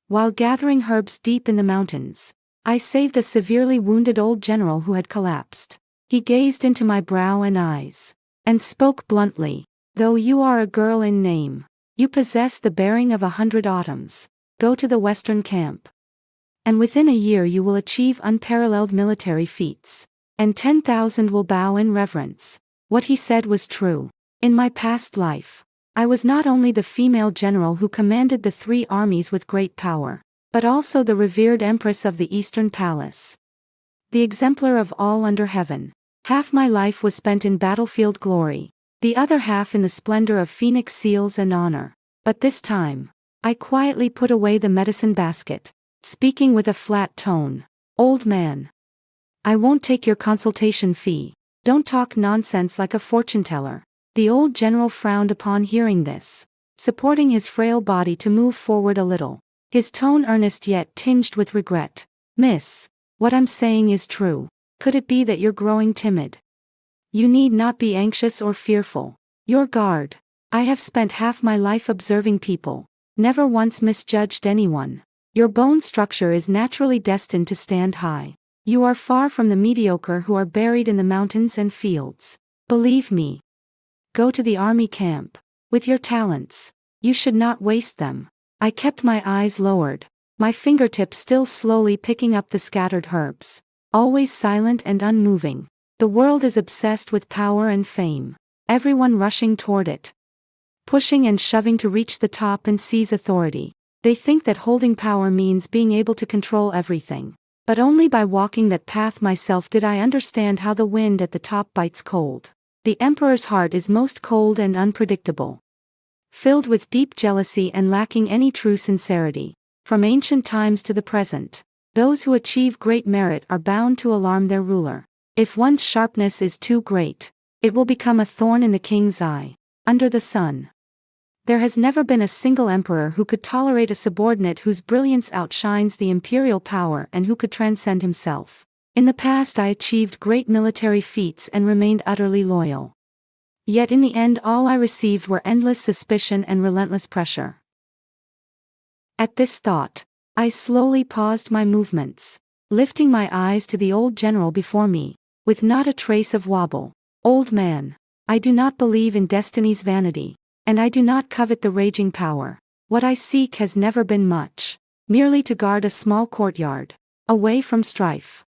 While gathering herbs deep in the mountains, I saved a severely wounded old general who had collapsed. He gazed into my brow and eyes, and spoke bluntly, "Though you are a girl in name, you possess the bearing of 100 autumns. Go to the western camp, and within a year you will achieve unparalleled military feats, and 10,000 will bow in reverence." What he said was true. In my past life, I was not only the female general who commanded the 3 armies with great power, but also the revered empress of the Eastern Palace. The exemplar of all under heaven. Half my life was spent in battlefield glory, the other half in the splendor of phoenix seals and honor. But this time, I quietly put away the medicine basket, speaking with a flat tone. "Old man, I won't take your consultation fee. Don't talk nonsense like a fortune-teller." The old general frowned upon hearing this, supporting his frail body to move forward a little, his tone earnest yet tinged with regret. "Miss, what I'm saying is true. Could it be that you're growing timid? You need not be anxious or fearful. Your guard. I have spent half my life observing people, never once misjudged anyone. Your bone structure is naturally destined to stand high. You are far from the mediocre who are buried in the mountains and fields. Believe me. Go to the army camp. With your talents, you should not waste them." I kept my eyes lowered, my fingertips still slowly picking up the scattered herbs, always silent and unmoving. The world is obsessed with power and fame, everyone rushing toward it, pushing and shoving to reach the top and seize authority. They think that holding power means being able to control everything. But only by walking that path myself did I understand how the wind at the top bites cold. The emperor's heart is most cold and unpredictable, filled with deep jealousy and lacking any true sincerity. From ancient times to the present, those who achieve great merit are bound to alarm their ruler. If one's sharpness is too great, it will become a thorn in the king's eye. Under the sun, there has never been a single emperor who could tolerate a subordinate whose brilliance outshines the imperial power and who could transcend himself. In the past I achieved great military feats and remained utterly loyal. Yet in the end all I received were endless suspicion and relentless pressure. At this thought, I slowly paused my movements, lifting my eyes to the old general before me, with not a trace of wobble. "Old man, I do not believe in destiny's vanity, and I do not covet the raging power. What I seek has never been much, merely to guard a small courtyard, away from strife.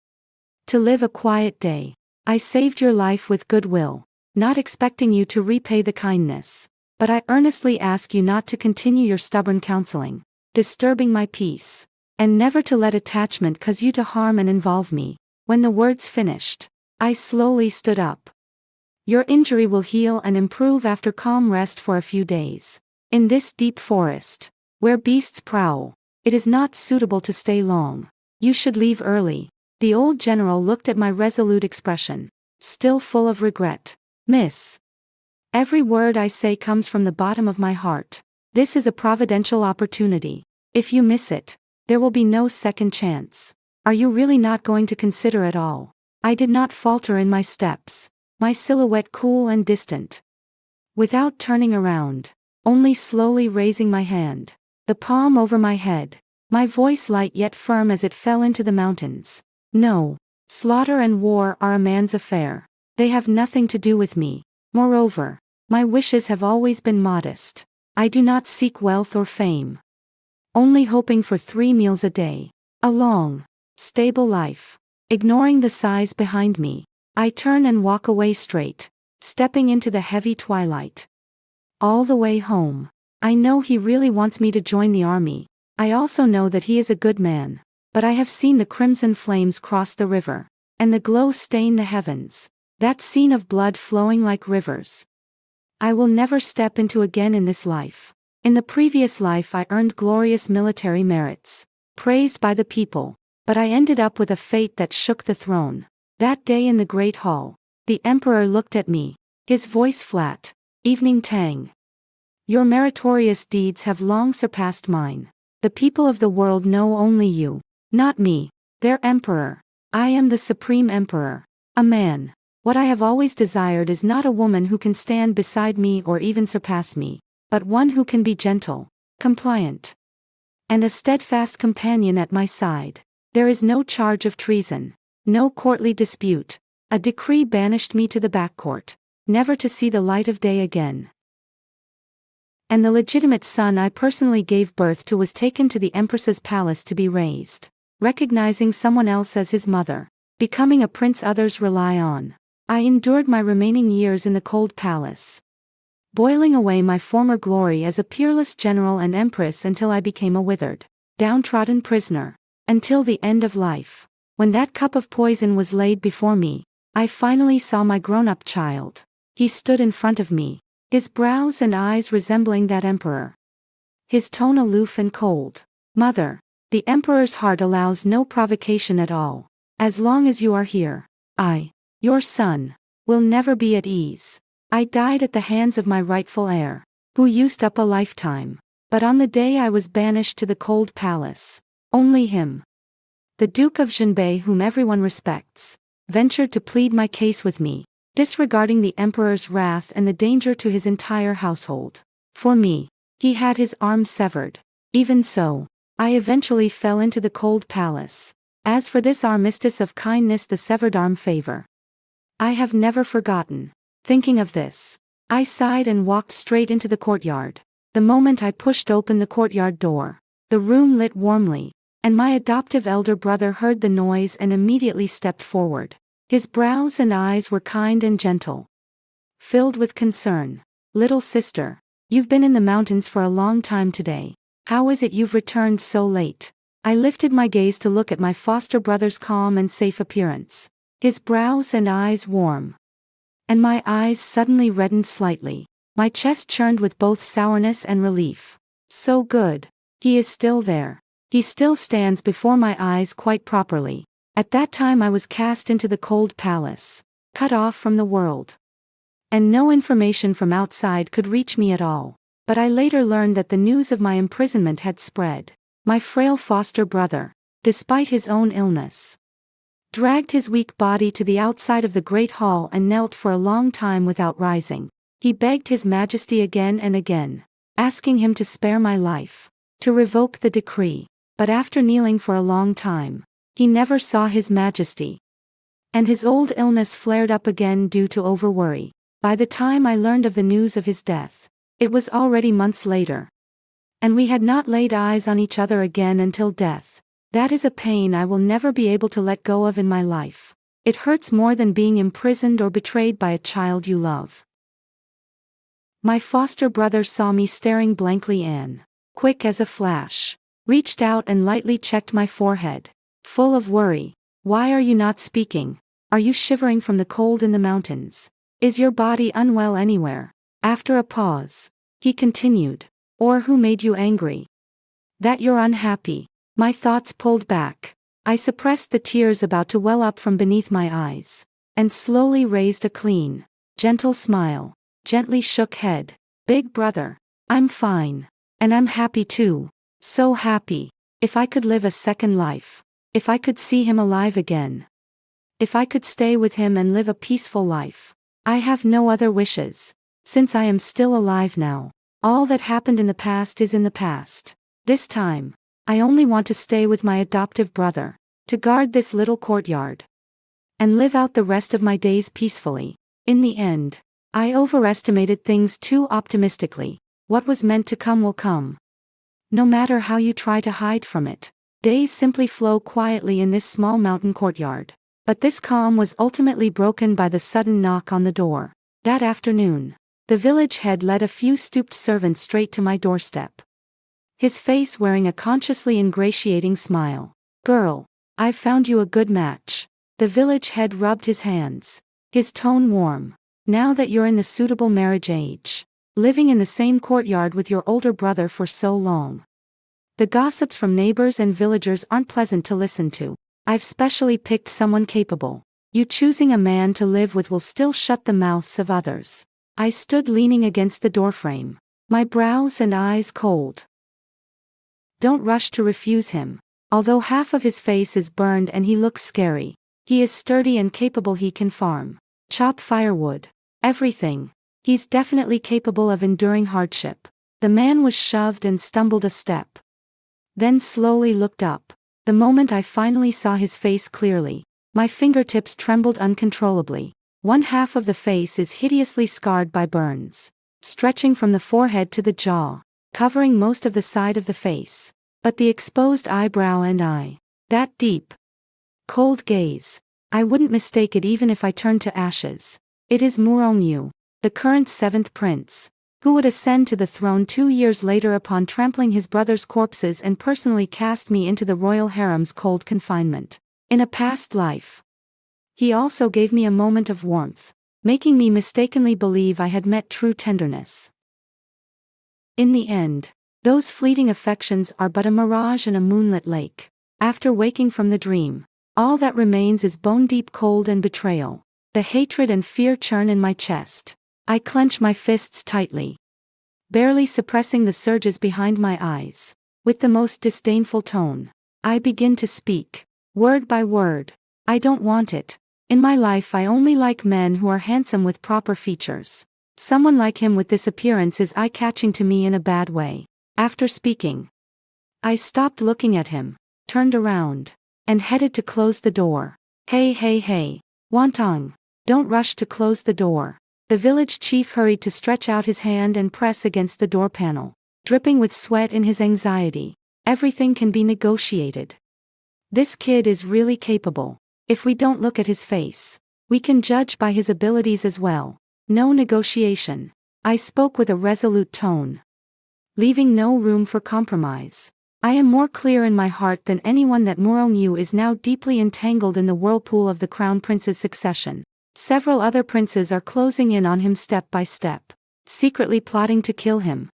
To live a quiet day. I saved your life with goodwill, not expecting you to repay the kindness. But I earnestly ask you not to continue your stubborn counseling, disturbing my peace, and never to let attachment cause you to harm and involve me." When the words finished, I slowly stood up. "Your injury will heal and improve after calm rest for a few days. In this deep forest, where beasts prowl, it is not suitable to stay long. You should leave early." The old general looked at my resolute expression, still full of regret. "Miss, every word I say comes from the bottom of my heart. This is a providential opportunity. If you miss it, there will be no second chance. Are you really not going to consider at all?" I did not falter in my steps, my silhouette cool and distant. Without turning around, only slowly raising my hand, the palm over my head, my voice light yet firm as it fell into the mountains. "No, slaughter and war are a man's affair. They have nothing to do with me. Moreover, my wishes have always been modest. I do not seek wealth or fame. Only hoping for 3 meals a day, a long, stable life." Ignoring the sighs behind me, I turn and walk away straight, stepping into the heavy twilight. All the way home, I know he really wants me to join the army. I also know that he is a good man, but I have seen the crimson flames cross the river, and the glow stain the heavens, that scene of blood flowing like rivers. I will never step into again in this life. In the previous life I earned glorious military merits, praised by the people, but I ended up with a fate that shook the throne. That day in the great hall, the emperor looked at me, his voice flat. "Evening Tang. Your meritorious deeds have long surpassed mine. The people of the world know only you, not me, their emperor. I am the supreme emperor, a man. What I have always desired is not a woman who can stand beside me or even surpass me, but one who can be gentle, compliant, and a steadfast companion at my side. There is no charge of treason, no courtly dispute. A decree banished me to the back court, never to see the light of day again. And the legitimate son I personally gave birth to was taken to the empress's palace to be raised, recognizing someone else as his mother, becoming a prince others rely on. I endured my remaining years in the cold palace, boiling away my former glory as a peerless general and empress until I became a withered, downtrodden prisoner, until the end of life. When that cup of poison was laid before me, I finally saw my grown-up child. He stood in front of me, his brows and eyes resembling that emperor, his tone aloof and cold. Mother, the emperor's heart allows no provocation at all. As long as you are here, I, your son, will never be at ease. I died at the hands of my rightful heir, who used up a lifetime. But on the day I was banished to the cold palace, only him, the Duke of Zhenbei, whom everyone respects, ventured to plead my case with me, disregarding the emperor's wrath and the danger to his entire household. For me, he had his arm severed. Even so, I eventually fell into the cold palace. As for this armistice of kindness, the severed arm favor, I have never forgotten. Thinking of this, I sighed and walked straight into the courtyard. The moment I pushed open the courtyard door, the room lit warmly, and my adoptive elder brother heard the noise and immediately stepped forward. His brows and eyes were kind and gentle, filled with concern. Little sister, you've been in the mountains for a long time today. How is it you've returned so late? I lifted my gaze to look at my foster brother's calm and safe appearance, his brows and eyes warm, and my eyes suddenly reddened slightly. My chest churned with both sourness and relief. So good. He is still there. He still stands before my eyes quite properly. At that time I was cast into the cold palace, cut off from the world, and no information from outside could reach me at all. But I later learned that the news of my imprisonment had spread. My frail foster brother, despite his own illness, dragged his weak body to the outside of the great hall and knelt for a long time without rising. He begged His Majesty again and again, asking him to spare my life, to revoke the decree. But after kneeling for a long time, he never saw His Majesty, and his old illness flared up again due to overworry. By the time I learned of the news of his death, it was already months later, and we had not laid eyes on each other again until death. That is a pain I will never be able to let go of in my life. It hurts more than being imprisoned or betrayed by a child you love. My foster brother saw me staring blankly and, quick as a flash, reached out and lightly checked my forehead, full of worry. Why are you not speaking? Are you shivering from the cold in the mountains? Is your body unwell anywhere? After a pause, he continued, or who made you angry? That you're unhappy. My thoughts pulled back. I suppressed the tears about to well up from beneath my eyes, and slowly raised a clean, gentle smile, gently shook head. Big brother, I'm fine. And I'm happy too. So happy. If I could live a second life. If I could see him alive again. If I could stay with him and live a peaceful life. I have no other wishes. Since I am still alive now, all that happened in the past is in the past. This time, I only want to stay with my adoptive brother, to guard this little courtyard, and live out the rest of my days peacefully. In the end, I overestimated things too optimistically. What was meant to come will come. No matter how you try to hide from it, days simply flow quietly in this small mountain courtyard. But this calm was ultimately broken by the sudden knock on the door. That afternoon, the village head led a few stooped servants straight to my doorstep, his face wearing a consciously ingratiating smile. Girl, I've found you a good match. The village head rubbed his hands, his tone warm. Now that you're in the suitable marriage age, living in the same courtyard with your older brother for so long, the gossips from neighbors and villagers aren't pleasant to listen to. I've specially picked someone capable. You choosing a man to live with will still shut the mouths of others. I stood leaning against the doorframe, my brows and eyes cold. Don't rush to refuse him. Although half of his face is burned and he looks scary, he is sturdy and capable. He can farm, chop firewood, everything. He's definitely capable of enduring hardship. The man was shoved and stumbled a step, then slowly looked up. The moment I finally saw his face clearly, my fingertips trembled uncontrollably. One half of the face is hideously scarred by burns, stretching from the forehead to the jaw, covering most of the side of the face. But the exposed eyebrow and eye, that deep, cold gaze, I wouldn't mistake it even if I turned to ashes. It is Murongyu, the current 7th prince, who would ascend to the throne 2 years later upon trampling his brother's corpses and personally cast me into the royal harem's cold confinement. In a past life, he also gave me a moment of warmth, making me mistakenly believe I had met true tenderness. In the end, those fleeting affections are but a mirage in a moonlit lake. After waking from the dream, all that remains is bone-deep cold and betrayal. The hatred and fear churn in my chest. I clench my fists tightly, barely suppressing the surges behind my eyes. With the most disdainful tone, I begin to speak, word by word. I don't want it. In my life I only like men who are handsome with proper features. Someone like him with this appearance is eye-catching to me in a bad way. After speaking, I stopped looking at him, turned around, and headed to close the door. Hey, Wantong, don't rush to close the door. The village chief hurried to stretch out his hand and press against the door panel, dripping with sweat in his anxiety. Everything can be negotiated. This kid is really capable. If we don't look at his face, we can judge by his abilities as well. No negotiation. I spoke with a resolute tone, leaving no room for compromise. I am more clear in my heart than anyone that Murongyu is now deeply entangled in the whirlpool of the crown prince's succession. Several other princes are closing in on him step by step, secretly plotting to kill him.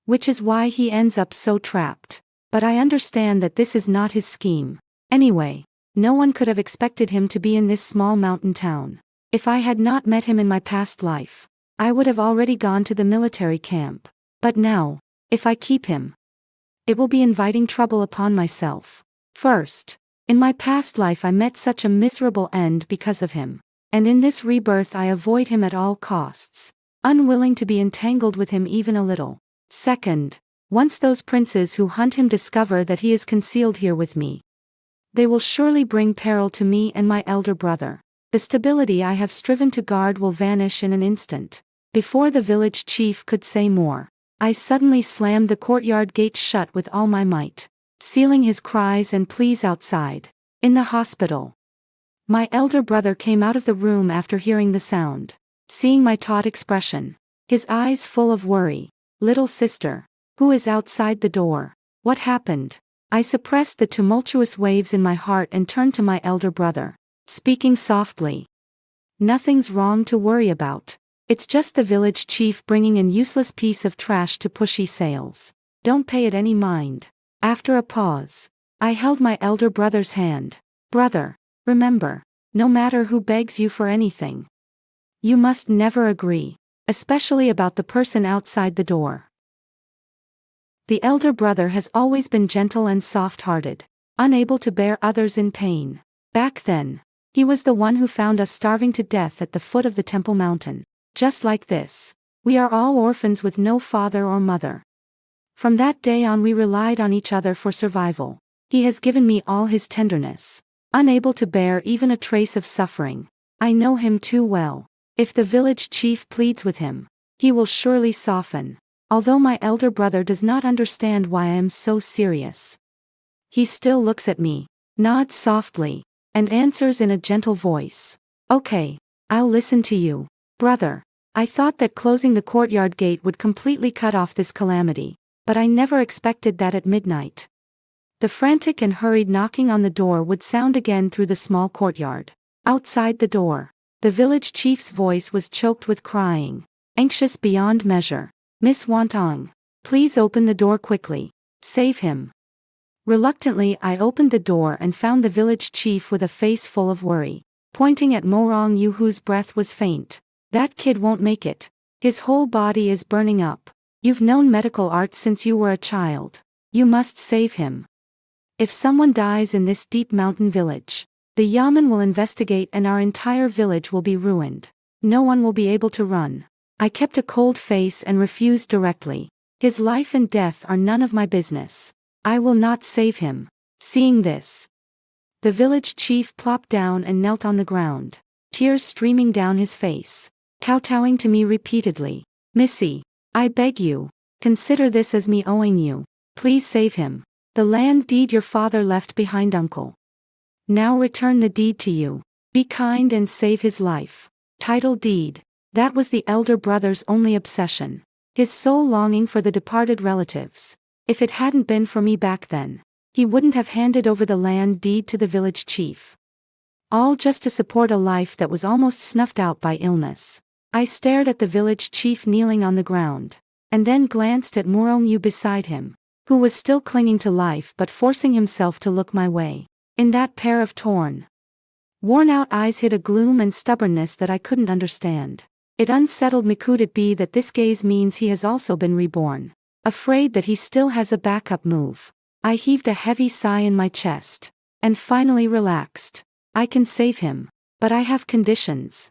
Which is why he ends up so trapped. But I understand that this is not his scheme. Anyway, no one could have expected him to be in this small mountain town. If I had not met him in my past life, I would have already gone to the military camp. But now, if I keep him, it will be inviting trouble upon myself. First, in my past life I met such a miserable end because of him. And in this rebirth I avoid him at all costs, unwilling to be entangled with him even a little. Second, once those princes who hunt him discover that he is concealed here with me, they will surely bring peril to me and my elder brother. The stability I have striven to guard will vanish in an instant. Before the village chief could say more, I suddenly slammed the courtyard gate shut with all my might, sealing his cries and pleas outside. In the hospital, my elder brother came out of the room after hearing the sound. Seeing my taut expression, his eyes full of worry. Little sister, who is outside the door? What happened? I suppressed the tumultuous waves in my heart and turned to my elder brother, speaking softly. Nothing's wrong to worry about. It's just the village chief bringing an useless piece of trash to pushy sales. Don't pay it any mind. After a pause, I held my elder brother's hand. Brother, remember, no matter who begs you for anything, you must never agree, especially about the person outside the door. The elder brother has always been gentle and soft-hearted, unable to bear others in pain. Back then, he was the one who found us starving to death at the foot of the temple mountain. Just like this, we are all orphans with no father or mother. From that day on we relied on each other for survival. He has given me all his tenderness, unable to bear even a trace of suffering. I know him too well. If the village chief pleads with him, he will surely soften. Although my elder brother does not understand why I am so serious, he still looks at me, nods softly, and answers in a gentle voice. Okay, I'll listen to you. Brother, I thought that closing the courtyard gate would completely cut off this calamity, but I never expected that at midnight the frantic and hurried knocking on the door would sound again through the small courtyard. Outside the door, the village chief's voice was choked with crying, anxious beyond measure. Miss Wantong, please open the door quickly. Save him. Reluctantly I opened the door and found the village chief with a face full of worry, pointing at Murongyu whose breath was faint. That kid won't make it. His whole body is burning up. You've known medical arts since you were a child. You must save him. If someone dies in this deep mountain village, the Yamen will investigate and our entire village will be ruined. No one will be able to run. I kept a cold face and refused directly. His life and death are none of my business. I will not save him. Seeing this, the village chief plopped down and knelt on the ground, tears streaming down his face, kowtowing to me repeatedly. Missy, I beg you, consider this as me owing you. Please save him. The land deed your father left behind, uncle. Now return the deed to you. Be kind and save his life. Title deed. That was the elder brother's only obsession. His sole longing for the departed relatives. If it hadn't been for me back then, he wouldn't have handed over the land deed to the village chief. All just to support a life that was almost snuffed out by illness. I stared at the village chief kneeling on the ground, and then glanced at Morongyu beside him, who was still clinging to life but forcing himself to look my way. In that pair of torn, worn-out eyes hid a gloom and stubbornness that I couldn't understand. It unsettled me. Could it be that this gaze means he has also been reborn? Afraid that he still has a backup move, I heaved a heavy sigh in my chest, and finally relaxed. I can save him, but I have conditions.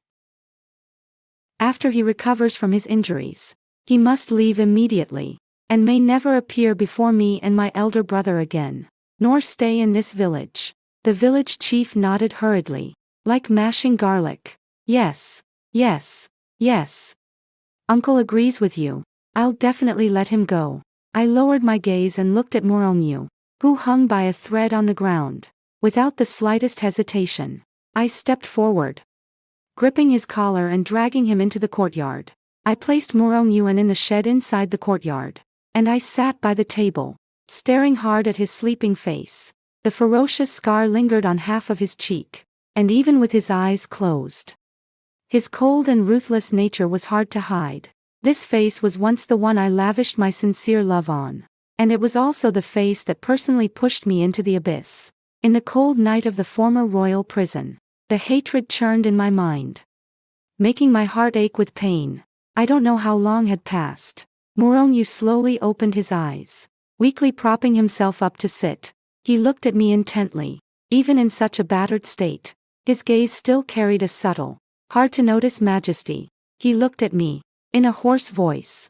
After he recovers from his injuries, he must leave immediately, and may never appear before me and my elder brother again, nor stay in this village. The village chief nodded hurriedly, like mashing garlic. Yes, yes, yes. Uncle agrees with you. I'll definitely let him go. I lowered my gaze and looked at Morongyu, who hung by a thread on the ground. Without the slightest hesitation, I stepped forward, gripping his collar and dragging him into the courtyard. I placed Morongyu in the shed inside the courtyard, and I sat by the table, staring hard at his sleeping face. The ferocious scar lingered on half of his cheek, and even with his eyes closed, his cold and ruthless nature was hard to hide. This face was once the one I lavished my sincere love on, and it was also the face that personally pushed me into the abyss. In the cold night of the former royal prison, the hatred churned in my mind, making my heart ache with pain. I don't know how long had passed. Morongyu slowly opened his eyes, weakly propping himself up to sit. He looked at me intently. Even in such a battered state, his gaze still carried a subtle, hard-to-notice majesty. He looked at me, in a hoarse voice.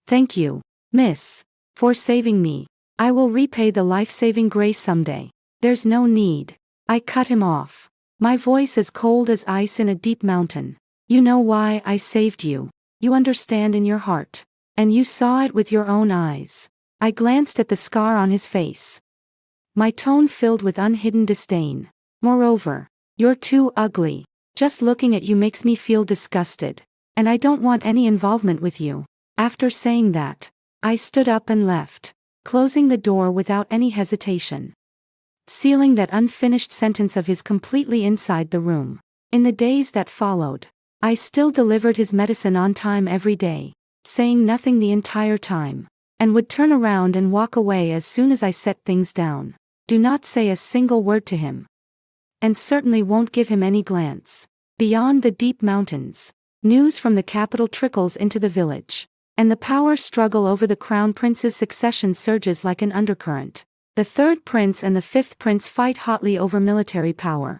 Thank you, miss, for saving me. I will repay the life-saving grace someday. There's no need. I cut him off, my voice as cold as ice in a deep mountain. You know why I saved you. You understand in your heart, and you saw it with your own eyes. I glanced at the scar on his face, my tone filled with unhidden disdain. Moreover, you're too ugly. Just looking at you makes me feel disgusted, and I don't want any involvement with you. After saying that, I stood up and left, closing the door without any hesitation, sealing that unfinished sentence of his completely inside the room. In the days that followed, I still delivered his medicine on time every day, saying nothing the entire time, and would turn around and walk away as soon as I set things down. Do not say a single word to him, and certainly won't give him any glance. Beyond the deep mountains, news from the capital trickles into the village, and the power struggle over the crown prince's succession surges like an undercurrent. The third prince and the fifth prince fight hotly over military power,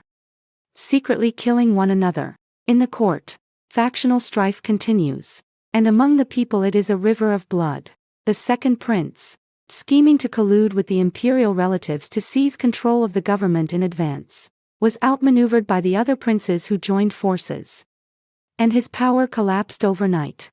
secretly killing one another. In the court, factional strife continues, and among the people it is a river of blood. The second prince, scheming to collude with the imperial relatives to seize control of the government in advance, was outmaneuvered by the other princes who joined forces, and his power collapsed overnight.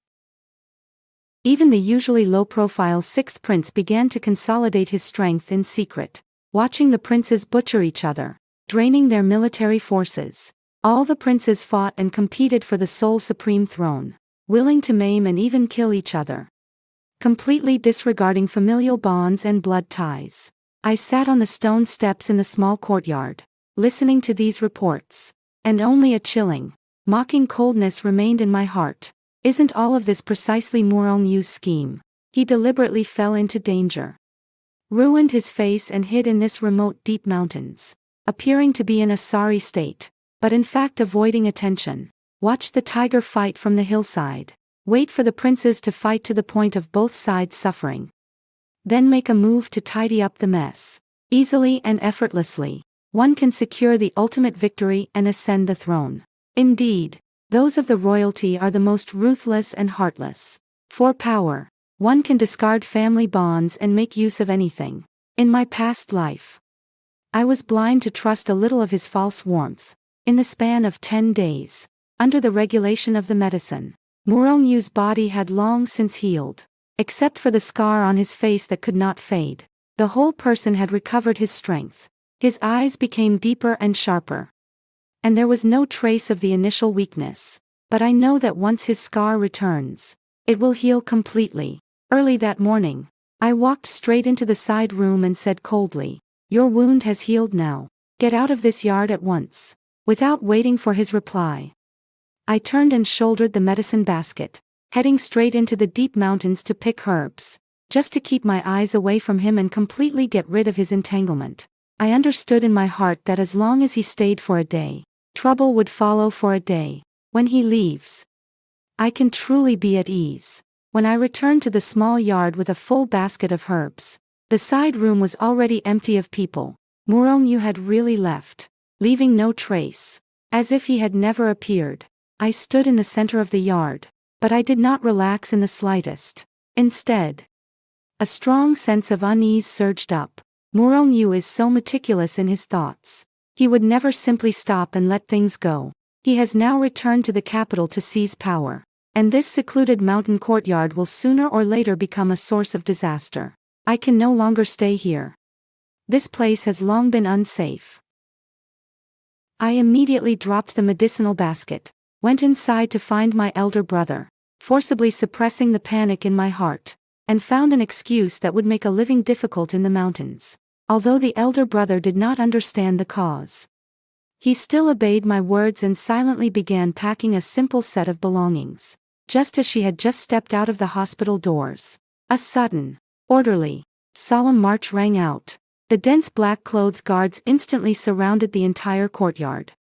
Even the usually low-profile sixth prince began to consolidate his strength in secret, watching the princes butcher each other, draining their military forces. All the princes fought and competed for the sole supreme throne, willing to maim and even kill each other, completely disregarding familial bonds and blood ties. I sat on the stone steps in the small courtyard, listening to these reports, and only a chilling, mocking coldness remained in my heart. Isn't all of this precisely Morongyu's scheme? He deliberately fell into danger, ruined his face and hid in this remote deep mountains, appearing to be in a sorry state, but in fact avoiding attention. Watch the tiger fight from the hillside. Wait for the princes to fight to the point of both sides suffering, then make a move to tidy up the mess. Easily and effortlessly, one can secure the ultimate victory and ascend the throne. Indeed, those of the royalty are the most ruthless and heartless. For power, one can discard family bonds and make use of anything, In my past life, I was blind to trust a little of his false warmth. In the span of 10 days, under the regulation of the medicine, Murongyu's body had long since healed. Except for the scar on his face that could not fade, the whole person had recovered his strength. His eyes became deeper and sharper. And there was no trace of the initial weakness. But I know that once his scar returns, it will heal completely. Early that morning, I walked straight into the side room and said coldly, "Your wound has healed now. Get out of this yard at once." Without waiting for his reply, I turned and shouldered the medicine basket, heading straight into the deep mountains to pick herbs, just to keep my eyes away from him and completely get rid of his entanglement. I understood in my heart that as long as he stayed for a day, trouble would follow for a day. When he leaves, I can truly be at ease. When I returned to the small yard with a full basket of herbs, the side room was already empty of people. Murongyu had really left, leaving no trace, as if he had never appeared. I stood in the center of the yard, but I did not relax in the slightest. Instead, a strong sense of unease surged up. Murongyu is so meticulous in his thoughts. He would never simply stop and let things go. He has now returned to the capital to seize power, and this secluded mountain courtyard will sooner or later become a source of disaster. I can no longer stay here. This place has long been unsafe. I immediately dropped the medicinal basket, went inside to find my elder brother, forcibly suppressing the panic in my heart, and found an excuse that would make a living difficult in the mountains. Although the elder brother did not understand the cause, he still obeyed my words and silently began packing a simple set of belongings. Just as she had just stepped out of the hospital doors, a sudden, orderly, solemn march rang out. The dense black-clothed guards instantly surrounded the entire courtyard,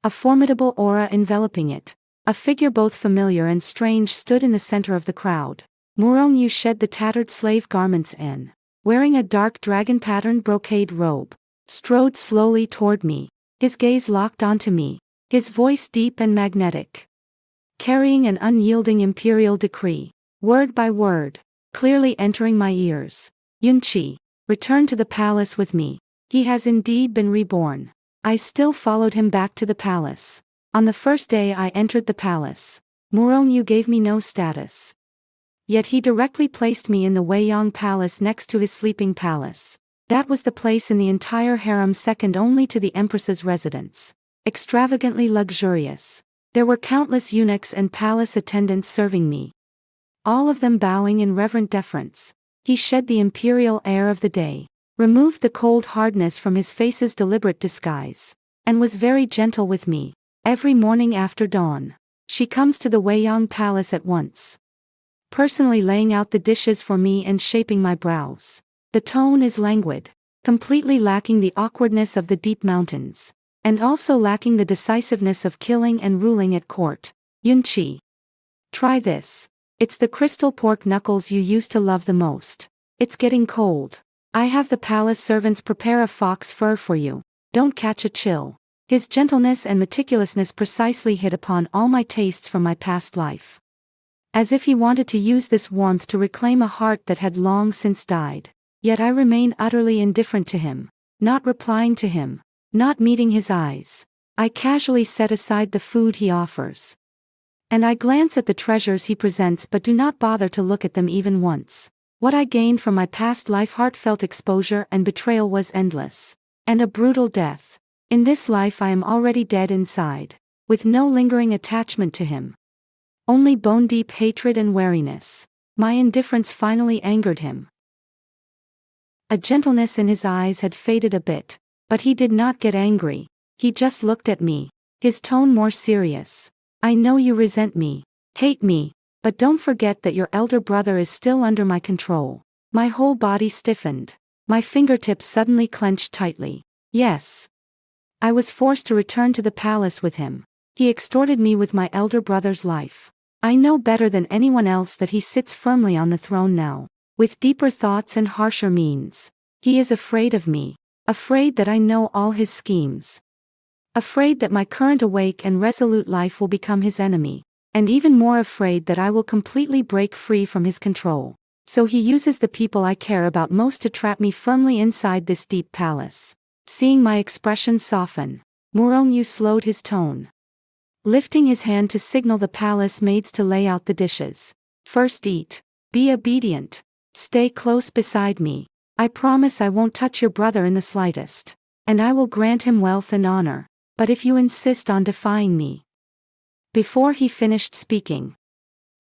a formidable aura enveloping it. A figure both familiar and strange stood in the center of the crowd. Murongyu shed the tattered slave garments and, wearing a dark dragon-patterned brocade robe, strode slowly toward me, his gaze locked onto me, his voice deep and magnetic, carrying an unyielding imperial decree, word by word, clearly entering my ears. "Yunqi, return to the palace with me. He has indeed been reborn." I still followed him back to the palace. On the first day I entered the palace, Murongyu gave me no status. Yet he directly placed me in the Weiyang Palace next to his sleeping palace. That was the place in the entire harem second only to the empress's residence. Extravagantly luxurious. There were countless eunuchs and palace attendants serving me, all of them bowing in reverent deference. He shed the imperial air of the day, removed the cold hardness from his face's deliberate disguise, and was very gentle with me. Every morning after dawn, she comes to the Weiyang Palace at once, personally laying out the dishes for me and shaping my brows. The tone is languid, completely lacking the awkwardness of the deep mountains, and also lacking the decisiveness of killing and ruling at court. "Yunqi, try this. It's the crystal pork knuckles you used to love the most. It's getting cold. I have the palace servants prepare a fox fur for you. Don't catch a chill." His gentleness and meticulousness precisely hit upon all my tastes from my past life. As if he wanted to use this warmth to reclaim a heart that had long since died. Yet I remain utterly indifferent to him, not replying to him, not meeting his eyes. I casually set aside the food he offers, and I glance at the treasures he presents but do not bother to look at them even once. What I gained from my past life heartfelt exposure and betrayal was endless, and a brutal death. In this life I am already dead inside, with no lingering attachment to him. Only bone-deep hatred and wariness. My indifference finally angered him. A gentleness in his eyes had faded a bit, but he did not get angry. He just looked at me, his tone more serious. "I know you resent me, hate me, but don't forget that your elder brother is still under my control." My whole body stiffened. My fingertips suddenly clenched tightly. Yes, I was forced to return to the palace with him. He extorted me with my elder brother's life. I know better than anyone else that he sits firmly on the throne now, with deeper thoughts and harsher means. He is afraid of me, afraid that I know all his schemes, afraid that my current awake and resolute life will become his enemy, and even more afraid that I will completely break free from his control. So he uses the people I care about most to trap me firmly inside this deep palace. Seeing my expression soften, Murongyu slowed his tone, lifting his hand to signal the palace maids to lay out the dishes. First eat. Be obedient. Stay close beside me. I promise I won't touch your brother in the slightest. And I will grant him wealth and honor. But if you insist on defying me. Before he finished speaking,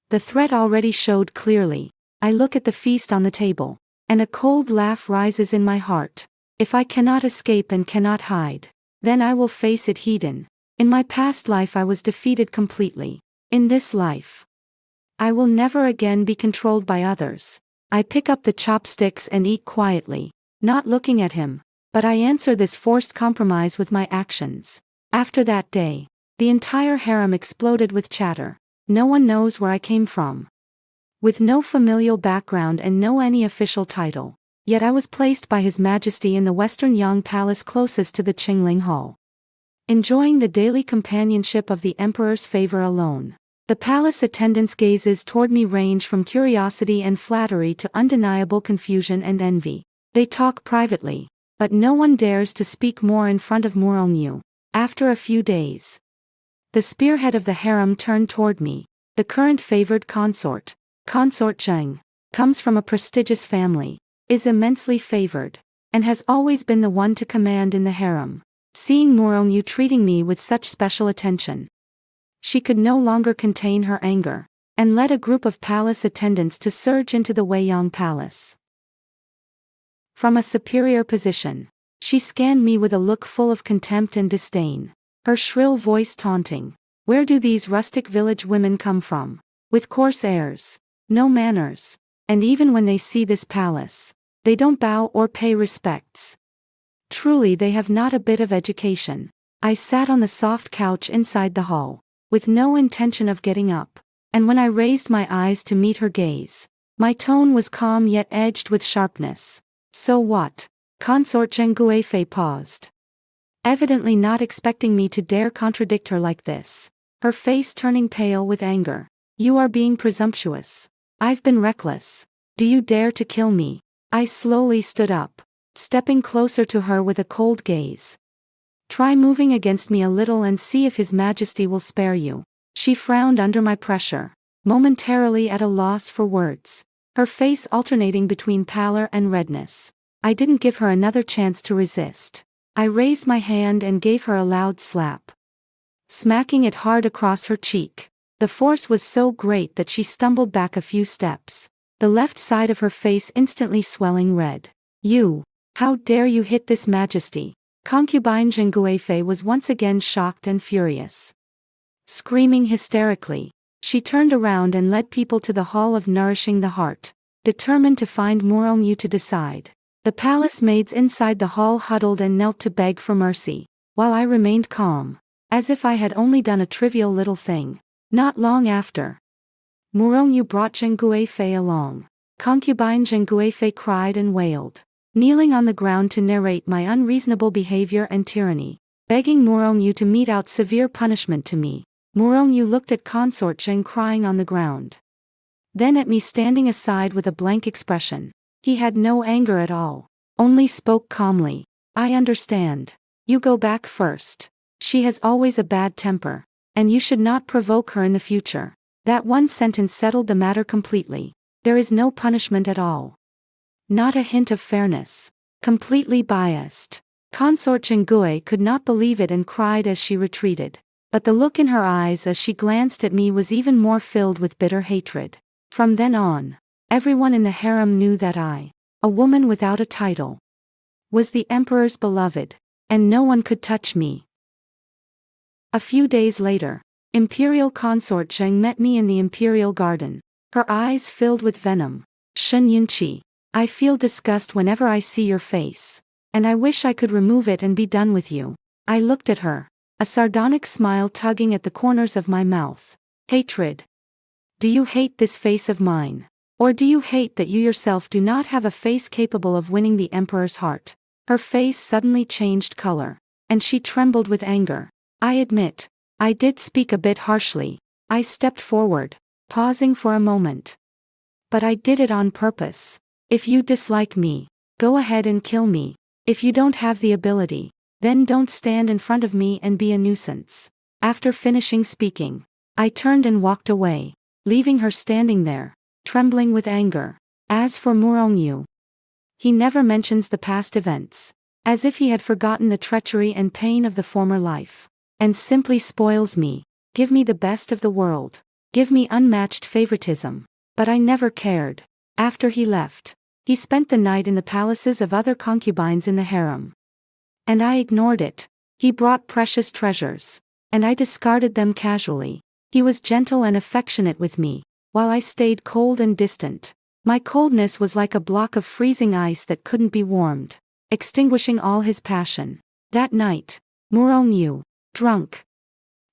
the threat already showed clearly. I look at the feast on the table, and a cold laugh rises in my heart. If I cannot escape and cannot hide, then I will face it head-on. In my past life I was defeated completely. In this life, I will never again be controlled by others. I pick up the chopsticks and eat quietly, not looking at him, but I answer this forced compromise with my actions. After that day, the entire harem exploded with chatter. No one knows where I came from. With no familial background and no any official title, yet I was placed by His Majesty in the Western Yang Palace closest to the Qingling Hall. Enjoying the daily companionship of the Emperor's favor alone. The palace attendants' gazes toward me range from curiosity and flattery to undeniable confusion and envy. They talk privately, but no one dares to speak more in front of Murongyu. After a few days, the spearhead of the harem turned toward me. The current favored consort, Consort Zheng, comes from a prestigious family, is immensely favored, and has always been the one to command in the harem. Seeing Murongyu treating me with such special attention, she could no longer contain her anger, and led a group of palace attendants to surge into the Weiyang Palace. From a superior position, she scanned me with a look full of contempt and disdain, her shrill voice taunting. Where do these rustic village women come from? With coarse airs, no manners, and even when they see this palace, they don't bow or pay respects. Truly they have not a bit of education. I sat on the soft couch inside the hall, with no intention of getting up, and when I raised my eyes to meet her gaze, my tone was calm yet edged with sharpness. So what? Consort Zheng Guifei paused, evidently not expecting me to dare contradict her like this, her face turning pale with anger. You are being presumptuous. I've been reckless. Do you dare to kill me? I slowly stood up, stepping closer to her with a cold gaze. Try moving against me a little and see if His Majesty will spare you. She frowned under my pressure, momentarily at a loss for words, her face alternating between pallor and redness. I didn't give her another chance to resist. I raised my hand and gave her a loud slap, smacking it hard across her cheek. The force was so great that she stumbled back a few steps, the left side of her face instantly swelling red. You! How dare you hit this Majesty? Concubine Zheng Guifei was once again shocked and furious. Screaming hysterically, she turned around and led people to the Hall of Nourishing the Heart, determined to find Murongyu to decide. The palace maids inside the hall huddled and knelt to beg for mercy, while I remained calm, as if I had only done a trivial little thing. Not long after, Murongyu brought Zheng Guifei along. Concubine Zheng Guifei cried and wailed, kneeling on the ground to narrate my unreasonable behavior and tyranny, begging Murongyu to mete out severe punishment to me. Murongyu looked at Consort Zheng crying on the ground, then at me standing aside with a blank expression. He had no anger at all, only spoke calmly. I understand. You go back first. She has always a bad temper, and you should not provoke her in the future. That one sentence settled the matter completely. There is no punishment at all. Not a hint of fairness. Completely biased. Consort Zhenggui could not believe it and cried as she retreated. But the look in her eyes as she glanced at me was even more filled with bitter hatred. From then on, everyone in the harem knew that I, a woman without a title, was the emperor's beloved, and no one could touch me. A few days later, Imperial Consort Zheng met me in the Imperial Garden, her eyes filled with venom. Shen Yunqi, I feel disgust whenever I see your face, and I wish I could remove it and be done with you. I looked at her, a sardonic smile tugging at the corners of my mouth. Hatred. Do you hate this face of mine? Or do you hate that you yourself do not have a face capable of winning the emperor's heart? Her face suddenly changed color, and she trembled with anger. I admit, I did speak a bit harshly. I stepped forward, pausing for a moment. But I did it on purpose. If you dislike me, go ahead and kill me. If you don't have the ability, then don't stand in front of me and be a nuisance. After finishing speaking, I turned and walked away, leaving her standing there, trembling with anger. As for Murongyu, he never mentions the past events, as if he had forgotten the treachery and pain of the former life, and simply spoils me. Give me the best of the world. Give me unmatched favoritism. But I never cared. After he left, he spent the night in the palaces of other concubines in the harem. And I ignored it. He brought precious treasures, and I discarded them casually. He was gentle and affectionate with me, while I stayed cold and distant. My coldness was like a block of freezing ice that couldn't be warmed, extinguishing all his passion. That night, Murongyu, drunk,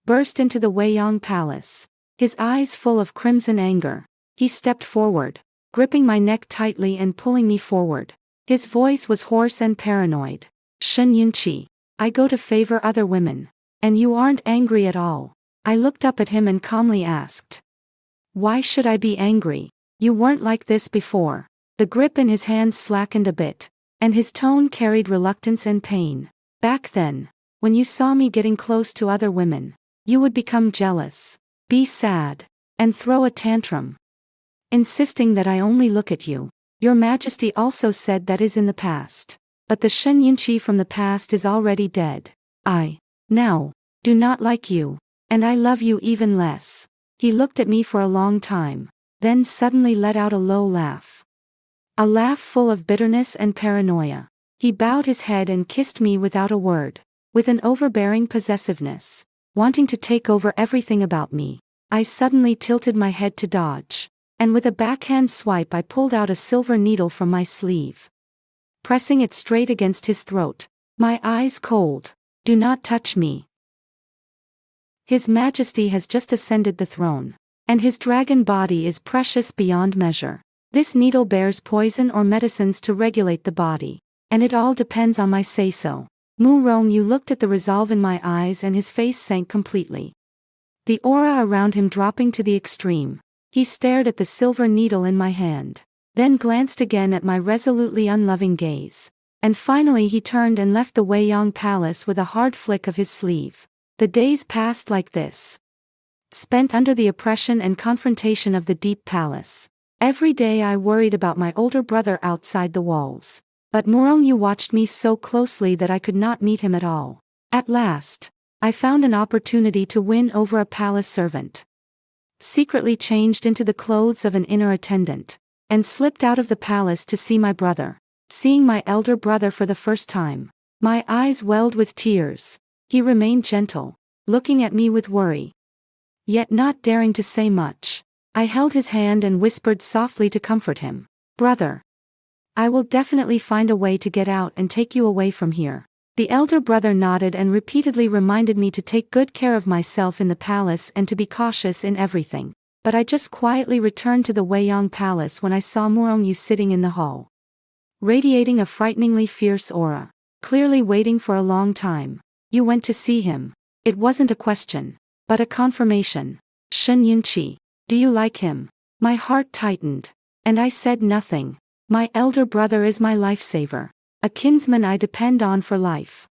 burst into the Weiyang Palace. His eyes full of crimson anger, he stepped forward, gripping my neck tightly and pulling me forward. His voice was hoarse and paranoid. Shen Yunqi, I go to favor other women, and you aren't angry at all. I looked up at him and calmly asked, why should I be angry? You weren't like this before. The grip in his hands slackened a bit, and his tone carried reluctance and pain. Back then, when you saw me getting close to other women, you would become jealous, be sad, and throw a tantrum, insisting that I only look at you. Your Majesty also said that is in the past. But the Shen Yunqi from the past is already dead. I, now, do not like you, and I love you even less. He looked at me for a long time, then suddenly let out a low laugh. A laugh full of bitterness and paranoia. He bowed his head and kissed me without a word, with an overbearing possessiveness, wanting to take over everything about me. I suddenly tilted my head to dodge, and with a backhand swipe I pulled out a silver needle from my sleeve, pressing it straight against his throat. My eyes cold. Do not touch me. His Majesty has just ascended the throne, and his dragon body is precious beyond measure. This needle bears poison or medicines to regulate the body, and it all depends on my say-so. Murongyu looked at the resolve in my eyes and his face sank completely, the aura around him dropping to the extreme. He stared at the silver needle in my hand, then glanced again at my resolutely unloving gaze, and finally he turned and left the Weiyang Palace with a hard flick of his sleeve. The days passed like this, spent under the oppression and confrontation of the Deep Palace. Every day I worried about my older brother outside the walls, but Murongyu watched me so closely that I could not meet him at all. At last, I found an opportunity to win over a palace servant, secretly changed into the clothes of an inner attendant, and slipped out of the palace to see my brother. Seeing my elder brother for the first time, my eyes welled with tears. He remained gentle, looking at me with worry, yet not daring to say much. I held his hand and whispered softly to comfort him. Brother, I will definitely find a way to get out and take you away from here. The elder brother nodded and repeatedly reminded me to take good care of myself in the palace and to be cautious in everything. But I just quietly returned to the Weiyang Palace when I saw Murongyu sitting in the hall, radiating a frighteningly fierce aura, clearly waiting for a long time. You went to see him. It wasn't a question, but a confirmation. Shen Yunqi, do you like him? My heart tightened, and I said nothing. My elder brother is my lifesaver, a kinsman I depend on for life,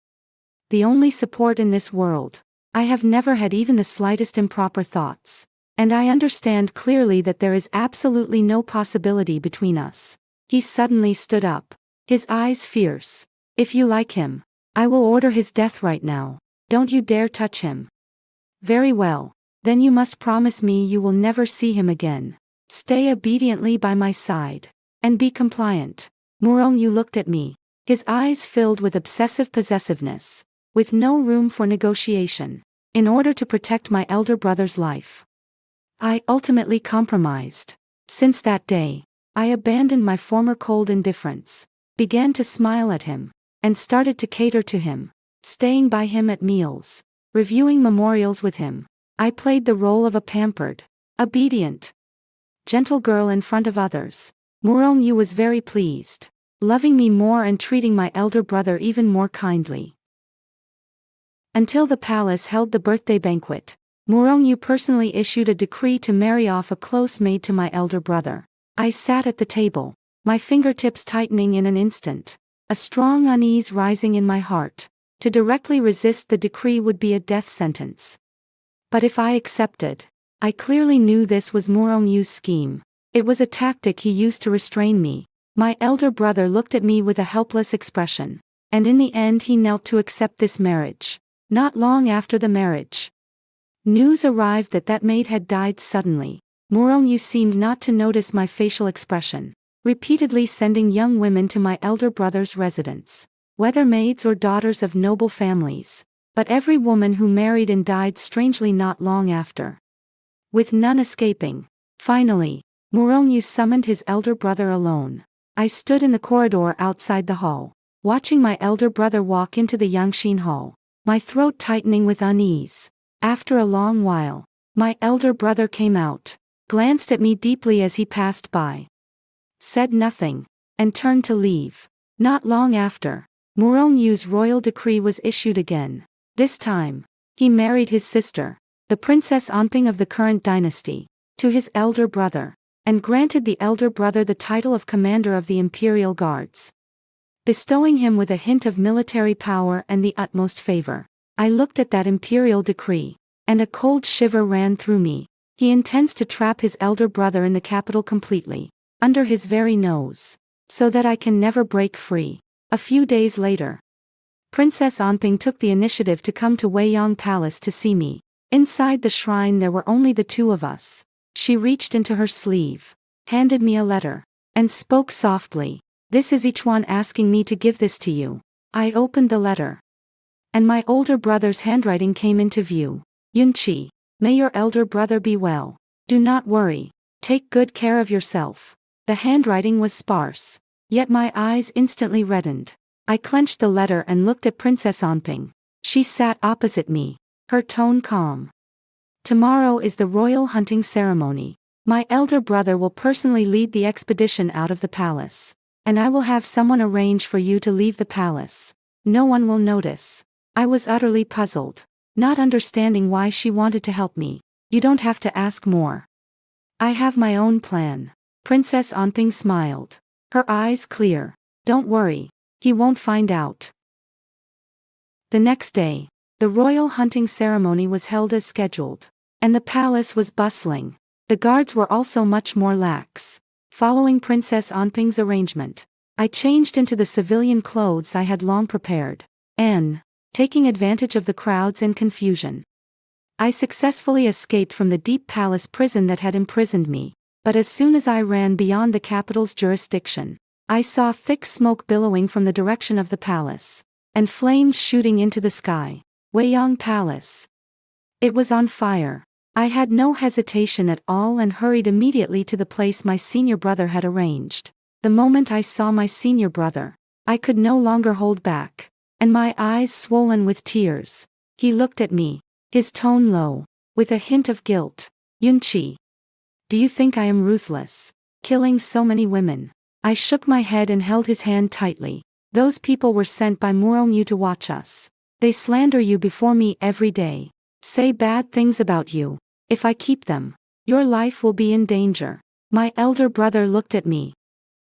the only support in this world. I have never had even the slightest improper thoughts, and I understand clearly that there is absolutely no possibility between us. He suddenly stood up, his eyes fierce. If you like him, I will order his death right now. Don't you dare touch him. Very well, then you must promise me you will never see him again. Stay obediently by my side, and be compliant. Murongyu looked at me, his eyes filled with obsessive possessiveness, with no room for negotiation. In order to protect my elder brother's life, I ultimately compromised. Since that day, I abandoned my former cold indifference, began to smile at him, and started to cater to him, staying by him at meals, reviewing memorials with him. I played the role of a pampered, obedient, gentle girl in front of others. Murongyu was very pleased, loving me more and treating my elder brother even more kindly. Until the palace held the birthday banquet, Murongyu personally issued a decree to marry off a close maid to my elder brother. I sat at the table, my fingertips tightening in an instant, a strong unease rising in my heart. To directly resist the decree would be a death sentence. But if I accepted, I clearly knew this was Murongyu's scheme. It was a tactic he used to restrain me. My elder brother looked at me with a helpless expression, and in the end he knelt to accept this marriage. Not long after the marriage, news arrived that maid had died suddenly. Murongyu seemed not to notice my facial expression, repeatedly sending young women to my elder brother's residence, whether maids or daughters of noble families, but every woman who married and died strangely not long after, with none escaping. Finally, Murongyu summoned his elder brother alone. I stood in the corridor outside the hall, watching my elder brother walk into the Yangshin hall, my throat tightening with unease. After a long while, my elder brother came out, glanced at me deeply as he passed by, said nothing, and turned to leave. Not long after, Murongyu's royal decree was issued again. This time, he married his sister, the Princess Onping of the current dynasty, to his elder brother, and granted the elder brother the title of commander of the imperial guards, bestowing him with a hint of military power and the utmost favor. I looked at that imperial decree, and a cold shiver ran through me. He intends to trap his elder brother in the capital completely, under his very nose, so that I can never break free. A few days later, Princess Onping took the initiative to come to Weiyang Palace to see me. Inside the shrine there were only the two of us. She reached into her sleeve, handed me a letter, and spoke softly. "This is Ichuan asking me to give this to you." I opened the letter, and my older brother's handwriting came into view. "Yunqi, may your elder brother be well. Do not worry. Take good care of yourself." The handwriting was sparse, yet my eyes instantly reddened. I clenched the letter and looked at Princess Onping. She sat opposite me, her tone calm. "Tomorrow is the royal hunting ceremony. My elder brother will personally lead the expedition out of the palace, and I will have someone arrange for you to leave the palace. No one will notice." I was utterly puzzled, not understanding why she wanted to help me. "You don't have to ask more. I have my own plan." Princess Onping smiled, her eyes clear. "Don't worry, he won't find out." The next day, the royal hunting ceremony was held as scheduled, and the palace was bustling. The guards were also much more lax. Following Princess Onping's arrangement, I changed into the civilian clothes I had long prepared, and, taking advantage of the crowds and confusion, I successfully escaped from the deep palace prison that had imprisoned me. But as soon as I ran beyond the capital's jurisdiction, I saw thick smoke billowing from the direction of the palace, and flames shooting into the sky. Weiyang Palace. It was on fire. I had no hesitation at all and hurried immediately to the place my senior brother had arranged. The moment I saw my senior brother, I could no longer hold back, and my eyes swollen with tears. He looked at me, his tone low, with a hint of guilt. "Yunqi, do you think I am ruthless, killing so many women?" I shook my head and held his hand tightly. "Those people were sent by Murongyu to watch us. They slander you before me every day, say bad things about you. If I keep them, your life will be in danger." My elder brother looked at me,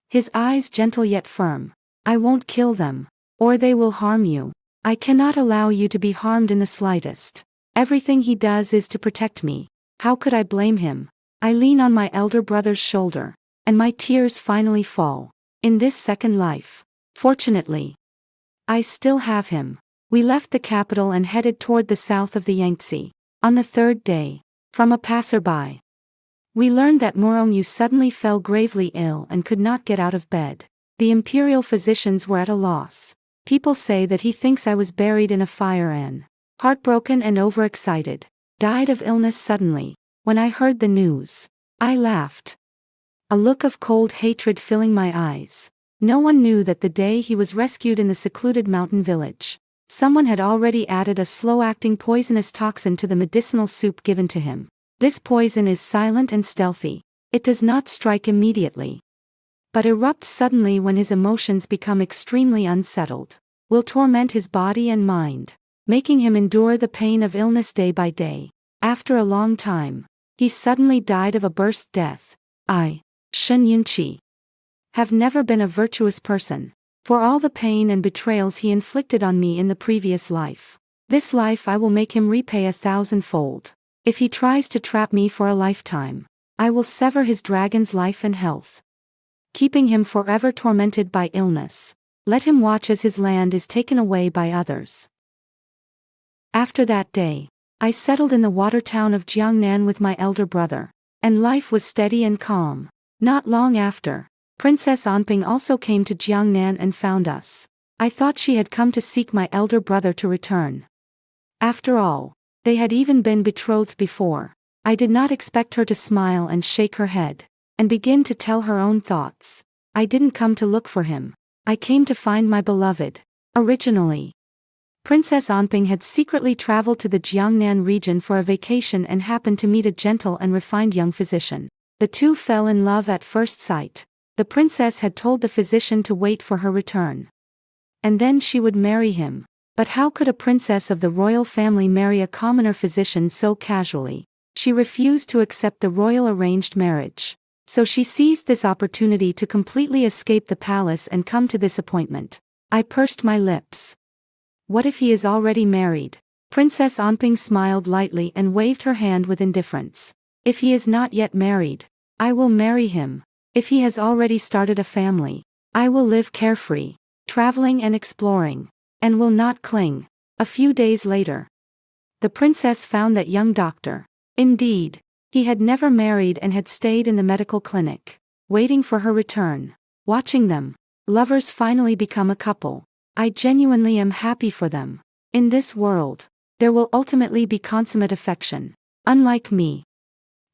his eyes gentle yet firm. "I won't kill them, or they will harm you. I cannot allow you to be harmed in the slightest. Everything he does is to protect me." How could I blame him? I lean on my elder brother's shoulder, and my tears finally fall. In this second life, fortunately, I still have him. We left the capital and headed toward the south of the Yangtze. On the third day, from a passerby, we learned that Murongyu suddenly fell gravely ill and could not get out of bed. The imperial physicians were at a loss. People say that he thinks I was buried in a fire and, heartbroken and overexcited, died of illness suddenly. When I heard the news, I laughed, a look of cold hatred filling my eyes. No one knew that the day he was rescued in the secluded mountain village, someone had already added a slow-acting poisonous toxin to the medicinal soup given to him. This poison is silent and stealthy. It does not strike immediately, but erupts suddenly when his emotions become extremely unsettled. Will torment his body and mind, making him endure the pain of illness day by day. After a long time, he suddenly died of a burst death. I Shen Yunqi. Have never been a virtuous person. For all the pain and betrayals he inflicted on me in the previous life. This life I will make him repay 1,000-fold. If he tries to trap me for a lifetime, I will sever his dragon's life and health, keeping him forever tormented by illness. Let him watch as his land is taken away by others. After that day, I settled in the water town of Jiangnan with my elder brother, and life was steady and calm. Not long after, Princess Anping also came to Jiangnan and found us. I thought she had come to seek my elder brother to return. After all, they had even been betrothed before. I did not expect her to smile and shake her head, and begin to tell her own thoughts. I didn't come to look for him. I came to find my beloved. Originally, Princess Anping had secretly traveled to the Jiangnan region for a vacation and happened to meet a gentle and refined young physician. The two fell in love at first sight. The princess had told the physician to wait for her return, and then she would marry him. But how could a princess of the royal family marry a commoner physician so casually? She refused to accept the royal arranged marriage. So she seized this opportunity to completely escape the palace and come to this appointment. I pursed my lips. What if he is already married? Princess Anping smiled lightly and waved her hand with indifference. If he is not yet married, I will marry him. If he has already started a family, I will live carefree, traveling and exploring, and will not cling. A few days later, the princess found that young doctor. Indeed, he had never married and had stayed in the medical clinic, waiting for her return. Watching them, lovers finally become a couple. I genuinely am happy for them. In this world, there will ultimately be consummate affection. Unlike me,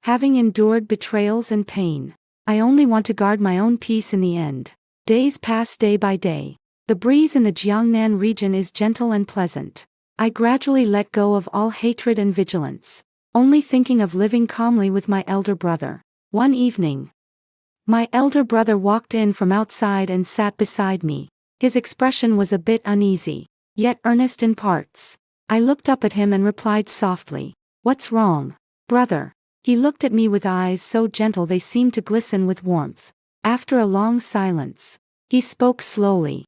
having endured betrayals and pain, I only want to guard my own peace in the end. Days pass day by day. The breeze in the Jiangnan region is gentle and pleasant. I gradually let go of all hatred and vigilance, only thinking of living calmly with my elder brother. One evening, my elder brother walked in from outside and sat beside me. His expression was a bit uneasy, yet earnest in parts. I looked up at him and replied softly, "What's wrong, brother?" He looked at me with eyes so gentle they seemed to glisten with warmth. After a long silence, he spoke slowly,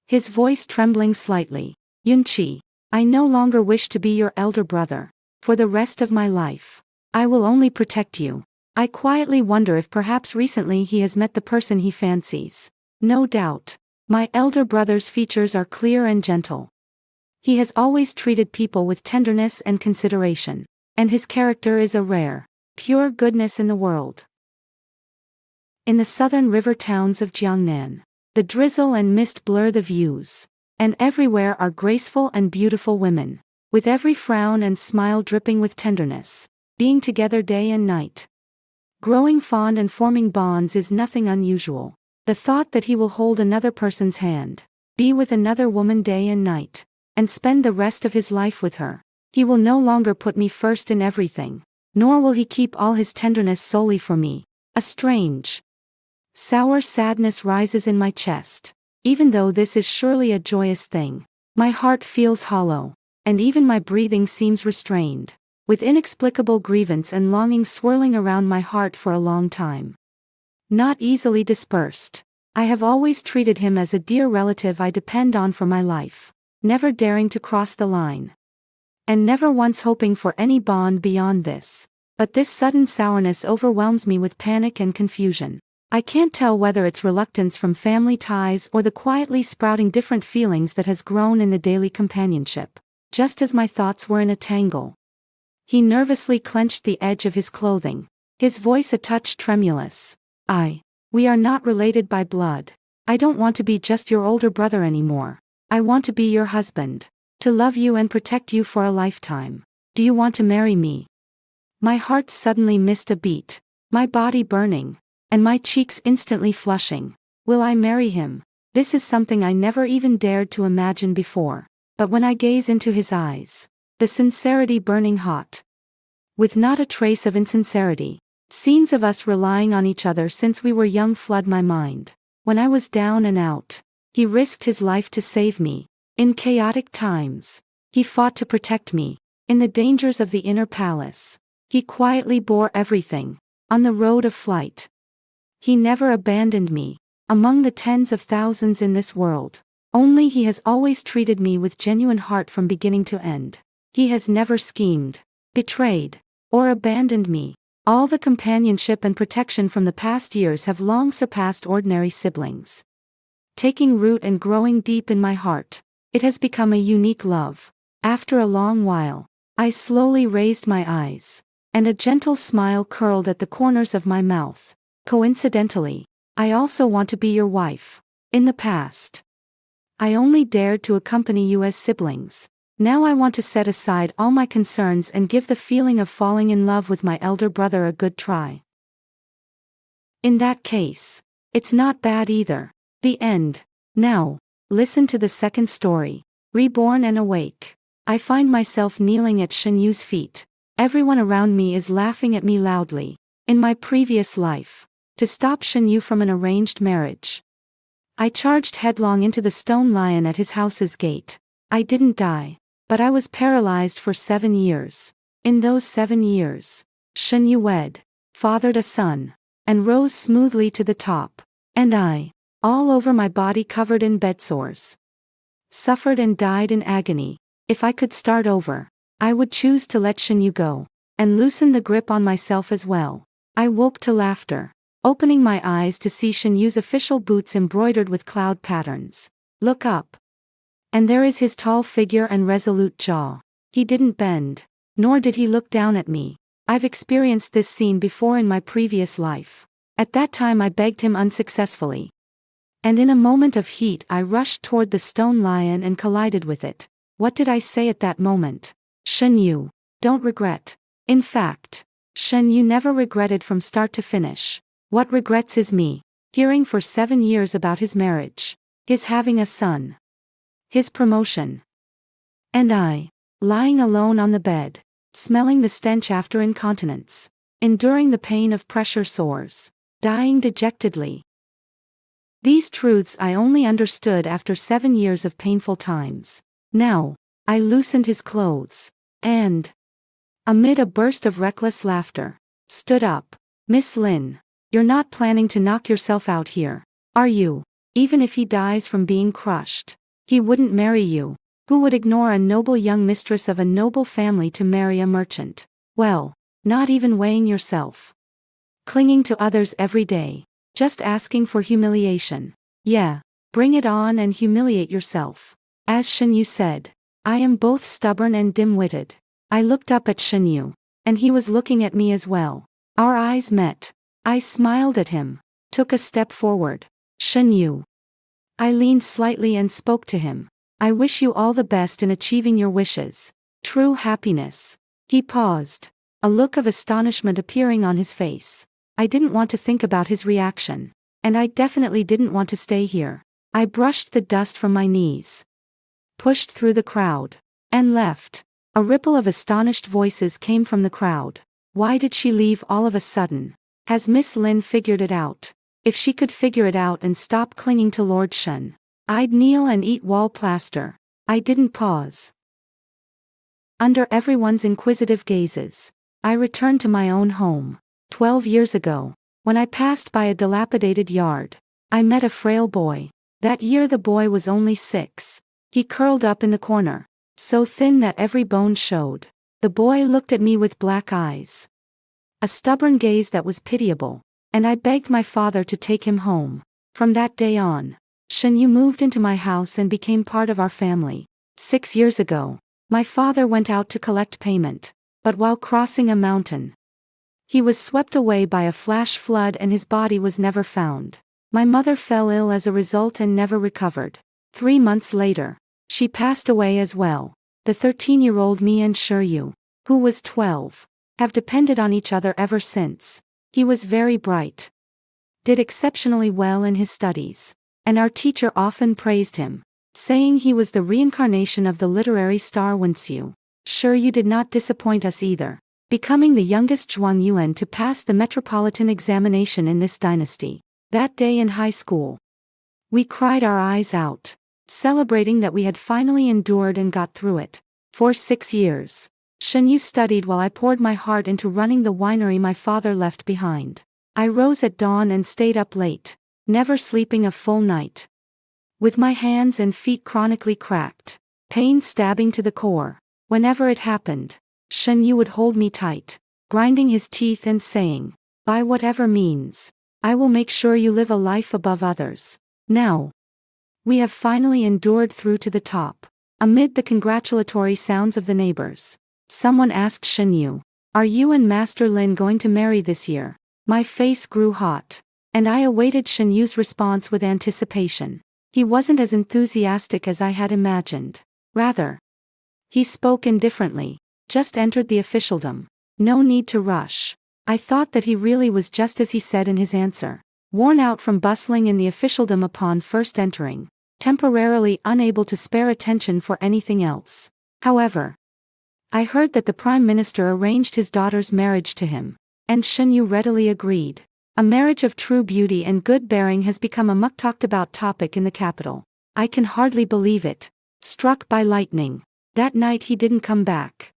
his voice trembling slightly. "Yunqi, I no longer wish to be your elder brother. For the rest of my life, I will only protect you." I quietly wonder if perhaps recently he has met the person he fancies. No doubt, my elder brother's features are clear and gentle. He has always treated people with tenderness and consideration, and his character is a rare, pure goodness in the world. In the southern river towns of Jiangnan, the drizzle and mist blur the views, and everywhere are graceful and beautiful women, with every frown and smile dripping with tenderness, being together day and night. Growing fond and forming bonds is nothing unusual. The thought that he will hold another person's hand, be with another woman day and night, and spend the rest of his life with her. He will no longer put me first in everything, nor will he keep all his tenderness solely for me. A strange, sour sadness rises in my chest. Even though this is surely a joyous thing, my heart feels hollow, and even my breathing seems restrained, with inexplicable grievance and longing swirling around my heart for a long time. Not easily dispersed, I have always treated him as a dear relative I depend on for my life, never daring to cross the line, and never once hoping for any bond beyond this. But this sudden sourness overwhelms me with panic and confusion. I can't tell whether it's reluctance from family ties or the quietly sprouting different feelings that has grown in the daily companionship. Just as my thoughts were in a tangle, he nervously clenched the edge of his clothing, his voice a touch tremulous. We are not related by blood. I don't want to be just your older brother anymore. I want to be your husband, to love you and protect you for a lifetime. Do you want to marry me?" My heart suddenly missed a beat, my body burning, and my cheeks instantly flushing. Will I marry him? This is something I never even dared to imagine before. But when I gaze into his eyes, the sincerity burning hot, with not a trace of insincerity, scenes of us relying on each other since we were young flood my mind. When I was down and out, he risked his life to save me. In chaotic times, he fought to protect me. In the dangers of the inner palace, he quietly bore everything. On the road of flight, He never abandoned me. Among the tens of thousands in this world, only he has always treated me with genuine heart from beginning to end. He has never schemed, betrayed, or abandoned me. All the companionship and protection from the past years have long surpassed ordinary siblings. Taking root and growing deep in my heart, it has become a unique love. After a long while, I slowly raised my eyes, and a gentle smile curled at the corners of my mouth. Coincidentally, I also want to be your wife. In the past, I only dared to accompany you as siblings. Now I want to set aside all my concerns and give the feeling of falling in love with my elder brother a good try. In that case, it's not bad either. The end. Now, listen to the second story. Reborn and awake. I find myself kneeling at Shen Yu's feet. Everyone around me is laughing at me loudly. In my previous life, to stop Shen Yu from an arranged marriage, I charged headlong into the stone lion at his house's gate. I didn't die, but I was paralyzed for 7 years. In those 7 years, Shen Yu wed, fathered a son, and rose smoothly to the top. And I, all over my body covered in bedsores, suffered and died in agony. If I could start over, I would choose to let Shen Yu go, and loosen the grip on myself as well. I woke to laughter, opening my eyes to see Shen Yu's official boots embroidered with cloud patterns. Look up. And there is his tall figure and resolute jaw. He didn't bend, nor did he look down at me. I've experienced this scene before in my previous life. At that time I begged him unsuccessfully. And in a moment of heat I rushed toward the stone lion and collided with it. What did I say at that moment? Shen Yu, don't regret. In fact, Shen Yu never regretted from start to finish. What regrets is me, hearing for 7 years about his marriage, his having a son, his promotion, and I, lying alone on the bed, smelling the stench after incontinence, enduring the pain of pressure sores, dying dejectedly. These truths I only understood after 7 years of painful times. Now, I loosened his clothes, and, amid a burst of reckless laughter, stood up. Miss Lin, you're not planning to knock yourself out here, are you? Even if he dies from being crushed, he wouldn't marry you. Who would ignore a noble young mistress of a noble family to marry a merchant? Well, not even weighing yourself. Clinging to others every day, just asking for humiliation. Yeah, bring it on and humiliate yourself. As Shen Yu said, I am both stubborn and dim-witted. I looked up at Shen Yu, and he was looking at me as well. Our eyes met. I smiled at him, took a step forward. Shen Yu. I leaned slightly and spoke to him. I wish you all the best in achieving your wishes. True happiness. He paused, a look of astonishment appearing on his face. I didn't want to think about his reaction, and I definitely didn't want to stay here. I brushed the dust from my knees, pushed through the crowd, and left. A ripple of astonished voices came from the crowd. Why did she leave all of a sudden? Has Miss Lin figured it out? If she could figure it out and stop clinging to Lord Shen, I'd kneel and eat wall plaster. I didn't pause. Under everyone's inquisitive gazes, I returned to my own home. 12 years ago, when I passed by a dilapidated yard, I met a frail boy. That year the boy was only 6. He curled up in the corner, so thin that every bone showed. The boy looked at me with black eyes, a stubborn gaze that was pitiable, and I begged my father to take him home. From that day on, Shen Yu moved into my house and became part of our family. 6 years ago, my father went out to collect payment, but while crossing a mountain, he was swept away by a flash flood and his body was never found. My mother fell ill as a result and never recovered. 3 months later, she passed away as well. The 13-year-old me and Shiryu, who was 12, have depended on each other ever since. He was very bright, did exceptionally well in his studies, and our teacher often praised him, saying he was the reincarnation of the literary star Wenxiu. Shiryu did not disappoint us either, becoming the youngest Zhuang Yuan to pass the metropolitan examination in this dynasty. That day in high school, we cried our eyes out, celebrating that we had finally endured and got through it. For 6 years, Shen Yu studied while I poured my heart into running the winery my father left behind. I rose at dawn and stayed up late, never sleeping a full night. With my hands and feet chronically cracked, pain stabbing to the core. Whenever it happened, Shen Yu would hold me tight, grinding his teeth and saying, "By whatever means, I will make sure you live a life above others." Now, we have finally endured through to the top. Amid the congratulatory sounds of the neighbors, someone asked Shen Yu, "Are you and Master Lin going to marry this year?" My face grew hot, and I awaited Shen Yu's response with anticipation. He wasn't as enthusiastic as I had imagined. Rather, he spoke indifferently. "Just entered the officialdom. No need to rush." I thought that he really was just as he said in his answer. Worn out from bustling in the officialdom upon first entering, temporarily unable to spare attention for anything else. However, I heard that the Prime Minister arranged his daughter's marriage to him, and Shen Yu readily agreed. A marriage of true beauty and good bearing has become a much talked about topic in the capital. I can hardly believe it. Struck by lightning. That night he didn't come back.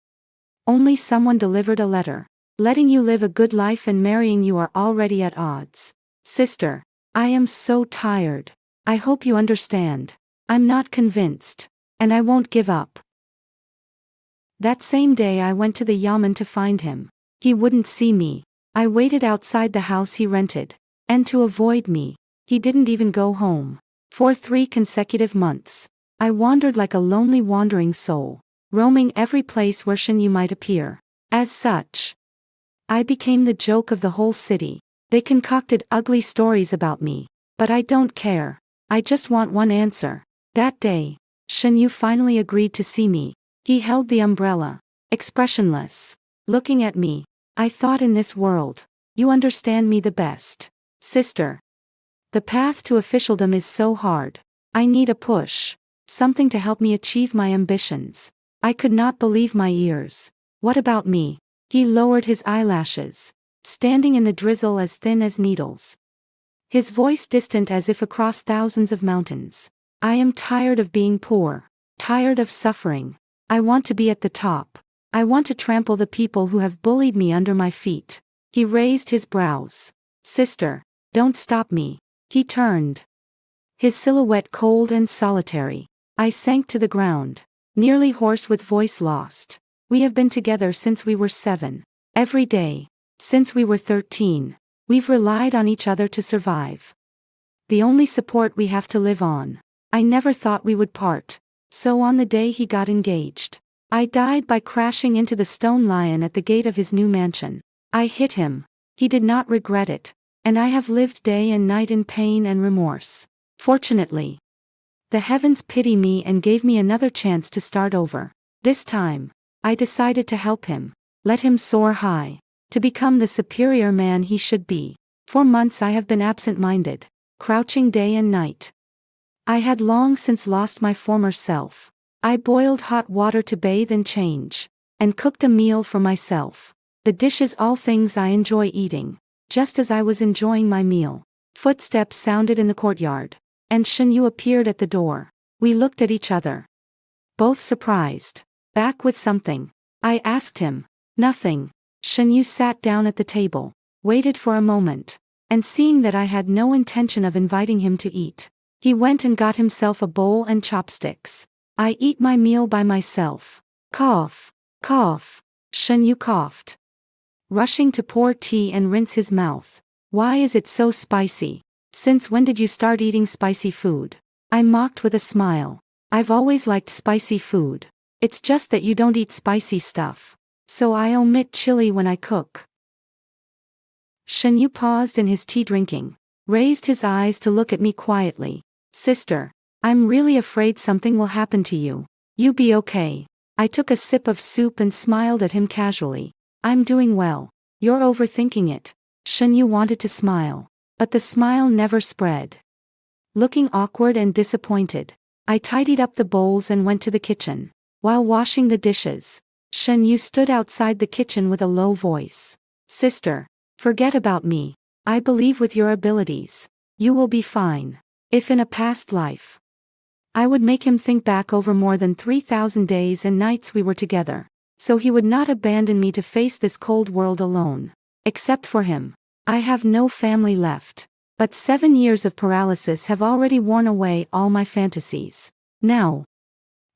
Only someone delivered a letter. Letting you live a good life and marrying you are already at odds. Sister, I am so tired. I hope you understand. I'm not convinced. And I won't give up. That same day I went to the yamen to find him. He wouldn't see me. I waited outside the house he rented. And to avoid me, he didn't even go home. For 3 consecutive months, I wandered like a lonely wandering soul, roaming every place where Shen Yu might appear. As such, I became the joke of the whole city. They concocted ugly stories about me, but I don't care. I just want one answer. That day, Shen Yu finally agreed to see me. He held the umbrella, expressionless, looking at me. I thought, in this world, you understand me the best. Sister, the path to officialdom is so hard. I need a push, something to help me achieve my ambitions. I could not believe my ears. What about me? He lowered his eyelashes, standing in the drizzle as thin as needles. His voice distant as if across thousands of mountains. I am tired of being poor, tired of suffering. I want to be at the top. I want to trample the people who have bullied me under my feet. He raised his brows. Sister, don't stop me. He turned, his silhouette cold and solitary. I sank to the ground, nearly hoarse with voice lost. We have been together since we were 7. Every day, since we were 13, we've relied on each other to survive. The only support we have to live on. I never thought we would part. So on the day he got engaged, I died by crashing into the stone lion at the gate of his new mansion. I hit him. He did not regret it, and I have lived day and night in pain and remorse. Fortunately, the heavens pity me and gave me another chance to start over. This time, I decided to help him, let him soar high, to become the superior man he should be. For months I have been absent-minded, crouching day and night. I had long since lost my former self. I boiled hot water to bathe and change, and cooked a meal for myself. The dishes, all things I enjoy eating. Just as I was enjoying my meal, footsteps sounded in the courtyard, and Shen Yu appeared at the door. We looked at each other, both surprised. Back with something? I asked him. Nothing. Shen Yu sat down at the table, waited for a moment, and seeing that I had no intention of inviting him to eat, he went and got himself a bowl and chopsticks. I eat my meal by myself. Cough. Cough. Shen Yu coughed, rushing to pour tea and rinse his mouth. Why is it so spicy? Since when did you start eating spicy food? I mocked with a smile. I've always liked spicy food. It's just that you don't eat spicy stuff. So I omit chili when I cook. Shen Yu paused in his tea drinking, raised his eyes to look at me quietly. Sister, I'm really afraid something will happen to you. You be okay. I took a sip of soup and smiled at him casually. I'm doing well. You're overthinking it. Shen Yu wanted to smile, but the smile never spread. Looking awkward and disappointed, I tidied up the bowls and went to the kitchen. While washing the dishes, Shen Yu stood outside the kitchen with a low voice. Sister, forget about me. I believe with your abilities, you will be fine. If in a past life, I would make him think back over more than 3,000 days and nights we were together, so he would not abandon me to face this cold world alone. Except for him, I have no family left. But 7 years of paralysis have already worn away all my fantasies. Now,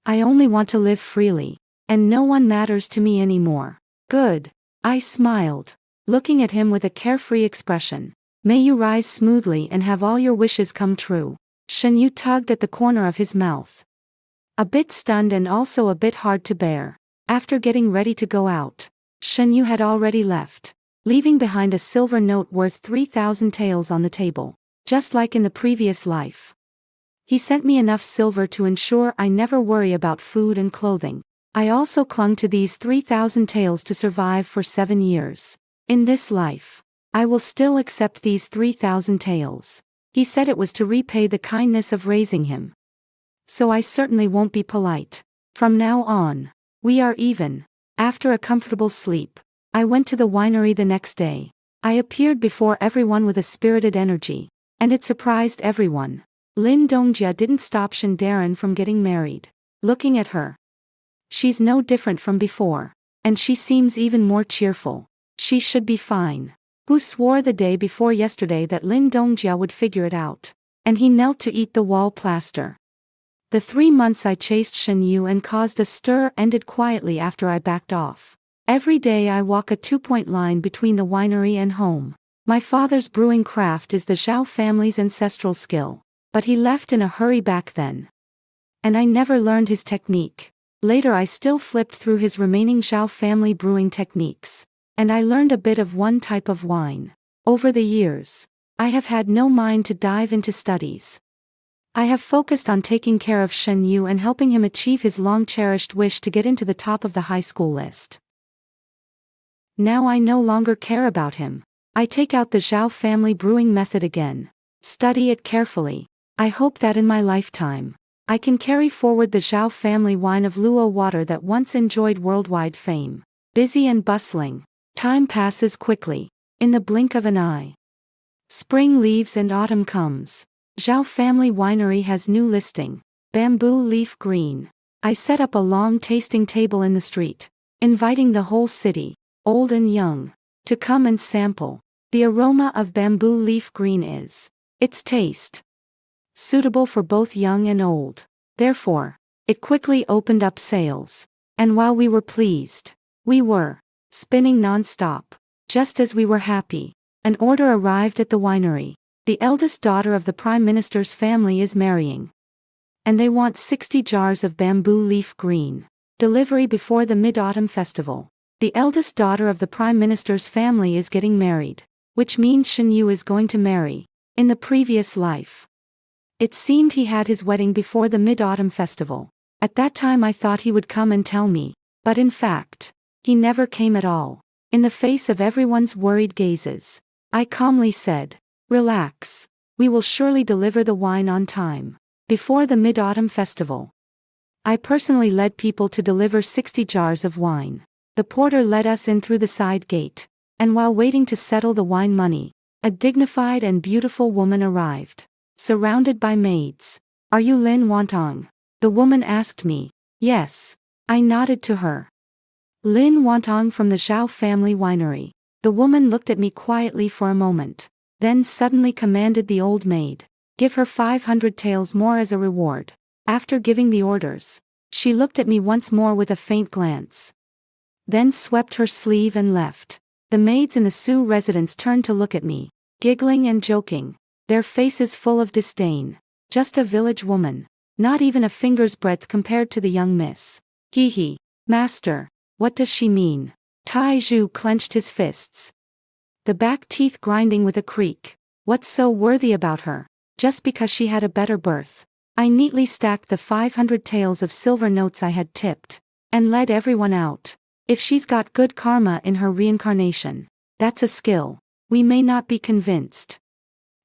I only want to live freely, and no one matters to me anymore. Good. I smiled, looking at him with a carefree expression. May you rise smoothly and have all your wishes come true. Shen Yu tugged at the corner of his mouth. A bit stunned and also a bit hard to bear. After getting ready to go out, Shen Yu had already left, leaving behind a silver note worth 3,000 taels on the table, just like in the previous life. He sent me enough silver to ensure I never worry about food and clothing. I also clung to these 3,000 taels to survive for 7 years. In this life, I will still accept these 3,000 taels. He said it was to repay the kindness of raising him. So I certainly won't be polite. From now on, we are even. After a comfortable sleep, I went to the winery the next day. I appeared before everyone with a spirited energy, and it surprised everyone. Lin Dongjia didn't stop Shen Darren from getting married. Looking at her, she's no different from before, and she seems even more cheerful. She should be fine. Who swore the day before yesterday that Lin Dongjia would figure it out? And he knelt to eat the wall plaster. The 3 months I chased Shen Yu and caused a stir ended quietly after I backed off. Every day I walk a 2-point line between the winery and home. My father's brewing craft is the Zhao family's ancestral skill, but he left in a hurry back then. And I never learned his technique. Later I still flipped through his remaining Zhao family brewing techniques, and I learned a bit of one type of wine. Over the years, I have had no mind to dive into studies. I have focused on taking care of Shen Yu and helping him achieve his long-cherished wish to get into the top of the high school list. Now I no longer care about him. I take out the Zhao family brewing method again. Study it carefully. I hope that in my lifetime, I can carry forward the Zhao family wine of Luo water that once enjoyed worldwide fame. Busy and bustling, time passes quickly, in the blink of an eye. Spring leaves and autumn comes. Zhao family winery has new listing, bamboo leaf green. I set up a long tasting table in the street, inviting the whole city, old and young, to come and sample. The aroma of bamboo leaf green is its taste, suitable for both young and old. Therefore, it quickly opened up sales. And while we were pleased, we were spinning non-stop. Just as we were happy, an order arrived at the winery. The eldest daughter of the Prime Minister's family is marrying. And they want 60 jars of bamboo leaf green. Delivery before the Mid-Autumn Festival. The eldest daughter of the Prime Minister's family is getting married, which means Shen Yu is going to marry. In the previous life, it seemed he had his wedding before the Mid-Autumn Festival. At that time I thought he would come and tell me, but in fact, he never came at all. In the face of everyone's worried gazes, I calmly said, "Relax, we will surely deliver the wine on time." Before the Mid-Autumn Festival, I personally led people to deliver 60 jars of wine. The porter led us in through the side gate, and while waiting to settle the wine money, a dignified and beautiful woman arrived, surrounded by maids. "Are you Lin Wantong?" the woman asked me. "Yes." I nodded to her. "Lin Wantong from the Zhao family winery." The woman looked at me quietly for a moment, then suddenly commanded the old maid, "Give her 500 taels more as a reward." After giving the orders, she looked at me once more with a faint glance, then swept her sleeve and left. The maids in the Su residence turned to look at me, giggling and joking, their faces full of disdain. Just a village woman, not even a finger's breadth compared to the young miss. Hee, master, what does she mean? Tai Zhu clenched his fists, the back teeth grinding with a creak. What's so worthy about her? Just because she had a better birth. I neatly stacked the 500 taels of silver notes I had tipped, and led everyone out. If she's got good karma in her reincarnation, that's a skill. We may not be convinced,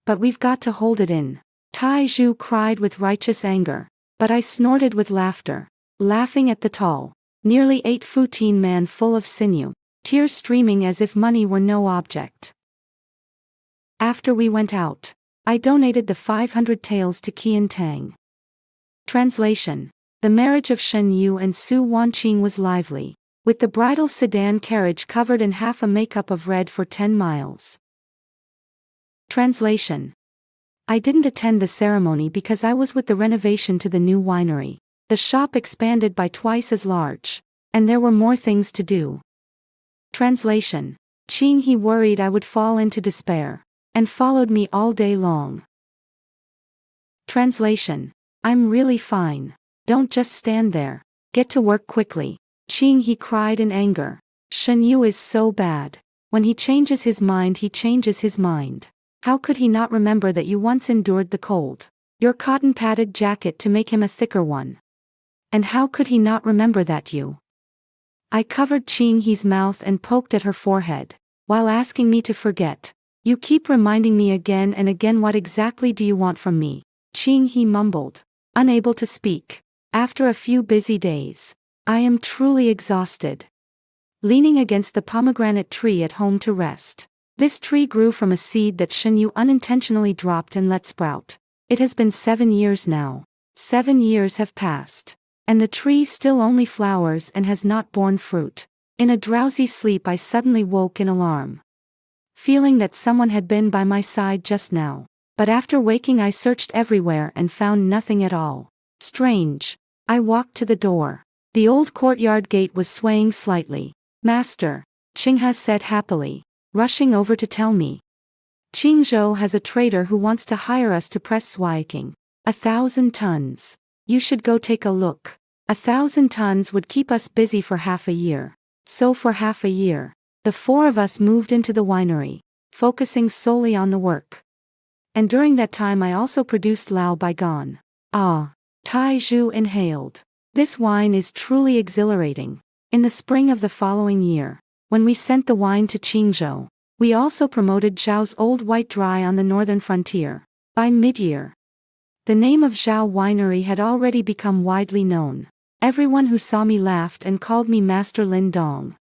but we've got to hold it in. Tai Zhu cried with righteous anger, but I snorted with laughter, laughing at the tall, nearly 8-foot man full of sinew, tears streaming as if money were no object. After we went out, I donated the 500 taels to Qian Tang. Translation: The marriage of Shen Yu and Su Wanqing was lively, with the bridal sedan carriage covered in half a makeup of red for 10 miles. Translation. I didn't attend the ceremony because I was with the renovation to the new winery. The shop expanded by twice as large, and there were more things to do. Translation. Ching he worried I would fall into despair, and followed me all day long. Translation. I'm really fine. Don't just stand there. Get to work quickly. Ching he cried in anger. Shen Yu is so bad. When he changes his mind, he changes his mind. How could he not remember that you once endured the cold? Your cotton-padded jacket to make him a thicker one. And how could he not remember that you? I covered Ching He's mouth and poked at her forehead, while asking me to forget. You keep reminding me again and again. What exactly do you want from me? Ching He mumbled, unable to speak. After a few busy days, I am truly exhausted. Leaning against the pomegranate tree at home to rest. This tree grew from a seed that Shen Yu unintentionally dropped and let sprout. It has been 7 years now. 7 years have passed. And the tree still only flowers and has not borne fruit. In a drowsy sleep I suddenly woke in alarm, feeling that someone had been by my side just now. But after waking I searched everywhere and found nothing at all. Strange. I walked to the door. The old courtyard gate was swaying slightly. Master, Qinghe said happily, rushing over to tell me. Qingzhou has a trader who wants to hire us to press swiking. 1,000 tons. You should go take a look. 1,000 tons would keep us busy for half a year. So for half a year, the 4 of us moved into the winery, focusing solely on the work. And during that time I also produced Lao Baigan. Ah, Tai Zhu inhaled. This wine is truly exhilarating. In the spring of the following year, when we sent the wine to Qingzhou, we also promoted Zhao's Old White Dry on the northern frontier. By mid-year, the name of Zhao Winery had already become widely known. Everyone who saw me laughed and called me Master Lin Dong,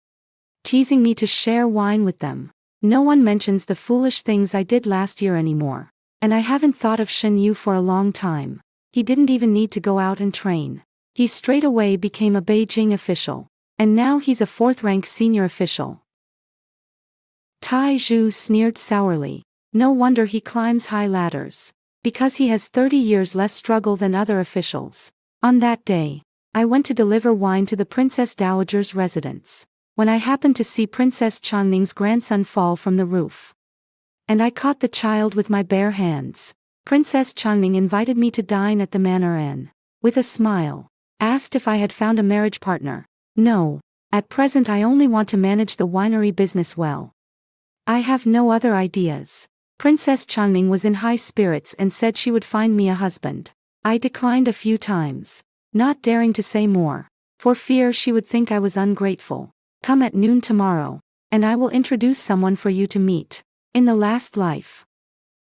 teasing me to share wine with them. No one mentions the foolish things I did last year anymore. And I haven't thought of Shen Yu for a long time. He didn't even need to go out and train. He straight away became a Beijing official. And now he's a 4th-rank senior official. Tai Zhu sneered sourly. No wonder he climbs high ladders. Because he has 30 years less struggle than other officials. On that day, I went to deliver wine to the Princess Dowager's residence, when I happened to see Princess Changning's grandson fall from the roof. And I caught the child with my bare hands. Princess Changning invited me to dine at the manor and, with a smile, asked if I had found a marriage partner. No, at present I only want to manage the winery business well. I have no other ideas. Princess Changning was in high spirits and said she would find me a husband. I declined a few times, not daring to say more, for fear she would think I was ungrateful. Come at noon tomorrow, and I will introduce someone for you to meet. In the last life.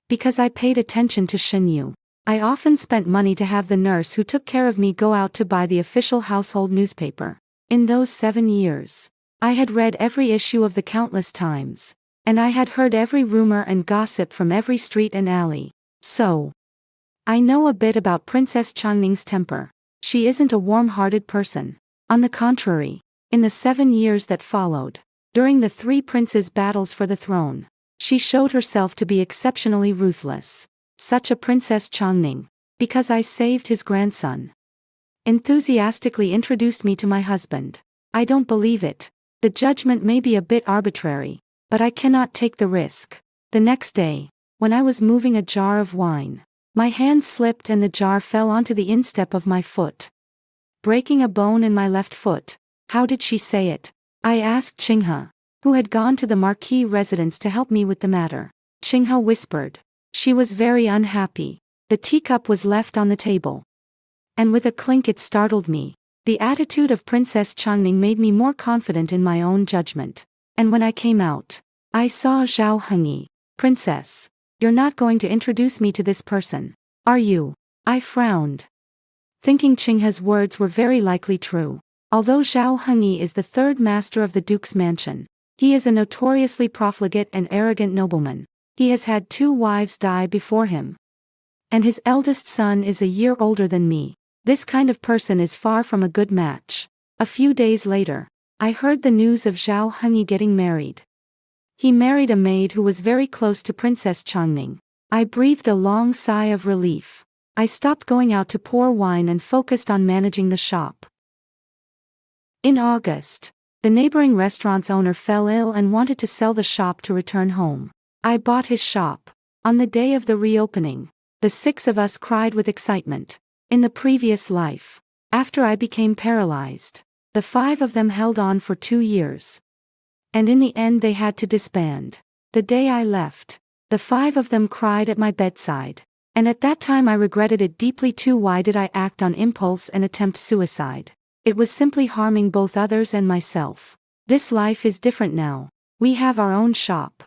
Because I paid attention to Shen Yu, I often spent money to have the nurse who took care of me go out to buy the official household newspaper. In those 7 years, I had read every issue of the countless times, and I had heard every rumor and gossip from every street and alley. So, I know a bit about Princess Changning's temper. She isn't a warm-hearted person. On the contrary, in the 7 years that followed, during the 3 princes' battles for the throne, she showed herself to be exceptionally ruthless. Such a Princess Changning, because I saved his grandson, enthusiastically introduced me to my husband. I don't believe it. The judgment may be a bit arbitrary, but I cannot take the risk. The next day, when I was moving a jar of wine, my hand slipped and the jar fell onto the instep of my foot, breaking a bone in my left foot. How did she say it? I asked Qinghe, who had gone to the Marquis residence to help me with the matter. Qinghe whispered. She was very unhappy. The teacup was left on the table, and with a clink it startled me. The attitude of Princess Changning made me more confident in my own judgment. And when I came out, I saw Zhao Hengyi. Princess, you're not going to introduce me to this person, are you? I frowned, thinking Qinghe's words were very likely true. Although Zhao Hengyi is the 3rd master of the Duke's mansion, he is a notoriously profligate and arrogant nobleman. He has had 2 wives die before him, and his eldest son is a year older than me. This kind of person is far from a good match. A few days later, I heard the news of Zhao Hengyi getting married. He married a maid who was very close to Princess Changning. I breathed a long sigh of relief. I stopped going out to pour wine and focused on managing the shop. In August, the neighboring restaurant's owner fell ill and wanted to sell the shop to return home. I bought his shop. On the day of the reopening, the 6 of us cried with excitement. In the previous life, after I became paralyzed, the 5 of them held on for 2 years. And in the end they had to disband. The day I left, the 5 of them cried at my bedside. And at that time I regretted it deeply too. Why did I act on impulse and attempt suicide? It was simply harming both others and myself. This life is different now. We have our own shop.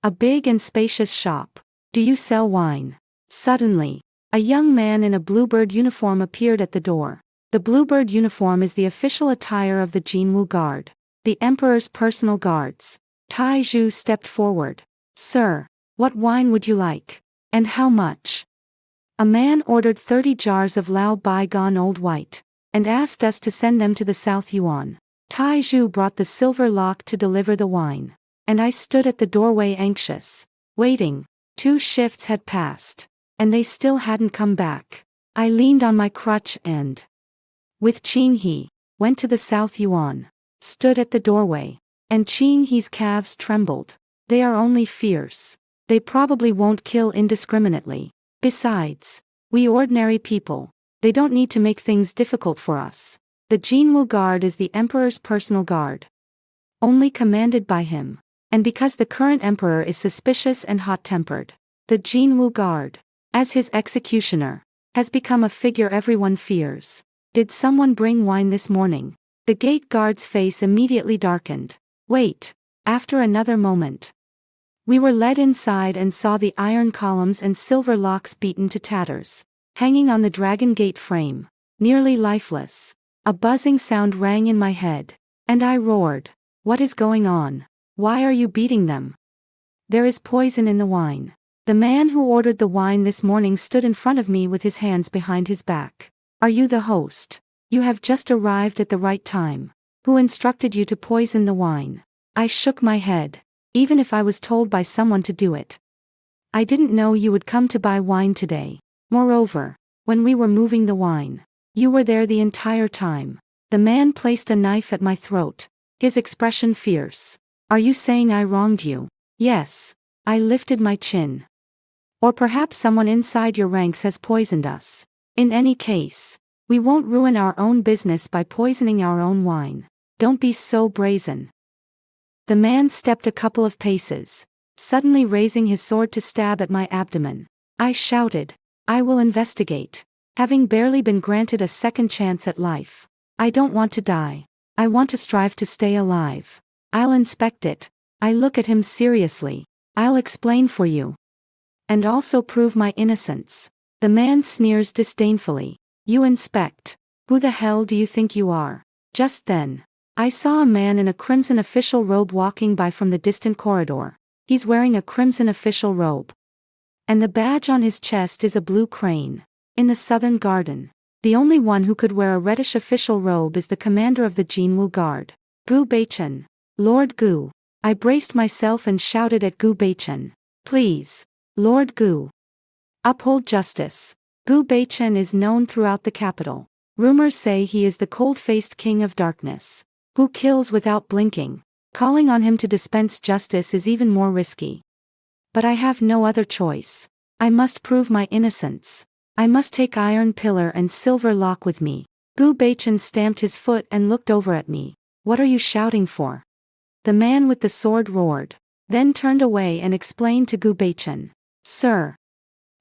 A big and spacious shop. Do you sell wine? Suddenly, a young man in a bluebird uniform appeared at the door. The bluebird uniform is the official attire of the Jinwu Guard, the Emperor's personal guards. Tai Zhu stepped forward. Sir, what wine would you like? And how much? A man ordered 30 jars of Lao Bygone Old White, and asked us to send them to the South Yuan. Tai Zhu brought the silver lock to deliver the wine, and I stood at the doorway anxious, waiting. 2 shifts had passed, and they still hadn't come back. I leaned on my crutch and, with Qing He, went to the South Yuan, stood at the doorway, and Qing He's calves trembled. They are only fierce. They probably won't kill indiscriminately. Besides, we ordinary people, they don't need to make things difficult for us. The Jinwu Guard is the Emperor's personal guard, only commanded by him. And because the current emperor is suspicious and hot-tempered, the Jinwu Guard, as his executioner, has become a figure everyone fears. Did someone bring wine this morning? The gate guard's face immediately darkened. Wait. After another moment, we were led inside and saw the iron columns and silver locks beaten to tatters, hanging on the dragon gate frame, nearly lifeless. A buzzing sound rang in my head, and I roared. What is going on? Why are you beating them? There is poison in the wine. The man who ordered the wine this morning stood in front of me with his hands behind his back. Are you the host? You have just arrived at the right time. Who instructed you to poison the wine? I shook my head. Even if I was told by someone to do it. I didn't know you would come to buy wine today. Moreover, when we were moving the wine, you were there the entire time. The man placed a knife at my throat, his expression fierce. Are you saying I wronged you? Yes. I lifted my chin. Or perhaps someone inside your ranks has poisoned us. In any case, we won't ruin our own business by poisoning our own wine. Don't be so brazen. The man stepped a couple of paces, suddenly raising his sword to stab at my abdomen. I shouted, I will investigate. Having barely been granted a second chance at life. I don't want to die. I want to strive to stay alive. I'll inspect it. I look at him seriously. I'll explain for you. And also prove my innocence. The man sneers disdainfully. You inspect. Who the hell do you think you are? Just then, I saw a man in a crimson official robe walking by from the distant corridor. He's wearing a crimson official robe. And the badge on his chest is a blue crane. In the southern garden, the only one who could wear a reddish official robe is the commander of the Jinwu Guard. Gu Beichen. Lord Gu. I braced myself and shouted at Gu Beichen. Please, Lord Gu. Uphold justice. Gu Beichen is known throughout the capital. Rumors say he is the cold-faced king of darkness, who kills without blinking. Calling on him to dispense justice is even more risky. But I have no other choice. I must prove my innocence. I must take iron pillar and silver lock with me. Gu Beichen stamped his foot and looked over at me. What are you shouting for? The man with the sword roared, then turned away and explained to Gu Beichen. Sir,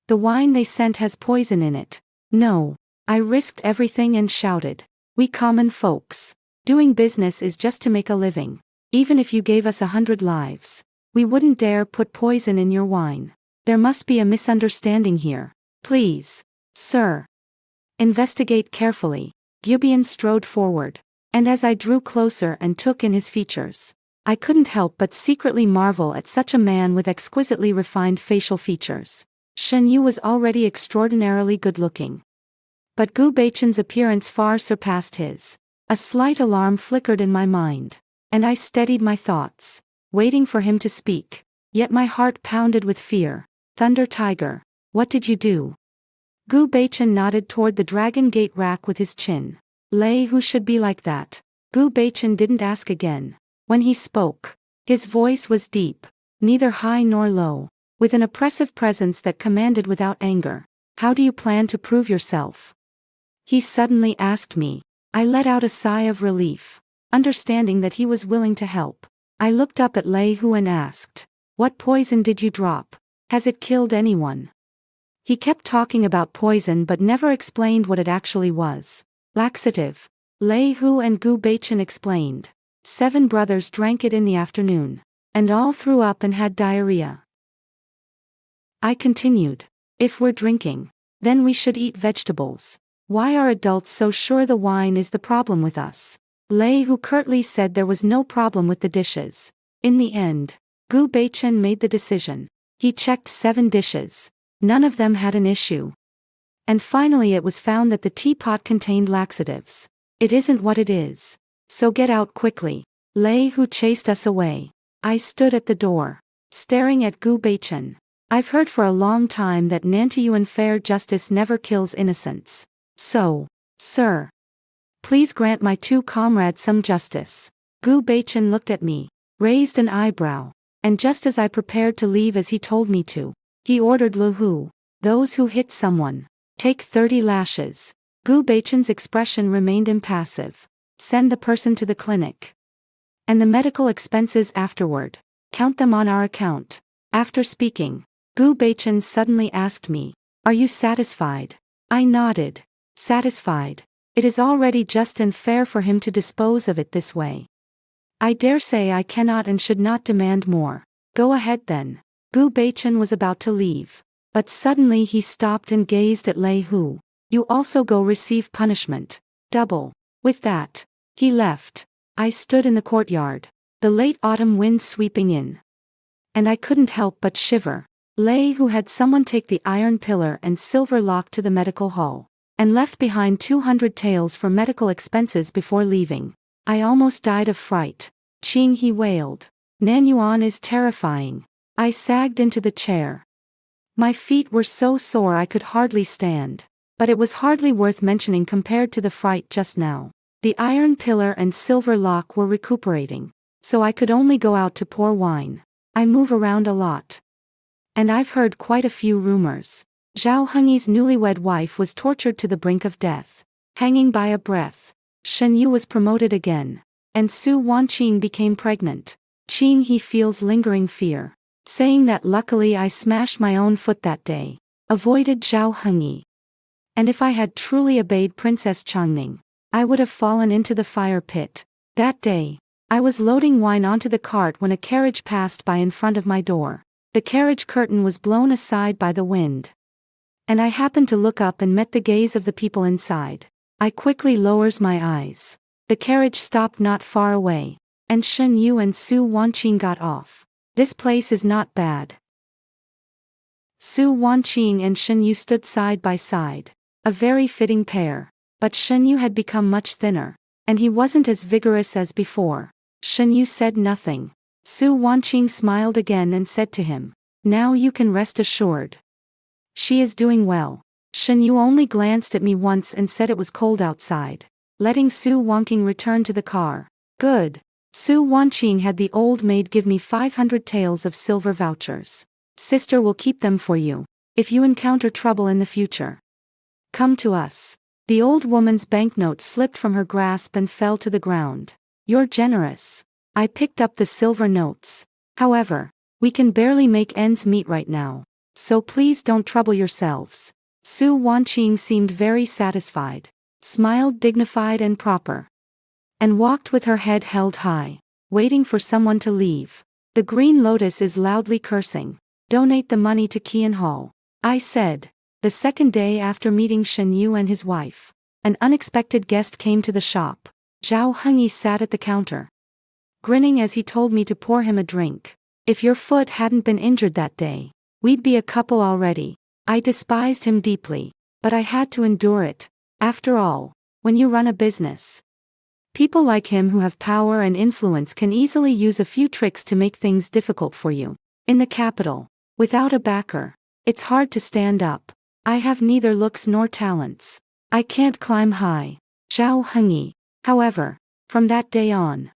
the wine they sent has poison in it. No. I risked everything and shouted. We common folks. Doing business is just to make a living. Even if you gave us 100 lives, we wouldn't dare put poison in your wine. There must be a misunderstanding here. Please, sir. Investigate carefully. Gubian strode forward, and as I drew closer and took in his features, I couldn't help but secretly marvel at such a man with exquisitely refined facial features. Shen Yu was already extraordinarily good-looking. But Gu Beichen's appearance far surpassed his. A slight alarm flickered in my mind, and I steadied my thoughts. waiting for him to speak. Yet my heart pounded with fear. Thunder Tiger, what did you do? Gu Beichen nodded toward the Dragon Gate rack with his chin. Lei Hu should be like that. Gu Beichen didn't ask again. When he spoke, his voice was deep, neither high nor low, with an oppressive presence that commanded without anger. How do you plan to prove yourself? He suddenly asked me. I let out a sigh of relief, understanding that he was willing to help. I looked up at Lei Hu and asked, what poison did you drop? Has it killed anyone? He kept talking about poison but never explained what it actually was. Laxative. Lei Hu and Gu Beichen explained. 7 brothers drank it in the afternoon, and all threw up and had diarrhea. I continued. If we're drinking, then we should eat vegetables. Why are adults so sure the wine is the problem with us? Lei Hu curtly said there was no problem with the dishes. In the end, Gu Beichen made the decision. He checked 7 dishes. None of them had an issue. And finally it was found that the teapot contained laxatives. It isn't what it is. So get out quickly. Lei Hu chased us away. I stood at the door, staring at Gu Beichen. I've heard for a long time that Nantiyuan fair justice never kills innocents. So, sir, please grant my 2 comrades some justice. Gu Beichen looked at me, raised an eyebrow, and just as I prepared to leave as he told me to, he ordered Lu Hu, those who hit someone, take 30 lashes. Gu Beichen's expression remained impassive. Send the person to the clinic. And the medical expenses afterward. Count them on our account. After speaking, Gu Beichen suddenly asked me, are you satisfied? I nodded. Satisfied. It is already just and fair for him to dispose of it this way. I dare say I cannot and should not demand more. Go ahead then. Gu Beichen was about to leave, but suddenly he stopped and gazed at Lei Hu. You also go receive punishment. Double. With that, he left. I stood in the courtyard, the late autumn wind sweeping in. And I couldn't help but shiver. Lei Hu had someone take the iron pillar and silver lock to the medical hall, and left behind 200 taels for medical expenses before leaving. I almost died of fright. Qing, he wailed. Nanyuan is terrifying. I sagged into the chair. My feet were so sore I could hardly stand, but it was hardly worth mentioning compared to the fright just now. The iron pillar and silver lock were recuperating, so I could only go out to pour wine. I move around a lot. And I've heard quite a few rumors. Zhao Hengyi's newlywed wife was tortured to the brink of death, hanging by a breath. Shen Yu was promoted again, and Su Wanqing became pregnant. Qing, he feels lingering fear, saying that luckily I smashed my own foot that day, avoided Zhao Hengyi. And if I had truly obeyed Princess Changning, I would have fallen into the fire pit. That day, I was loading wine onto the cart when a carriage passed by in front of my door. The carriage curtain was blown aside by the wind, and I happened to look up and met the gaze of the people inside. I quickly lowers my eyes. The carriage stopped not far away, and Shen Yu and Su Wanqing got off. This place is not bad. Su Wanqing and Shen Yu stood side by side, a very fitting pair, but Shen Yu had become much thinner, and he wasn't as vigorous as before. Shen Yu said nothing. Su Wanqing smiled again and said to him, now you can rest assured. She is doing well. Shen Yu only glanced at me once and said it was cold outside, letting Su Wanqing return to the car. Good. Su Wanqing had the old maid give me 500 taels of silver vouchers. Sister will keep them for you, if you encounter trouble in the future. Come to us. The old woman's banknote slipped from her grasp and fell to the ground. You're generous. I picked up the silver notes. However, we can barely make ends meet right now, so please don't trouble yourselves. Su Wanqing seemed very satisfied, smiled dignified and proper, and walked with her head held high, waiting for someone to leave. The Green Lotus is loudly cursing. Donate the money to Qian Hall, I said. The second day after meeting Shen Yu and his wife, an unexpected guest came to the shop. Zhao Hengyi sat at the counter, grinning as he told me to pour him a drink. If your foot hadn't been injured that day, we'd be a couple already. I despised him deeply, but I had to endure it. After all, when you run a business, People like him who have power and influence can easily use a few tricks to make things difficult for you. In the capital, without a backer, it's hard to stand up. I have neither looks nor talents. I can't climb high. Zhao Hengyi, however, from that day on,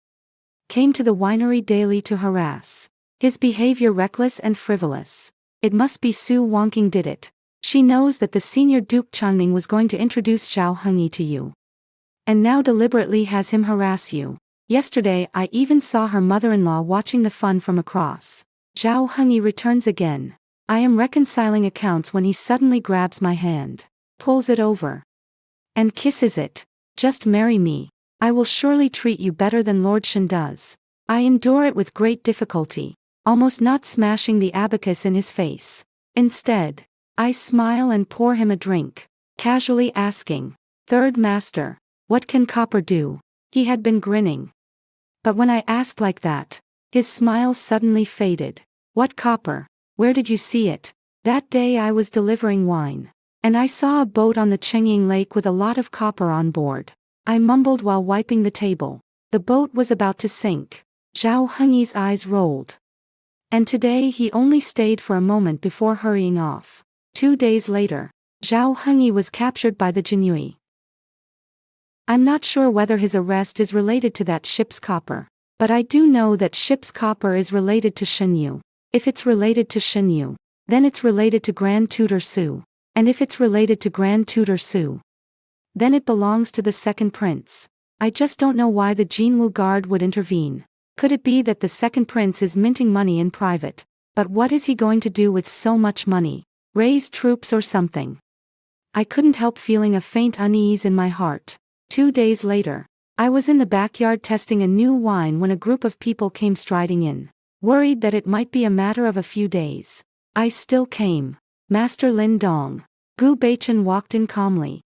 came to the winery daily to harass. His behavior reckless and frivolous. It must be Su Wangqing did it. She knows that the senior Duke Changning was going to introduce Zhao Hengyi to you. And now deliberately has him harass you. Yesterday I even saw her mother-in-law watching the fun from across. Zhao Hengyi returns again. I am reconciling accounts when he suddenly grabs my hand, pulls it over, and kisses it. Just marry me. I will surely treat you better than Lord Shen does. I endure it with great difficulty, almost not smashing the abacus in his face. Instead, I smile and pour him a drink, casually asking, "Third master, what can copper do?" He had been grinning. But when I asked like that, his smile suddenly faded. "What copper? Where did you see it?" That day I was delivering wine, and I saw a boat on the Chengying Lake with a lot of copper on board. I mumbled while wiping the table. The boat was about to sink. Zhao Hengyi's eyes rolled. And today he only stayed for a moment before hurrying off. 2 days later, Zhao Hengyi was captured by the Jinhui. I'm not sure whether his arrest is related to that ship's copper, but I do know that ship's copper is related to Shenyu. If it's related to Shenyu, then it's related to Grand Tutor Su. And if it's related to Grand Tutor Su, then it belongs to the second prince. I just don't know why the Jinwu guard would intervene. Could it be that the second prince is minting money in private? But what is he going to do with so much money? Raise troops or something? I couldn't help feeling a faint unease in my heart. 2 days later, I was in the backyard testing a new wine when a group of people came striding in. Worried that it might be a matter of a few days, I still came. Master Lin Dong. Gu Beichen walked in calmly,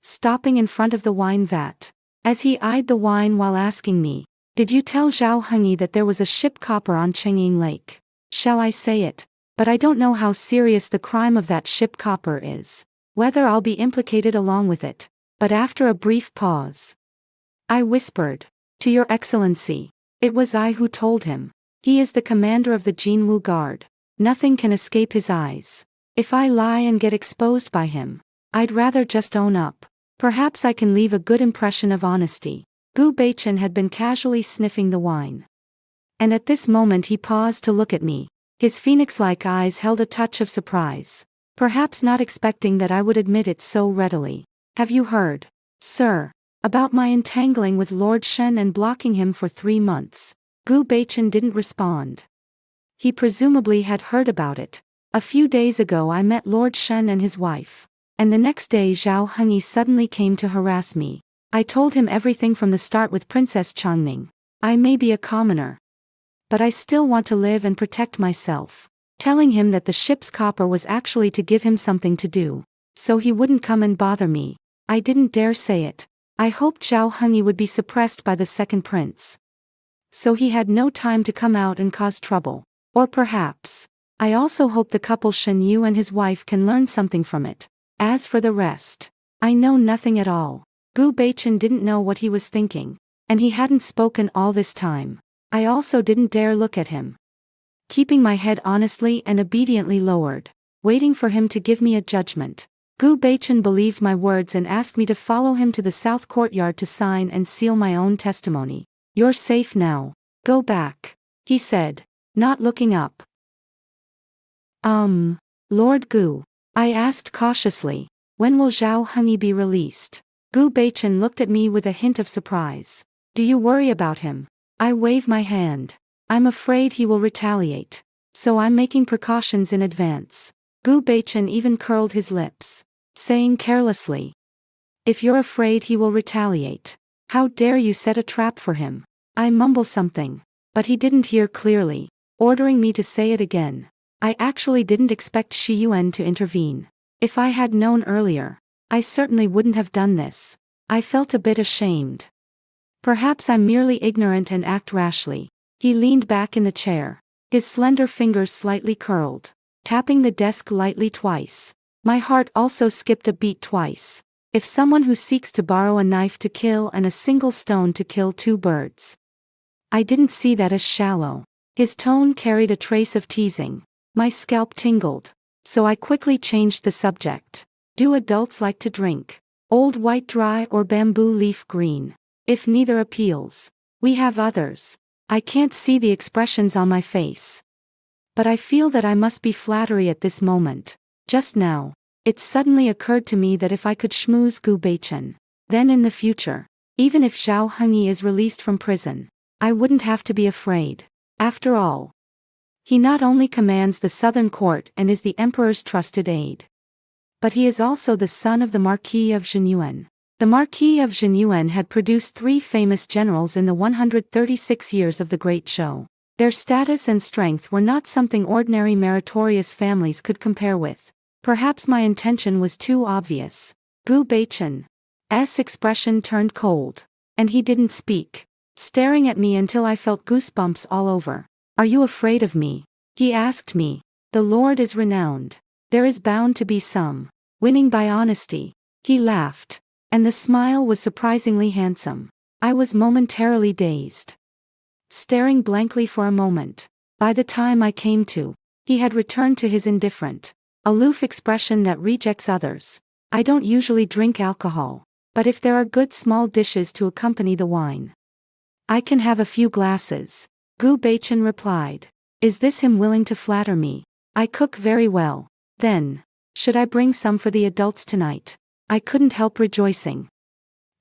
stopping in front of the wine vat. As he eyed the wine while asking me, "Did you tell Zhao Hengyi that there was a ship copper on Chengying Lake?" Shall I say it? But I don't know how serious the crime of that ship copper is. Whether I'll be implicated along with it. But after a brief pause, I whispered, "To your excellency." It was I who told him. He is the commander of the Jinwu Guard. Nothing can escape his eyes. If I lie and get exposed by him, I'd rather just own up. Perhaps I can leave a good impression of honesty. Gu Beichen had been casually sniffing the wine. And at this moment he paused to look at me. His phoenix-like eyes held a touch of surprise. Perhaps not expecting that I would admit it so readily. "Have you heard, sir, about my entangling with Lord Shen and blocking him for 3 months?" Gu Beichen didn't respond. He presumably had heard about it. A few days ago I met Lord Shen and his wife. And the next day Zhao Hengyi suddenly came to harass me. I told him everything from the start with Princess Changning. I may be a commoner, but I still want to live and protect myself. Telling him that the ship's copper was actually to give him something to do, so he wouldn't come and bother me. I didn't dare say it. I hoped Zhao Hengyi would be suppressed by the second prince, so he had no time to come out and cause trouble. Or perhaps, I also hope the couple Shen Yu and his wife can learn something from it. As for the rest, I know nothing at all. Gu Beichen didn't know what he was thinking, and he hadn't spoken all this time. I also didn't dare look at him, keeping my head honestly and obediently lowered, waiting for him to give me a judgment. Gu Beichen believed my words and asked me to follow him to the south courtyard to sign and seal my own testimony. "You're safe now. Go back," he said, not looking up. Lord Gu," I asked cautiously, "when will Zhao Hengyi be released?" Gu Beichen looked at me with a hint of surprise. "Do you worry about him?" I wave my hand. "I'm afraid he will retaliate, so I'm making precautions in advance." Gu Beichen even curled his lips, saying carelessly, "If you're afraid he will retaliate, how dare you set a trap for him?" I mumble something, but he didn't hear clearly, ordering me to say it again. I actually didn't expect Shi Yuan to intervene. If I had known earlier, I certainly wouldn't have done this. I felt a bit ashamed. Perhaps I'm merely ignorant and act rashly. He leaned back in the chair, his slender fingers slightly curled, tapping the desk lightly twice. My heart also skipped a beat twice. if someone who seeks to borrow a knife to kill and a single stone to kill two birds. I didn't see that as shallow. His tone carried a trace of teasing. My scalp tingled. So I quickly changed the subject. Do adults like to drink old white dry or bamboo leaf green? If neither appeals, we have others. I can't see the expressions on my face. But I feel that I must be flattery at this moment. Just now, it suddenly occurred to me that if I could schmooze Gu Beichen, then in the future, even if Zhao Hengyi is released from prison, I wouldn't have to be afraid. After all, he not only commands the southern court and is the emperor's trusted aide, but he is also the son of the Marquis of Zhenyuan. The Marquis of Zhenyuan had produced 3 famous generals in the 136 years of the Great Zhou. Their status and strength were not something ordinary meritorious families could compare with. Perhaps my intention was too obvious. Gu Beichen's expression turned cold, and he didn't speak, staring at me until I felt goosebumps all over. Are you afraid of me? He asked me. The Lord is renowned. There is bound to be some winning by honesty. He laughed, and the smile was surprisingly handsome. I was momentarily dazed, staring blankly for a moment. By the time I came to, he had returned to his indifferent, aloof expression that rejects others. I don't usually drink alcohol, but if there are good small dishes to accompany the wine, I can have a few glasses. Gu Beichen replied. Is this him willing to flatter me? I cook very well. Then, should I bring some for the adults tonight? I couldn't help rejoicing.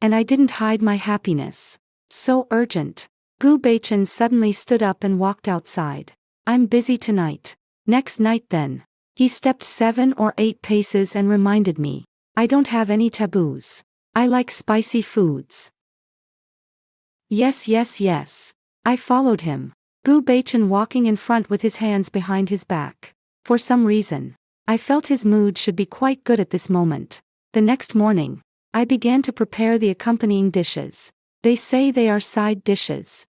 And I didn't hide my happiness. So urgent. Gu Beichen suddenly stood up and walked outside. I'm busy tonight. Next night then. He stepped 7 or 8 paces and reminded me. I don't have any taboos. I like spicy foods. Yes, yes, yes. I followed him. Gu Beichen walking in front with his hands behind his back. For some reason, I felt his mood should be quite good at this moment. The next morning, I began to prepare the accompanying dishes. They say they are side dishes,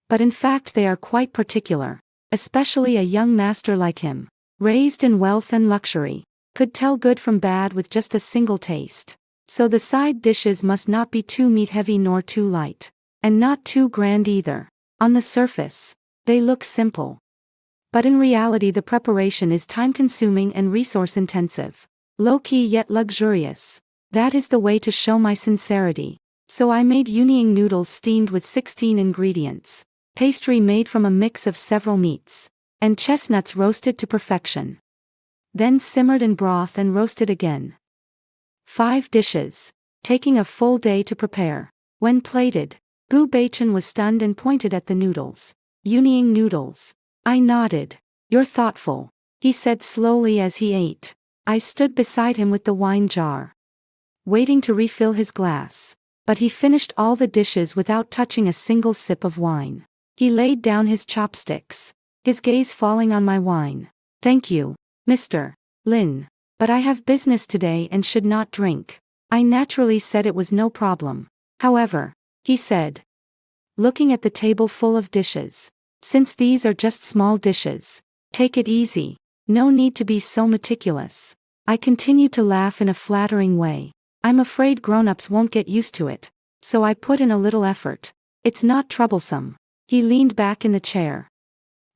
but in fact they are quite particular, especially a young master like him, raised in wealth and luxury, could tell good from bad with just a single taste. So the side dishes must not be too meat-heavy nor too light, and not too grand either. On the surface, they look simple, but in reality the preparation is time-consuming and resource-intensive. Low-key yet luxurious. That is the way to show my sincerity. So I made Yunying noodles steamed with 16 ingredients, pastry made from a mix of several meats, and chestnuts roasted to perfection. Then simmered in broth and roasted again. 5 dishes, taking a full day to prepare. When plated, Gu Beichen was stunned and pointed at the noodles. Yunying noodles. I nodded. You're thoughtful, he said slowly as he ate. I stood beside him with the wine jar, waiting to refill his glass, but he finished all the dishes without touching a single sip of wine. He laid down his chopsticks, his gaze falling on my wine. Thank you, Mr. Lin, but I have business today and should not drink. I naturally said it was no problem. However, he said, looking at the table full of dishes, since these are just small dishes, take it easy. No need to be so meticulous. I continued to laugh in a flattering way. I'm afraid grown-ups won't get used to it, so I put in a little effort. It's not troublesome. He leaned back in the chair,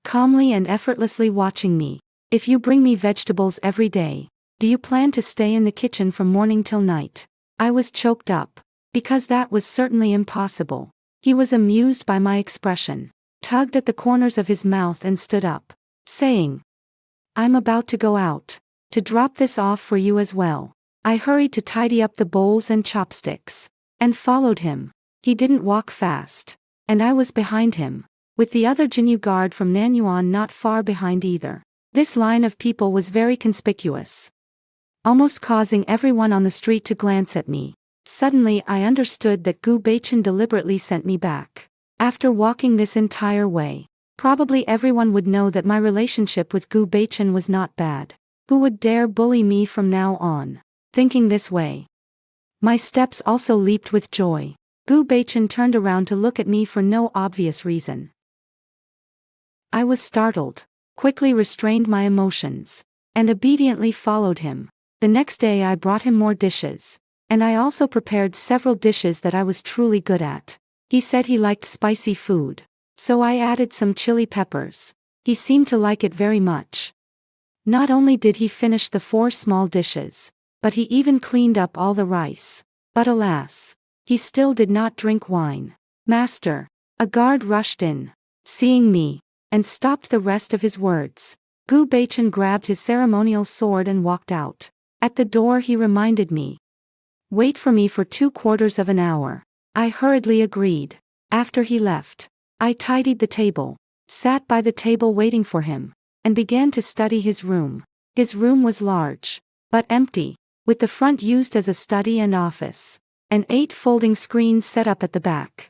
calmly and effortlessly watching me. If you bring me vegetables every day, do you plan to stay in the kitchen from morning till night? I was choked up, because that was certainly impossible. He was amused by my expression, tugged at the corners of his mouth and stood up, saying, I'm about to go out, to drop this off for you as well. I hurried to tidy up the bowls and chopsticks, and followed him. He didn't walk fast, and I was behind him, with the other Jinyu guard from Nanyuan not far behind either. This line of people was very conspicuous, almost causing everyone on the street to glance at me. Suddenly I understood that Gu Beichen deliberately sent me back. After walking this entire way, probably everyone would know that my relationship with Gu Beichen was not bad. Who would dare bully me from now on? Thinking this way, my steps also leaped with joy. Gu Beichen turned around to look at me for no obvious reason. I was startled, quickly restrained my emotions, and obediently followed him. The next day I brought him more dishes. And I also prepared several dishes that I was truly good at. He said he liked spicy food. So I added some chili peppers. He seemed to like it very much. Not only did he finish the 4 small dishes, but he even cleaned up all the rice. But alas, he still did not drink wine. Master, a guard rushed in, seeing me, and stopped the rest of his words. Gu Baichen grabbed his ceremonial sword and walked out. At the door he reminded me. Wait for me for 2/4 of an hour. I hurriedly agreed. After he left, I tidied the table, sat by the table waiting for him, and began to study his room. His room was large, but empty, with the front used as a study and office, and 8 folding screens set up at the back.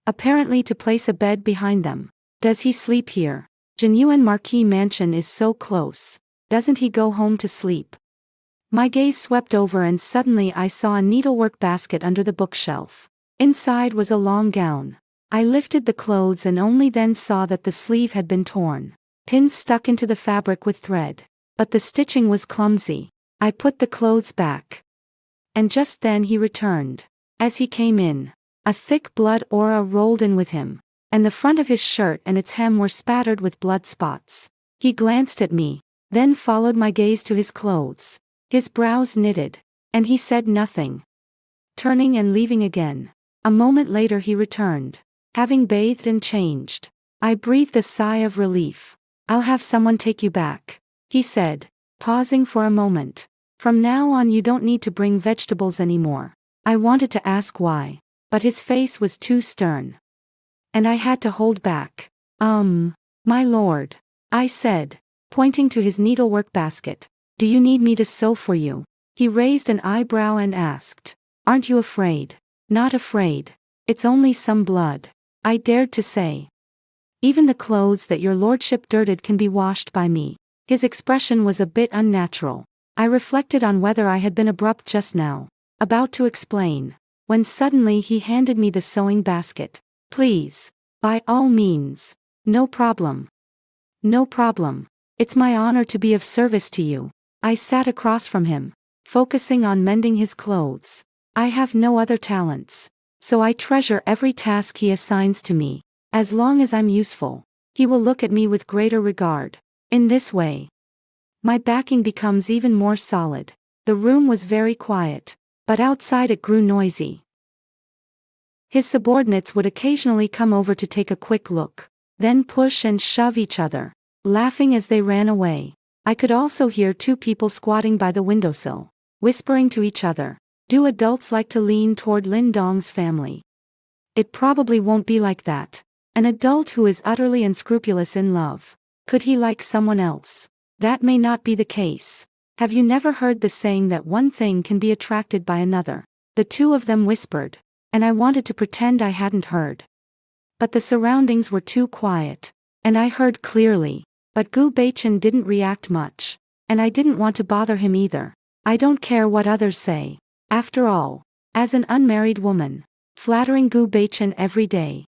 Apparently to place a bed behind them. Does he sleep here? Jinyuan Marquis Mansion is so close. Doesn't he go home to sleep? My gaze swept over and suddenly I saw a needlework basket under the bookshelf. Inside was a long gown. I lifted the clothes and only then saw that the sleeve had been torn. Pins stuck into the fabric with thread. But the stitching was clumsy. I put the clothes back. And just then he returned. As he came in, a thick blood aura rolled in with him, and the front of his shirt and its hem were spattered with blood spots. He glanced at me, then followed my gaze to his clothes. His brows knitted, and he said nothing. Turning and leaving again. A moment later he returned, having bathed and changed. I breathed a sigh of relief. I'll have someone take you back, he said, pausing for a moment. From now on you don't need to bring vegetables anymore. I wanted to ask why, but his face was too stern. And I had to hold back. My lord, I said, pointing to his needlework basket. Do you need me to sew for you? He raised an eyebrow and asked. Aren't you afraid? Not afraid. It's only some blood, I dared to say. Even the clothes that your lordship dirted can be washed by me. His expression was a bit unnatural. I reflected on whether I had been abrupt just now, about to explain, when suddenly he handed me the sewing basket. Please, by all means. No problem. No problem. It's my honor to be of service to you. I sat across from him, focusing on mending his clothes. I have no other talents, so I treasure every task he assigns to me. As long as I'm useful, he will look at me with greater regard. In this way, my backing becomes even more solid. The room was very quiet, but outside it grew noisy. His subordinates would occasionally come over to take a quick look, then push and shove each other, laughing as they ran away. I could also hear 2 people squatting by the windowsill, whispering to each other. Do adults like to lean toward Lin Dong's family? It probably won't be like that. An adult who is utterly unscrupulous in love. Could he like someone else? That may not be the case. Have you never heard the saying that one thing can be attracted by another? The 2 of them whispered, and I wanted to pretend I hadn't heard. But the surroundings were too quiet, and I heard clearly. But Gu Baichen didn't react much, and I didn't want to bother him either. I don't care what others say. After all, as an unmarried woman, flattering Gu Baichen every day.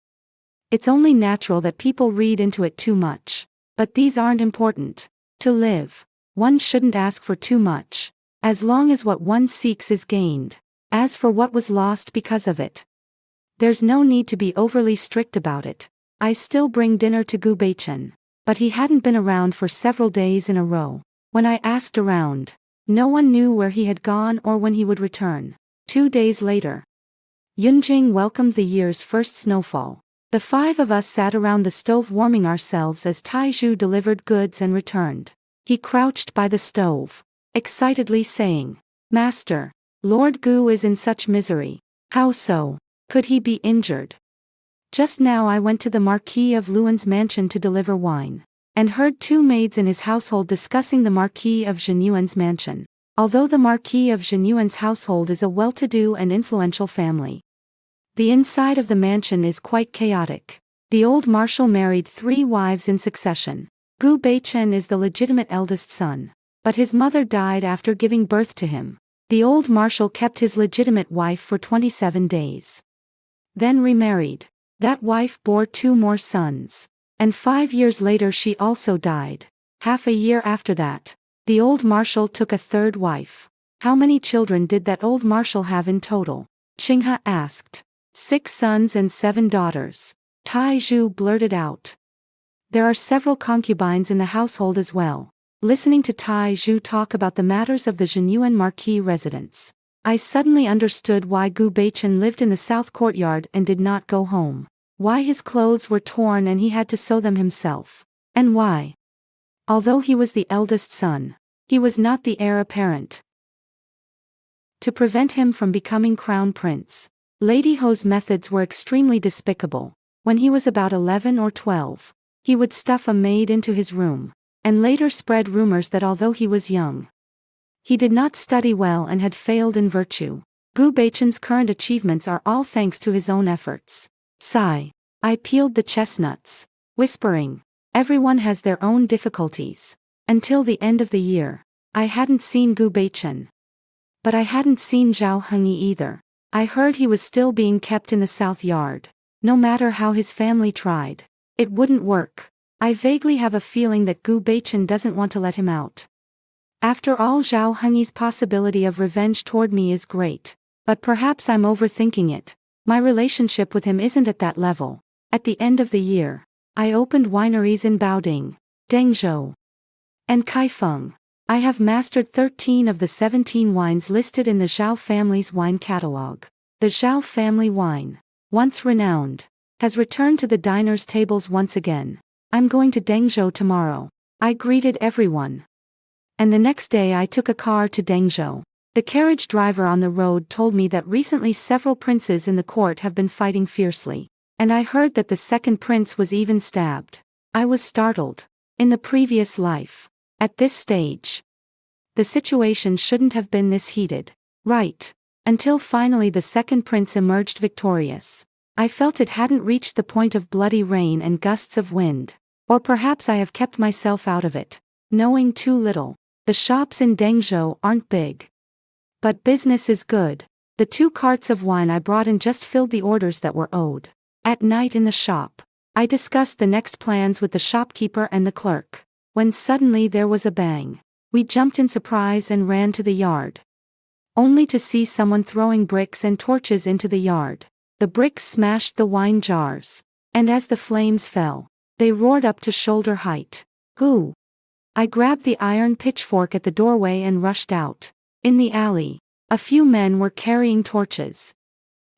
It's only natural that people read into it too much. But these aren't important. To live, one shouldn't ask for too much, as long as what one seeks is gained. As for what was lost because of it, there's no need to be overly strict about it. I still bring dinner to Gu Baichen. But he hadn't been around for several days in a row. When I asked around, no one knew where he had gone or when he would return. 2 days later, Yunjing welcomed the year's first snowfall. The 5 of us sat around the stove warming ourselves as Taizhu delivered goods and returned. He crouched by the stove, excitedly saying, Master, Lord Gu is in such misery. How so? Could he be injured? Just now I went to the Marquis of Luan's mansion to deliver wine, and heard 2 maids in his household discussing the Marquis of Jinyuan's mansion. Although the Marquis of Jinyuan's household is a well-to-do and influential family, the inside of the mansion is quite chaotic. The old marshal married 3 wives in succession. Gu Baichen is the legitimate eldest son, but his mother died after giving birth to him. The old marshal kept his legitimate wife for 27 days. Then remarried. That wife bore 2 more sons, and 5 years later she also died. Half a year after that, the old marshal took a 3rd wife. How many children did that old marshal have in total? Qinghe asked. 6 sons and 7 daughters. Tai Zhu blurted out. There are several concubines in the household as well. Listening to Tai Zhu talk about the matters of the Zhenyuan marquis residence, I suddenly understood why Gu Beichen lived in the south courtyard and did not go home. Why his clothes were torn and he had to sew them himself. And why, although he was the eldest son, he was not the heir apparent. To prevent him from becoming crown prince, Lady Ho's methods were extremely despicable. When he was about 11 or 12, he would stuff a maid into his room, and later spread rumors that although he was young, he did not study well and had failed in virtue. Gu Beichen's current achievements are all thanks to his own efforts. Sigh. I peeled the chestnuts, whispering, everyone has their own difficulties. Until the end of the year, I hadn't seen Gu Beichen. But I hadn't seen Zhao Hengyi either. I heard he was still being kept in the south yard. No matter how his family tried, it wouldn't work. I vaguely have a feeling that Gu Beichen doesn't want to let him out. After all, Zhao Hengyi's possibility of revenge toward me is great. But perhaps I'm overthinking it. My relationship with him isn't at that level. At the end of the year, I opened wineries in Baoding, Dengzhou, and Kaifeng. I have mastered 13 of the 17 wines listed in the Zhao family's wine catalog. The Zhao family wine, once renowned, has returned to the diners' tables once again. I'm going to Dengzhou tomorrow. I greeted everyone. And the next day I took a car to Dengzhou. The carriage driver on the road told me that recently several princes in the court have been fighting fiercely. And I heard that the second prince was even stabbed. I was startled. In the previous life, at this stage, the situation shouldn't have been this heated. Right. Until finally the second prince emerged victorious. I felt it hadn't reached the point of bloody rain and gusts of wind. Or perhaps I have kept myself out of it, knowing too little. The shops in Dengzhou aren't big, but business is good. The 2 carts of wine I brought in just filled the orders that were owed. At night in the shop, I discussed the next plans with the shopkeeper and the clerk, when suddenly there was a bang. We jumped in surprise and ran to the yard, only to see someone throwing bricks and torches into the yard. The bricks smashed the wine jars, and as the flames fell, they roared up to shoulder height. Who? I grabbed the iron pitchfork at the doorway and rushed out. In the alley, a few men were carrying torches,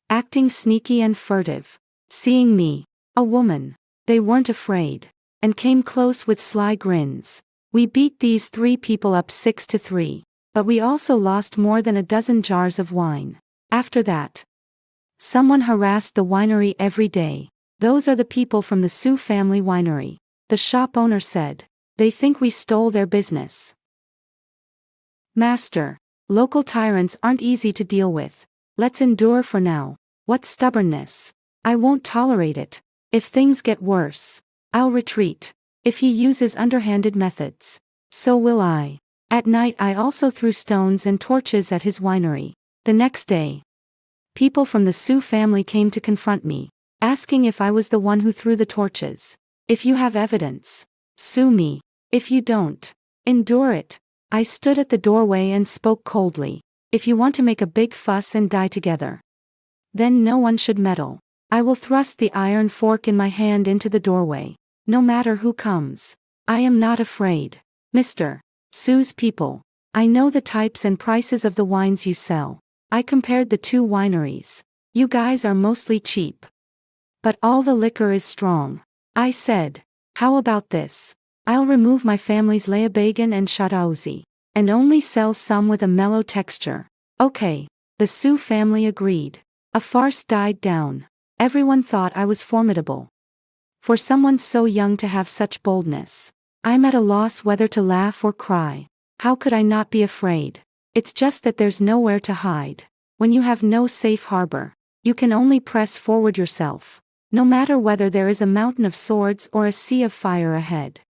acting sneaky and furtive. Seeing me, a woman, they weren't afraid, and came close with sly grins. We beat these 3 people up 6-3, but we also lost more than a dozen jars of wine. After that, someone harassed the winery every day. Those are the people from the Su family winery, the shop owner said. They think we stole their business. Master, local tyrants aren't easy to deal with. Let's endure for now. What stubbornness. I won't tolerate it. If things get worse, I'll retreat. If he uses underhanded methods, so will I. At night I also threw stones and torches at his winery. The next day, people from the Su family came to confront me, asking if I was the one who threw the torches. If you have evidence, sue me. If you don't, endure it. I stood at the doorway and spoke coldly. If you want to make a big fuss and die together, then no one should meddle. I will thrust the iron fork in my hand into the doorway, no matter who comes. I am not afraid. Mr. Su's people, I know the types and prices of the wines you sell. I compared the 2 wineries. You guys are mostly cheap, but all the liquor is strong. I said, how about this? I'll remove my family's Leobagan and Shadaozi, and only sell some with a mellow texture. Okay. The Su family agreed. A farce died down. Everyone thought I was formidable. For someone so young to have such boldness, I'm at a loss whether to laugh or cry. How could I not be afraid? It's just that there's nowhere to hide. When you have no safe harbor, you can only press forward yourself, no matter whether there is a mountain of swords or a sea of fire ahead.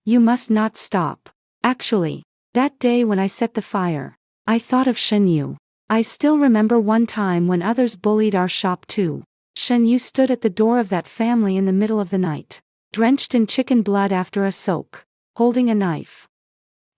You must not stop. Actually, that day when I set the fire, I thought of Shen Yu. I still remember one time when others bullied our shop too. Shen Yu stood at the door of that family in the middle of the night, drenched in chicken blood after a soak, holding a knife,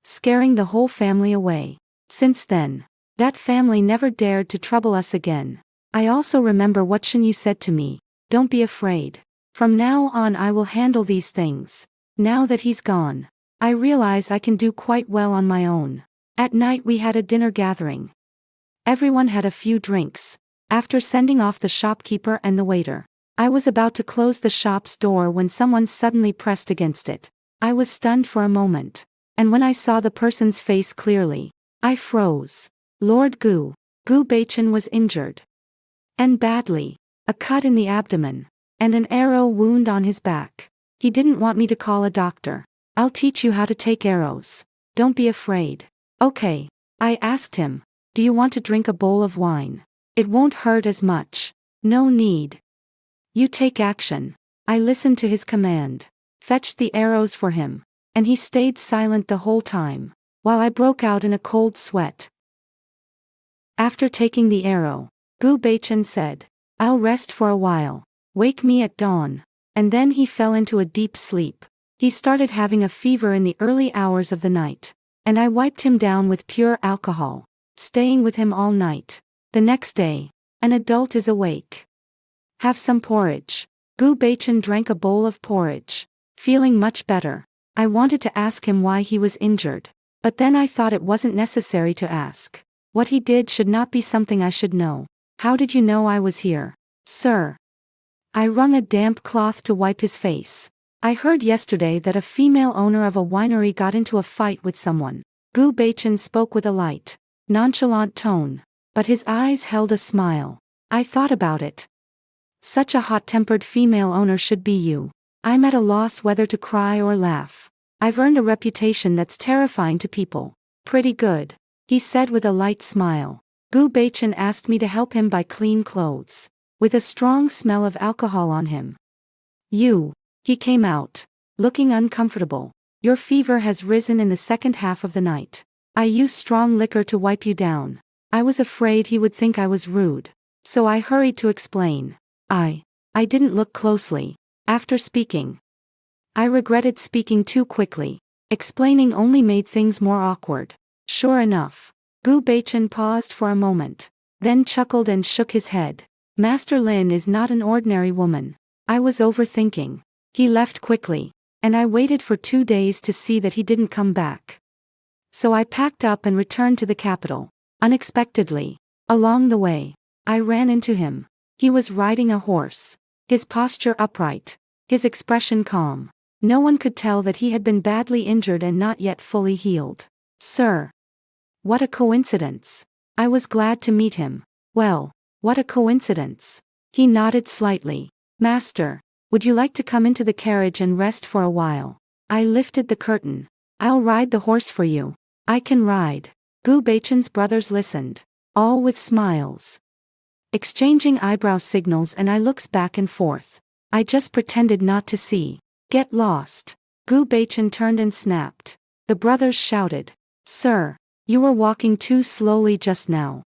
scaring the whole family away. Since then, That family never dared to trouble us again. I also remember what Shen Yu said to me. Don't be afraid. From now on I will handle these things. Now that he's gone, I realize I can do quite well on my own. At night we had a dinner gathering. Everyone had a few drinks. After sending off the shopkeeper and the waiter, I was about to close the shop's door when someone suddenly pressed against it. I was stunned for a moment, and when I saw the person's face clearly, I froze. Lord Gu Beichen was injured. And badly. A cut in the abdomen, and an arrow wound on his back. He didn't want me to call a doctor. I'll teach you how to take arrows. Don't be afraid. Okay. I asked him, do you want to drink a bowl of wine? It won't hurt as much. No need. You take action. I listened to his command, fetched the arrows for him, and he stayed silent the whole time, while I broke out in a cold sweat. After taking the arrow, Gu Beichen said, I'll rest for a while. Wake me at dawn. And then he fell into a deep sleep. He started having a fever in the early hours of the night, and I wiped him down with pure alcohol, staying with him all night. The next day, an adult is awake. Have some porridge. Gu Beichen drank a bowl of porridge, feeling much better. I wanted to ask him why he was injured, but then I thought it wasn't necessary to ask. What he did should not be something I should know. How did you know I was here, sir? I wrung a damp cloth to wipe his face. I heard yesterday that a female owner of a winery got into a fight with someone. Gu Beichen spoke with a light, nonchalant tone, but his eyes held a smile. I thought about it. Such a hot-tempered female owner should be you. I'm at a loss whether to cry or laugh. I've earned a reputation that's terrifying to people. Pretty good, he said with a light smile. Gu Beichen asked me to help him buy clean clothes, with a strong smell of alcohol on him. He came out, looking uncomfortable. Your fever has risen in the second half of the night. I used strong liquor to wipe you down. I was afraid he would think I was rude, so I hurried to explain. I didn't look closely. After speaking, I regretted speaking too quickly. Explaining only made things more awkward. Sure enough. Gu Beichen paused for a moment, then chuckled and shook his head. Master Lin is not an ordinary woman. I was overthinking. He left quickly, and I waited for 2 days to see that he didn't come back. So I packed up and returned to the capital. Unexpectedly, along the way, I ran into him. He was riding a horse, his posture upright, his expression calm. No one could tell that he had been badly injured and not yet fully healed. Sir. What a coincidence. I was glad to meet him. Well, what a coincidence. He nodded slightly. Master, would you like to come into the carriage and rest for a while? I lifted the curtain. I'll ride the horse for you. I can ride. Gu Beichen's brothers listened, all with smiles, exchanging eyebrow signals, and I looks back and forth. I just pretended not to see. Get lost. Gu Beichen turned and snapped. The brothers shouted. Sir, you were walking too slowly just now.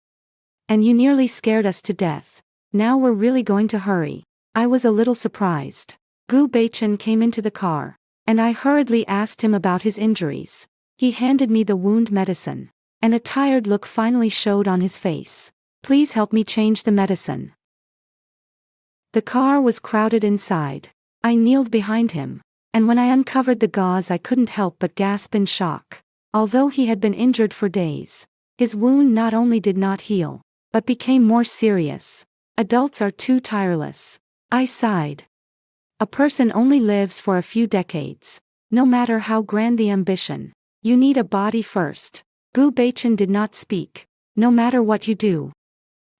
And you nearly scared us to death. Now we're really going to hurry. I was a little surprised. Gu Beichen came into the car, and I hurriedly asked him about his injuries. He handed me the wound medicine, and a tired look finally showed on his face. Please help me change the medicine. The car was crowded inside. I kneeled behind him, and when I uncovered the gauze I couldn't help but gasp in shock. Although he had been injured for days, his wound not only did not heal, but became more serious. Adults are too tireless. I sighed. A person only lives for a few decades. No matter how grand the ambition, you need a body first. Gu Beichen did not speak. No matter what you do,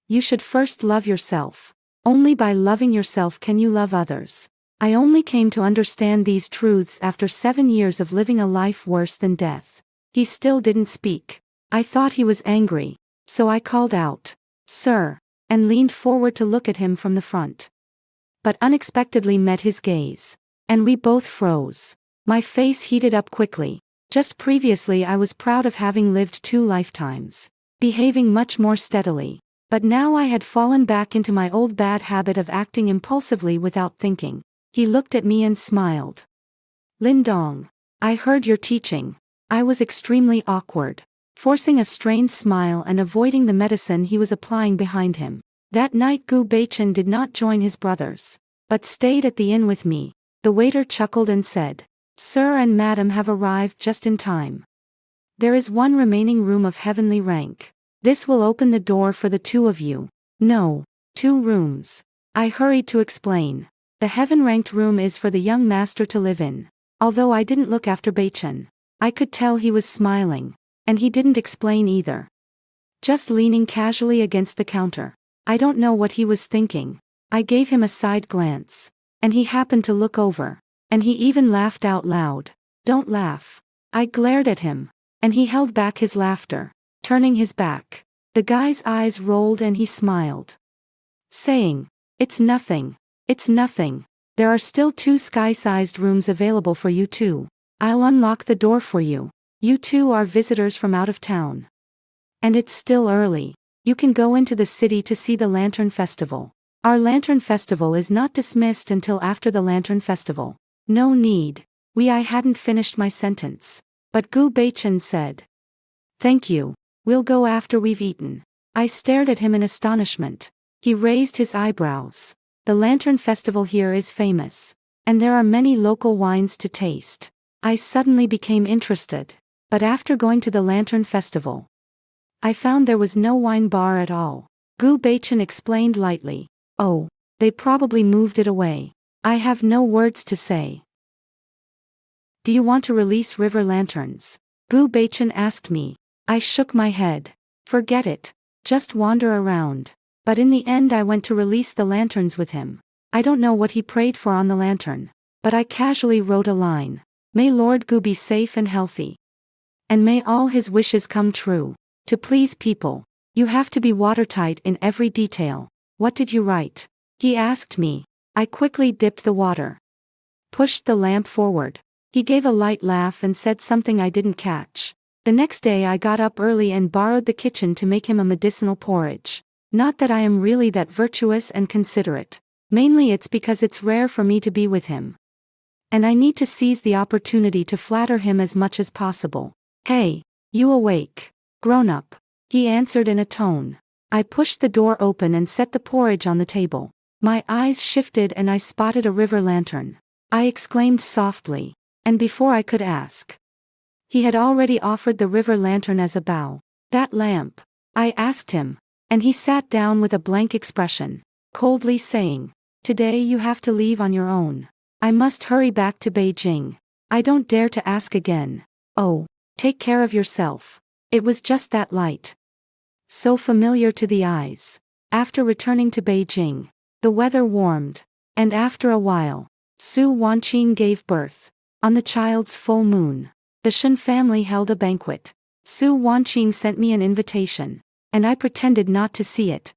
you should first love yourself. Only by loving yourself can you love others. I only came to understand these truths after 7 years of living a life worse than death. He still didn't speak. I thought he was angry, so I called out, Sir, and leaned forward to look at him from the front. But unexpectedly met his gaze, and we both froze. My face heated up quickly. Just previously I was proud of having lived 2 lifetimes, behaving much more steadily, but now I had fallen back into my old bad habit of acting impulsively without thinking. He looked at me and smiled. Lin Dong, I heard your teaching. I was extremely awkward. forcing a strained smile and avoiding the medicine he was applying behind him. That night Gu Beichen did not join his brothers, but stayed at the inn with me. The waiter chuckled and said, "Sir and Madam have arrived just in time. There is one remaining room of heavenly rank. This will open the door for the two of you." "No, 2 rooms." I hurried to explain. "The heaven-ranked room is for the young master to live in." Although I didn't look after Beichen, I could tell he was smiling, and he didn't explain either. Just leaning casually against the counter. I don't know what he was thinking. I gave him a side glance, and he happened to look over, and he even laughed out loud. "Don't laugh." I glared at him, and he held back his laughter, turning his back. The guy's eyes rolled and he smiled, saying, "It's nothing. It's nothing. There are still 2 sky-sized rooms available for you too. I'll unlock the door for you. You two are visitors from out of town. And it's still early. You can go into the city to see the Lantern Festival. Our Lantern Festival is not dismissed until after the Lantern Festival." "No need." I hadn't finished my sentence, but Gu Beichen said, "Thank you. We'll go after we've eaten." I stared at him in astonishment. He raised his eyebrows. "The Lantern Festival here is famous, and there are many local wines to taste." I suddenly became interested, but after going to the Lantern Festival, I found there was no wine bar at all. Gu Beichen explained lightly, "Oh, they probably moved it away." I have no words to say. "Do you want to release river lanterns?" Gu Beichen asked me. I shook my head. "Forget it. Just wander around." But in the end I went to release the lanterns with him. I don't know what he prayed for on the lantern, but I casually wrote a line. "May Lord Gu be safe and healthy. And may all his wishes come true." To please people, you have to be watertight in every detail. "What did you write?" he asked me. I quickly dipped the water, pushed the lamp forward. He gave a light laugh and said something I didn't catch. The next day I got up early and borrowed the kitchen to make him a medicinal porridge. Not that I am really that virtuous and considerate. Mainly it's because it's rare for me to be with him, and I need to seize the opportunity to flatter him as much as possible. "Hey, you awake? Grown up?" he answered in a tone. I pushed the door open and set the porridge on the table. My eyes shifted and I spotted a river lantern. I exclaimed softly, and before I could ask, he had already offered the river lantern as a bow. "That lamp?" I asked him, and he sat down with a blank expression, coldly saying, "Today you have to leave on your own. I must hurry back to Beijing. I don't dare to ask again." "Oh, take care of yourself." It was just that light, so familiar to the eyes. After returning to Beijing, the weather warmed, and after a while, Su Wanqing gave birth. On the child's full moon, the Shen family held a banquet. Su Wanqing sent me an invitation, and I pretended not to see it,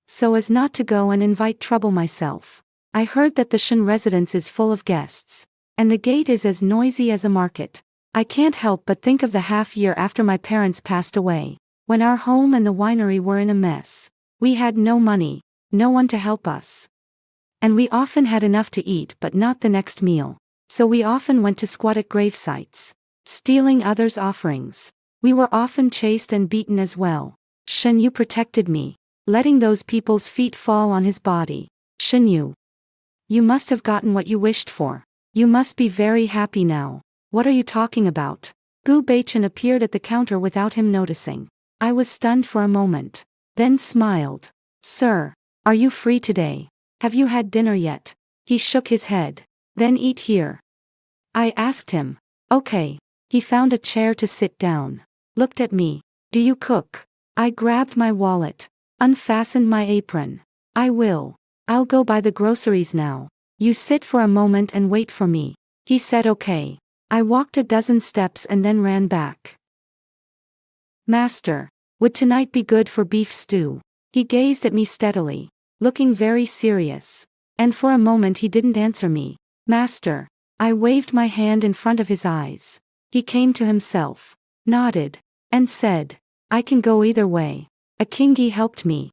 so as not to go and invite trouble myself. I heard that the Shen residence is full of guests, and the gate is as noisy as a market. I can't help but think of the half year after my parents passed away, when our home and the winery were in a mess. We had no money, no one to help us, and we often had enough to eat but not the next meal. So we often went to squat at grave sites, stealing others' offerings. We were often chased and beaten as well. "Shen Yu protected me, letting those people's feet fall on his body." "Shen Yu, you must have gotten what you wished for. You must be very happy now." "What are you talking about?" Gu Beichen appeared at the counter without him noticing. I was stunned for a moment, then smiled. "Sir, are you free today? Have you had dinner yet?" He shook his head. "Then eat here." I asked him. "Okay." He found a chair to sit down, looked at me. "Do you cook?" I grabbed my wallet, unfastened my apron. I'll go buy the groceries now. You sit for a moment and wait for me." He said okay. I walked a dozen steps and then ran back. "Master, would tonight be good for beef stew?" He gazed at me steadily, looking very serious, and for a moment he didn't answer me. "Master." I waved my hand in front of his eyes. He came to himself, nodded, and said, "I can go either way. A kingi helped me,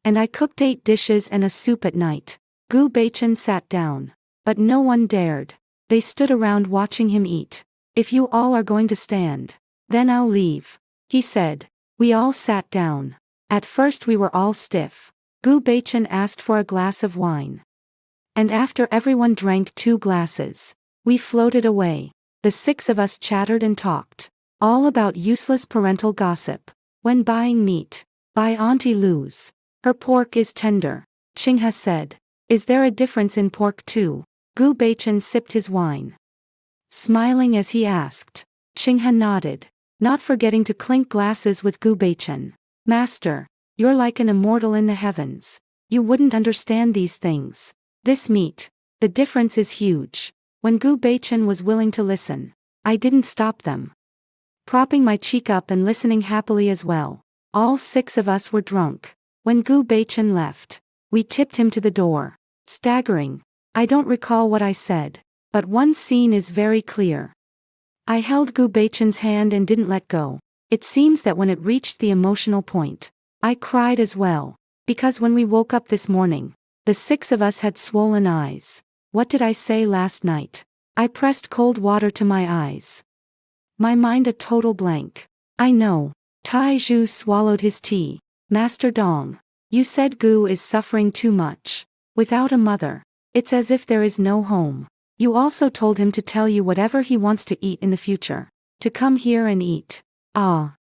and I cooked 8 dishes and a soup at night." Gu Beichen sat down, but no one dared. They stood around watching him eat. "If you all are going to stand, then I'll leave." he said. We all sat down. At first we were all stiff. Gu Beichen asked for a glass of wine. And after everyone drank 2 glasses, we floated away. The 6 of us chattered and talked. All about useless parental gossip. When buying meat, buy Auntie Lou's. Her pork is tender, Qinghe said. Is there a difference in pork too? Gu Beichen sipped his wine. Smiling as he asked, Qinghe nodded, not forgetting to clink glasses with Gu Beichen. Master, you're like an immortal in the heavens. You wouldn't understand these things. This meat, the difference is huge. When Gu Beichen was willing to listen, I didn't stop them. Propping my cheek up and listening happily as well. All 6 of us were drunk. When Gu Beichen left, we tipped him to the door. Staggering. I don't recall what I said, but one scene is very clear. I held Gu Beichen's hand and didn't let go. It seems that when it reached the emotional point, I cried as well, because when we woke up this morning, the 6 of us had swollen eyes. What did I say last night? I pressed cold water to my eyes. My mind a total blank. I know. Tai Zhu swallowed his tea. Master Dong, you said Gu is suffering too much. Without a mother, it's as if there is no home. You also told him to tell you whatever he wants to eat in the future. To come here and eat. Ah.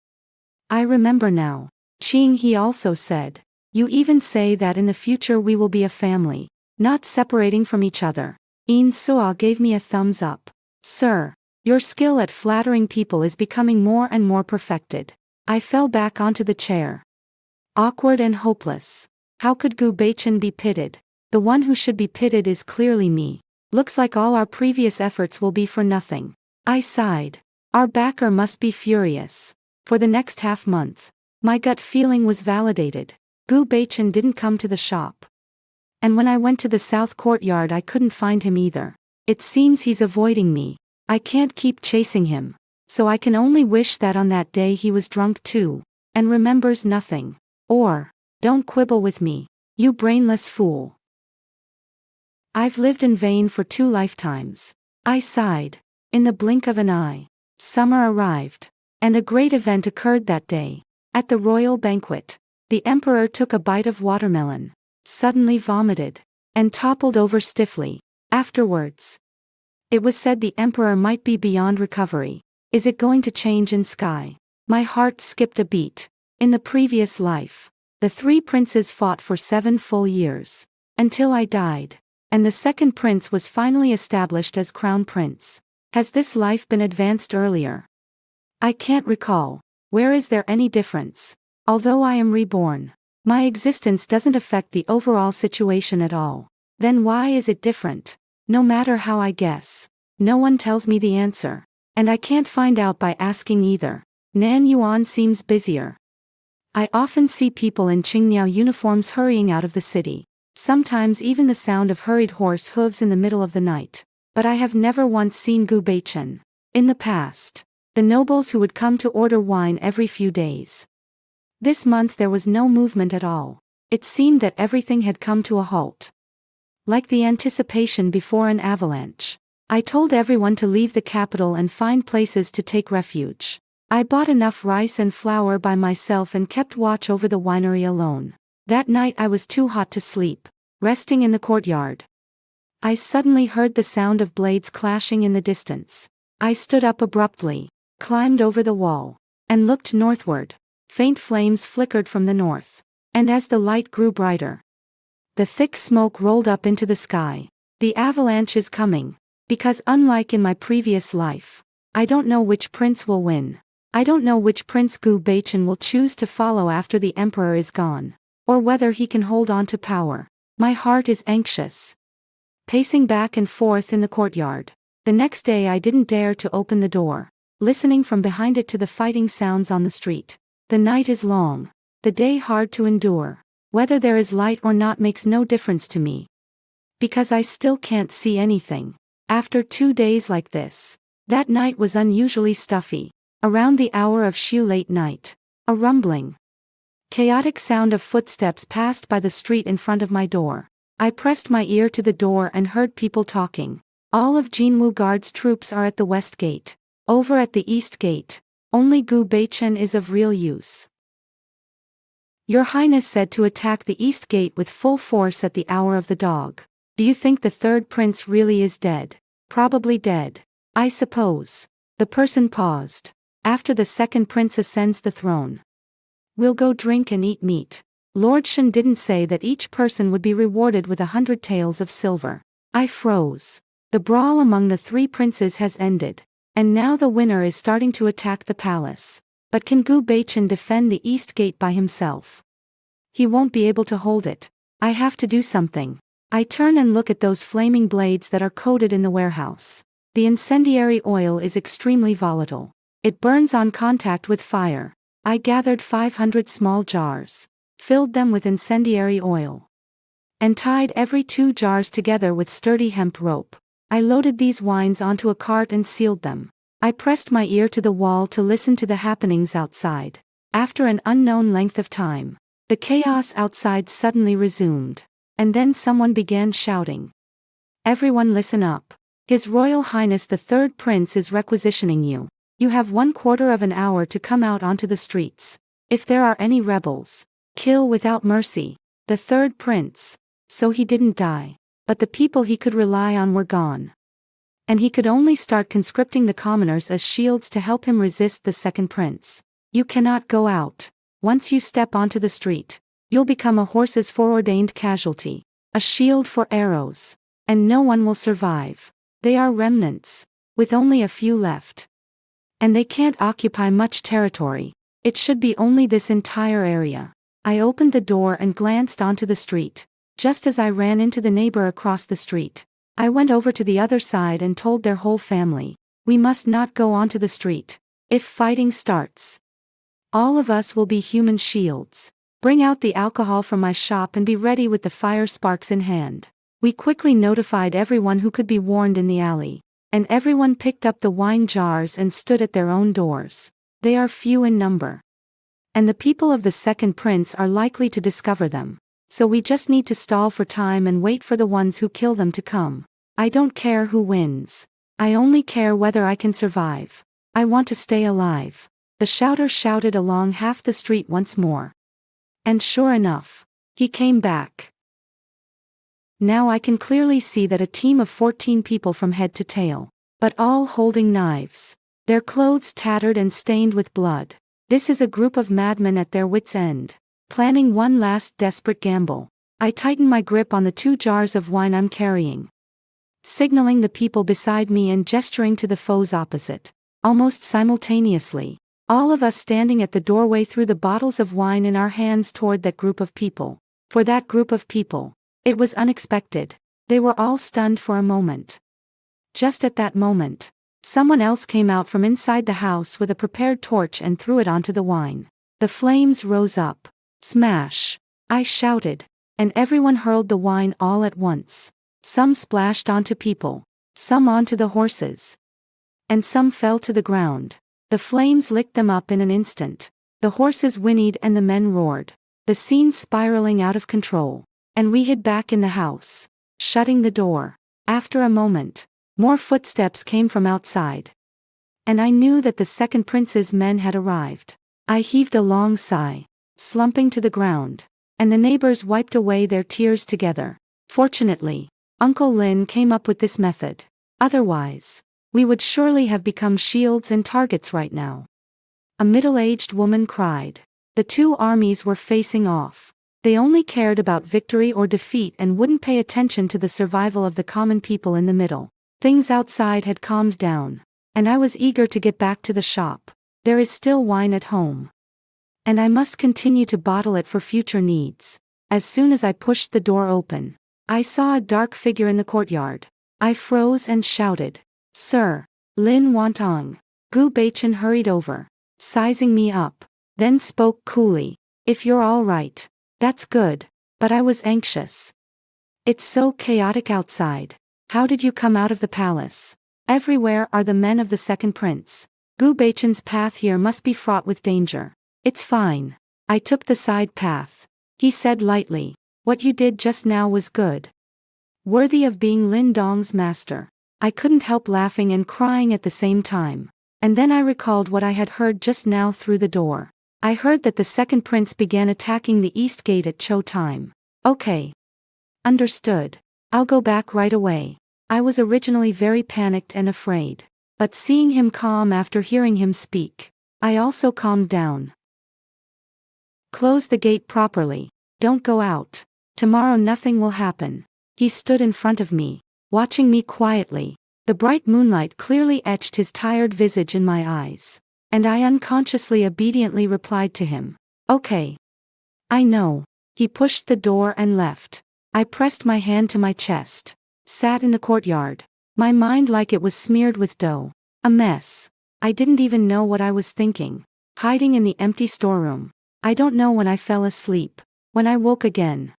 I remember now. Qing he also said. You even say that in the future we will be a family, not separating from each other. In Suo gave me a thumbs up. Sir, your skill at flattering people is becoming more and more perfected. I fell back onto the chair. Awkward and hopeless. How could Gu Beichen be pitied? The one who should be pitied is clearly me. Looks like all our previous efforts will be for nothing. I sighed. Our backer must be furious. For the next half month, my gut feeling was validated. Gu Beichen didn't come to the shop. And when I went to the south courtyard I couldn't find him either. It seems he's avoiding me. I can't keep chasing him. So I can only wish that on that day he was drunk too, and remembers nothing. Or, don't quibble with me, you brainless fool. I've lived in vain for 2 lifetimes. I sighed. In the blink of an eye, summer arrived. And a great event occurred that day. At the royal banquet, the emperor took a bite of watermelon, suddenly vomited, and toppled over stiffly. Afterwards, it was said the emperor might be beyond recovery. Is it going to change in sky? My heart skipped a beat. In the previous life, the 3 princes fought for 7 full years. Until I died. And the second prince was finally established as crown prince. Has this life been advanced earlier? I can't recall. Where is there any difference? Although I am reborn, my existence doesn't affect the overall situation at all. Then why is it different? No matter how I guess, no one tells me the answer. And I can't find out by asking either. Nan Yuan seems busier. I often see people in Qingniao uniforms hurrying out of the city. Sometimes even the sound of hurried horse hooves in the middle of the night. But I have never once seen Gu Beichen. In the past, the nobles who would come to order wine every few days. This month there was no movement at all. It seemed that everything had come to a halt. Like the anticipation before an avalanche. I told everyone to leave the capital and find places to take refuge. I bought enough rice and flour by myself and kept watch over the winery alone. That night I was too hot to sleep, resting in the courtyard. I suddenly heard the sound of blades clashing in the distance. I stood up abruptly, climbed over the wall, and looked northward. Faint flames flickered from the north. And as the light grew brighter, the thick smoke rolled up into the sky. The avalanche is coming. Because unlike in my previous life, I don't know which prince will win. I don't know which prince Gu Beichen will choose to follow after the emperor is gone. Or whether he can hold on to power. My heart is anxious. Pacing back and forth in the courtyard. The next day I didn't dare to open the door, listening from behind it to the fighting sounds on the street. The night is long, the day hard to endure. Whether there is light or not makes no difference to me. Because I still can't see anything. After 2 days like this, that night was unusually stuffy. Around the hour of Shu late night, a rumbling, chaotic sound of footsteps passed by the street in front of my door. I pressed my ear to the door and heard people talking. All of Jinwu Guard's troops are at the west gate. Over at the east gate, Only Gu Beichen is of real use. Your Highness said to attack the east gate with full force at the hour of the dog. Do you think the third prince really is dead? Probably dead. I suppose. The person paused. After the second prince ascends the throne, we'll go drink and eat meat. Lord Shen didn't say that each person would be rewarded with 100 taels of silver. I froze. The brawl among the three princes has ended. And now the winner is starting to attack the palace. But can Gu Beichen defend the east gate by himself? He won't be able to hold it. I have to do something. I turn and look at those flaming blades that are coated in the warehouse. The incendiary oil is extremely volatile. It burns on contact with fire. I gathered 500 small jars, filled them with incendiary oil, and tied every 2 jars together with sturdy hemp rope. I loaded these wines onto a cart and sealed them. I pressed my ear to the wall to listen to the happenings outside. After an unknown length of time, the chaos outside suddenly resumed. And then someone began shouting. Everyone listen up. His Royal Highness the Third Prince is requisitioning you. You have 1/4 of an hour to come out onto the streets. If there are any rebels, kill without mercy. The Third Prince. So he didn't die. But the people he could rely on were gone. And he could only start conscripting the commoners as shields to help him resist the second prince. You cannot go out. Once you step onto the street, you'll become a horse's foreordained casualty, a shield for arrows. And no one will survive. They are remnants, with only a few left. And they can't occupy much territory. It should be only this entire area. I opened the door and glanced onto the street. Just as I ran into the neighbor across the street, I went over to the other side and told their whole family, we must not go onto the street. If fighting starts, all of us will be human shields. Bring out the alcohol from my shop and be ready with the fire sparks in hand. We quickly notified everyone who could be warned in the alley, and everyone picked up the wine jars and stood at their own doors. They are few in number, and the people of the second prince are likely to discover them. So we just need to stall for time and wait for the ones who kill them to come. I don't care who wins. I only care whether I can survive. I want to stay alive. The shouter shouted along half the street once more. And sure enough, he came back. Now I can clearly see that a team of 14 people from head to tail, but all holding knives. Their clothes tattered and stained with blood. This is a group of madmen at their wits' end, planning one last desperate gamble. I tighten my grip on the 2 jars of wine I'm carrying, signaling the people beside me and gesturing to the foes opposite. Almost simultaneously, all of us standing at the doorway threw the bottles of wine in our hands toward that group of people. For that group of people, it was unexpected. They were all stunned for a moment. Just at that moment, someone else came out from inside the house with a prepared torch and threw it onto the wine. The flames rose up. Smash! I shouted, and everyone hurled the wine all at once. Some splashed onto people, some onto the horses, and some fell to the ground. The flames licked them up in an instant. The horses whinnied and the men roared. The scene spiraling out of control. And we hid back in the house, shutting the door. After a moment, more footsteps came from outside. And I knew that the second prince's men had arrived. I heaved a long sigh, slumping to the ground, and the neighbors wiped away their tears together. Fortunately, Uncle Lin came up with this method. Otherwise, we would surely have become shields and targets right now. A middle-aged woman cried. The 2 armies were facing off. They only cared about victory or defeat and wouldn't pay attention to the survival of the common people in the middle. Things outside had calmed down, and I was eager to get back to the shop. There is still wine at home, and I must continue to bottle it for future needs. As soon as I pushed the door open, I saw a dark figure in the courtyard. I froze and shouted, Sir, Lin Wantong. Gu Beichen hurried over, sizing me up, then spoke coolly. If you're all right, that's good, but I was anxious. It's so chaotic outside. How did you come out of the palace? Everywhere are the men of the second prince. Gu Beichen's path here must be fraught with danger. It's fine. I took the side path. He said lightly, what you did just now was good. Worthy of being Lin Dong's master. I couldn't help laughing and crying at the same time. And then I recalled what I had heard just now through the door. I heard that the second prince began attacking the east gate at show time. Okay. Understood. I'll go back right away. I was originally very panicked and afraid. But seeing him calm after hearing him speak, I also calmed down. Close the gate properly. Don't go out. Tomorrow nothing will happen. He stood in front of me, watching me quietly. The bright moonlight clearly etched his tired visage in my eyes. And I unconsciously obediently replied to him. Okay. I know. He pushed the door and left. I pressed my hand to my chest. Sat in the courtyard. My mind like it was smeared with dough. A mess. I didn't even know what I was thinking. Hiding in the empty storeroom. I don't know when I fell asleep. When I woke again.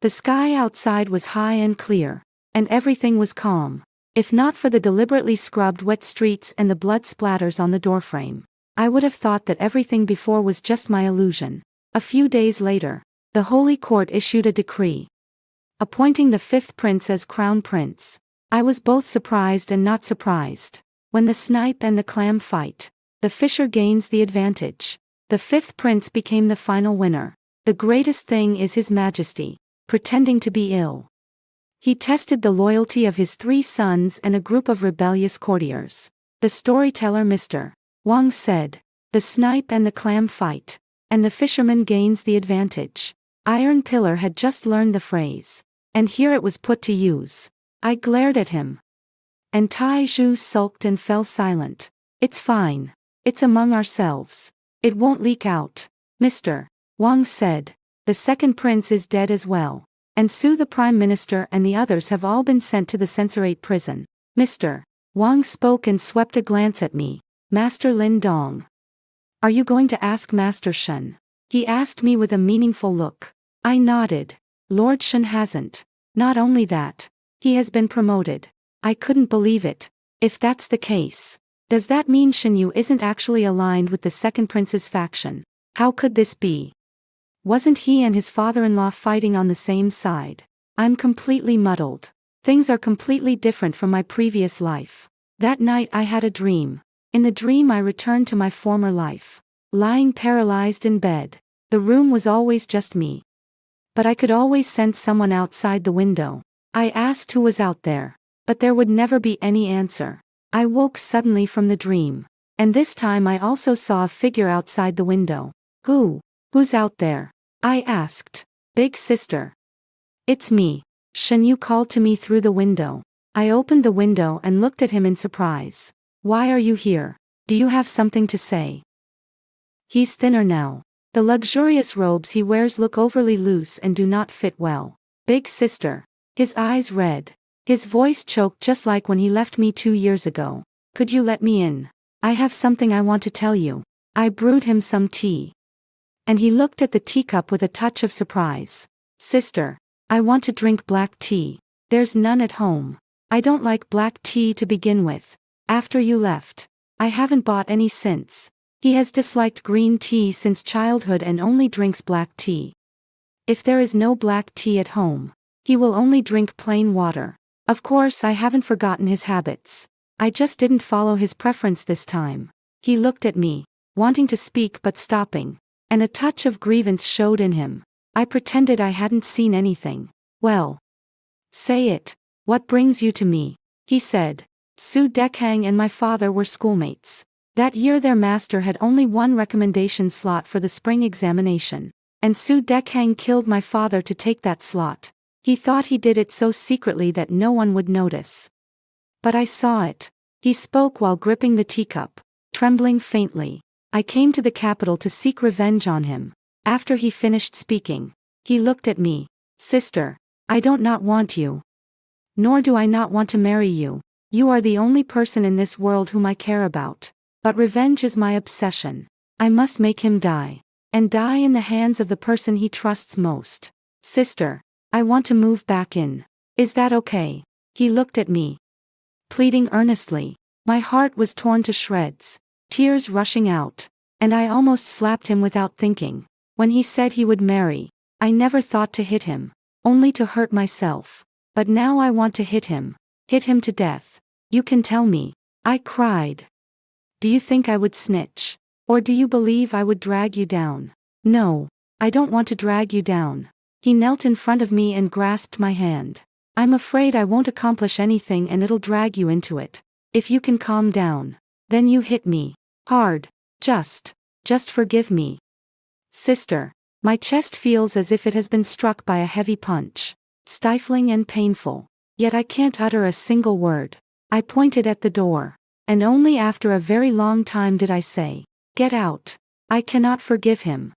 The sky outside was high and clear. And everything was calm. If not for the deliberately scrubbed wet streets and the blood splatters on the doorframe, I would have thought that everything before was just my illusion. A few days later, the Holy Court issued a decree appointing the fifth prince as crown prince. I was both surprised and not surprised. When the snipe and the clam fight, the fisher gains the advantage. The fifth prince became the final winner. The greatest thing is His Majesty, pretending to be ill. He tested the loyalty of his 3 sons and a group of rebellious courtiers. The storyteller Mr. Wang said, "The snipe and the clam fight, and the fisherman gains the advantage." Iron Pillar had just learned the phrase, and here it was put to use. I glared at him. And Tai Zhu sulked and fell silent. "It's fine. It's among ourselves. It won't leak out." Mr. Wang said, "The second prince is dead as well. And Su the Prime Minister and the others have all been sent to the censorate prison." Mr. Wang spoke and swept a glance at me. "Master Lin Dong. Are you going to ask Master Shen?" He asked me with a meaningful look. I nodded. "Lord Shen hasn't. Not only that, he has been promoted." I couldn't believe it. If that's the case, does that mean Shen Yu isn't actually aligned with the second prince's faction? How could this be? Wasn't he and his father-in-law fighting on the same side? I'm completely muddled. Things are completely different from my previous life. That night I had a dream. In the dream I returned to my former life. Lying paralyzed in bed. The room was always just me. But I could always sense someone outside the window. I asked who was out there. But there would never be any answer. I woke suddenly from the dream. And this time I also saw a figure outside the window. Who's out there? I asked. "Big sister." "It's me." Shen Yu called to me through the window. I opened the window and looked at him in surprise. "Why are you here? Do you have something to say?" He's thinner now. The luxurious robes he wears look overly loose and do not fit well. "Big sister." His eyes red. His voice choked just like when he left me 2 years ago. "Could you let me in? I have something I want to tell you." I brewed him some tea. And he looked at the teacup with a touch of surprise. "Sister, I want to drink black tea. There's none at home. I don't like black tea to begin with. After you left, I haven't bought any since." He has disliked green tea since childhood and only drinks black tea. If there is no black tea at home, he will only drink plain water. Of course I haven't forgotten his habits. I just didn't follow his preference this time. He looked at me, wanting to speak but stopping. And a touch of grievance showed in him. I pretended I hadn't seen anything. "Well, say it. What brings you to me?" He said. "Su Dekang and my father were schoolmates. That year their master had only one recommendation slot for the spring examination. And Su Dekang killed my father to take that slot. He thought he did it so secretly that no one would notice. But I saw it." He spoke while gripping the teacup, trembling faintly. "I came to the capital to seek revenge on him." After he finished speaking, he looked at me. "Sister, I don't not want you. Nor do I not want to marry you. You are the only person in this world whom I care about. But revenge is my obsession. I must make him die. And die in the hands of the person he trusts most. Sister, I want to move back in. Is that okay?" He looked at me, pleading earnestly. My heart was torn to shreds. Tears rushing out, and I almost slapped him without thinking. When he said he would marry, I never thought to hit him, only to hurt myself. But now I want to hit him to death. "You can tell me." I cried. Do you think I would snitch? Or do you believe I would drag you down? No. I don't want to drag you down. He knelt in front of me and grasped my hand. I'm afraid I won't accomplish anything and it'll drag you into it. If you can calm down. Then you hit me. Hard. Just forgive me. Sister. My chest feels as if it has been struck by a heavy punch. Stifling and painful. Yet I can't utter a single word. I pointed at the door. And only after a very long time did I say, "Get out." I cannot forgive him.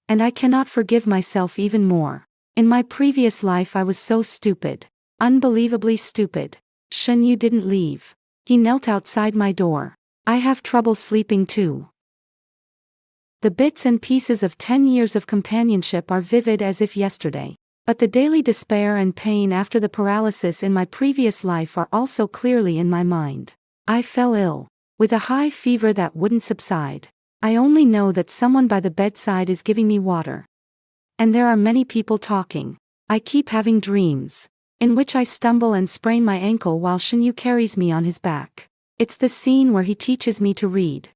And I cannot forgive myself even more. In my previous life I was so stupid. Unbelievably stupid. Shen Yu didn't leave. He knelt outside my door. I have trouble sleeping too. The bits and pieces of 10 years of companionship are vivid as if yesterday. But the daily despair and pain after the paralysis in my previous life are also clearly in my mind. I fell ill. With a high fever that wouldn't subside. I only know that someone by the bedside is giving me water. And there are many people talking. I keep having dreams. In which I stumble and sprain my ankle while Shen Yu carries me on his back. It's the scene where he teaches me to read.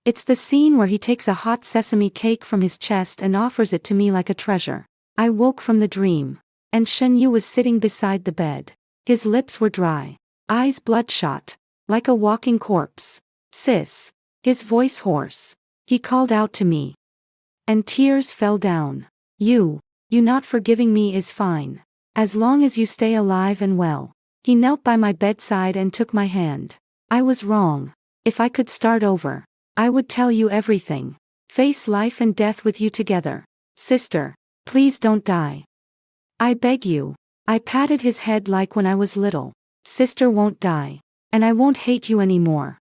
It's the scene where he takes a hot sesame cake from his chest and offers it to me like a treasure. I woke from the dream. And Shen Yu was sitting beside the bed. His lips were dry. Eyes bloodshot. Like a walking corpse. Sis. His voice hoarse. He called out to me. And tears fell down. You not forgiving me is fine. As long as you stay alive and well. He knelt by my bedside and took my hand. I was wrong. If I could start over. I would tell you everything. Face life and death with you together. Sister. Please don't die. I beg you. I patted his head like when I was little. Sister won't die. And I won't hate you anymore.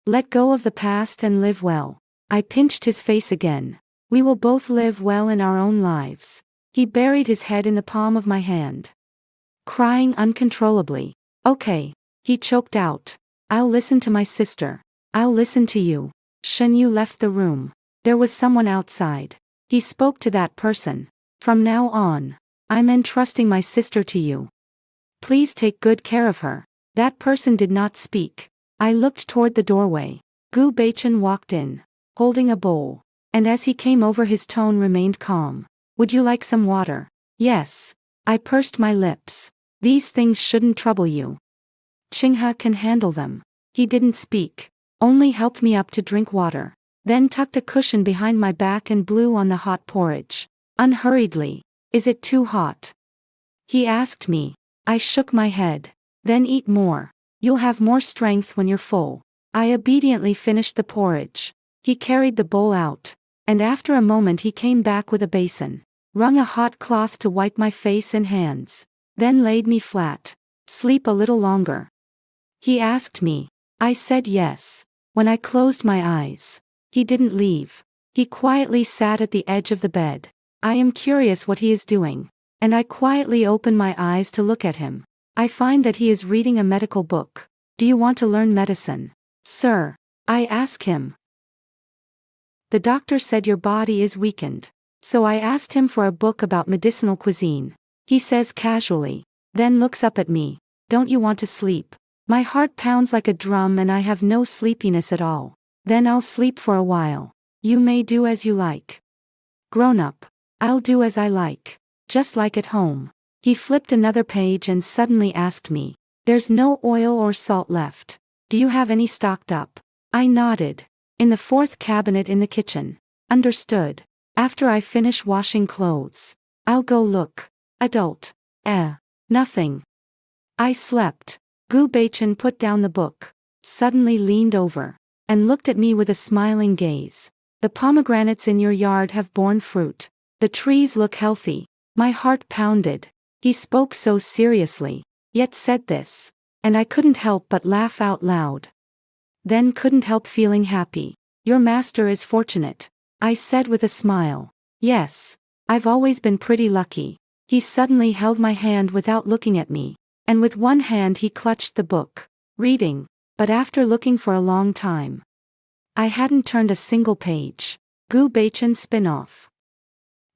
Let go of the past and live well. I pinched his face again. We will both live well in our own lives. He buried his head in the palm of my hand. Crying uncontrollably. Okay. He choked out. I'll listen to my sister. I'll listen to you. Shen Yu left the room. There was someone outside. He spoke to that person. From now on. I'm entrusting my sister to you. Please take good care of her. That person did not speak. I looked toward the doorway. Gu Beichen walked in. Holding a bowl. And as he came over his tone remained calm. Would you like some water? Yes. I pursed my lips. These things shouldn't trouble you. Qinghe can handle them. He didn't speak. Only helped me up to drink water. Then tucked a cushion behind my back and blew on the hot porridge. Unhurriedly. Is it too hot? He asked me. I shook my head. Then eat more. You'll have more strength when you're full. I obediently finished the porridge. He carried the bowl out. And after a moment he came back with a basin. Wrung a hot cloth to wipe my face and hands. Then laid me flat. Sleep a little longer. He asked me. I said yes. When I closed my eyes. He didn't leave. He quietly sat at the edge of the bed. I am curious what he is doing. And I quietly open my eyes to look at him. I find that he is reading a medical book. Do you want to learn medicine? Sir. I ask him. The doctor said your body is weakened. So I asked him for a book about medicinal cuisine. He says casually. Then looks up at me. Don't you want to sleep? My heart pounds like a drum and I have no sleepiness at all. Then I'll sleep for a while. You may do as you like. Grown up. I'll do as I like. Just like at home. He flipped another page and suddenly asked me. There's no oil or salt left. Do you have any stocked up? I nodded. In the fourth cabinet in the kitchen. Understood. After I finish washing clothes. I'll go look. Adult. Nothing. I slept. Gu Beichen put down the book. Suddenly leaned over. And looked at me with a smiling gaze. The pomegranates in your yard have borne fruit. The trees look healthy. My heart pounded. He spoke so seriously. Yet said this. And I couldn't help but laugh out loud. Then couldn't help feeling happy. Your master is fortunate. I said with a smile. Yes. I've always been pretty lucky. He suddenly held my hand without looking at me. And with one hand he clutched the book. Reading. But after looking for a long time. I hadn't turned a single page. Gu Beichen spin-off.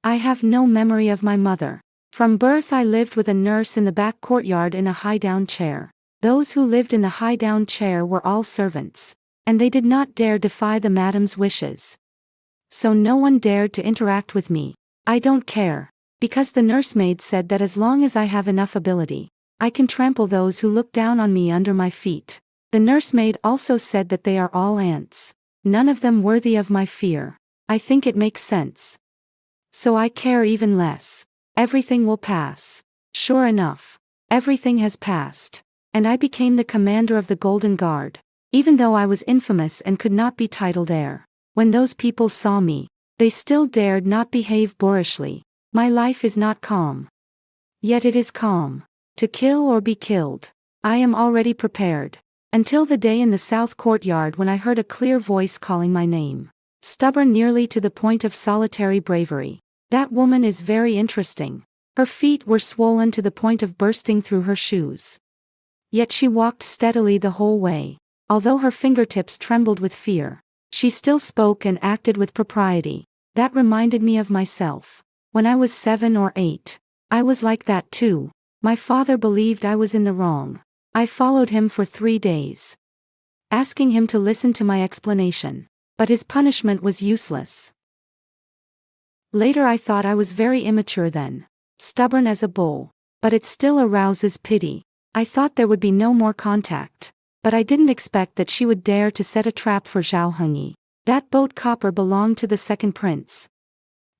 I have no memory of my mother. From birth I lived with a nurse in the back courtyard in a high-down chair. Those who lived in the high-down chair were all servants. and they did not dare defy the madam's wishes. So no one dared to interact with me. I don't care, because the nursemaid said that as long as I have enough ability, I can trample those who look down on me under my feet. The nursemaid also said that they are all ants, none of them worthy of my fear. I think it makes sense. So I care even less. Everything will pass. Sure enough, everything has passed, and I became the commander of the Golden Guard, even though I was infamous and could not be titled heir. When those people saw me, they still dared not behave boorishly. My life is not calm. Yet it is calm. To kill or be killed. I am already prepared. Until the day in the south courtyard when I heard a clear voice calling my name. Stubborn nearly to the point of solitary bravery. That woman is very interesting. Her feet were swollen to the point of bursting through her shoes. Yet she walked steadily the whole way. Although her fingertips trembled with fear, she still spoke and acted with propriety. That reminded me of myself. When I was 7 or 8, I was like that too. My father believed I was in the wrong. I followed him for 3 days, asking him to listen to my explanation, but his punishment was useless. Later I thought I was very immature then, stubborn as a bull, but it still arouses pity. I thought there would be no more contact, but I didn't expect that she would dare to set a trap for Zhao Hengyi. That boat copper belonged to the second prince.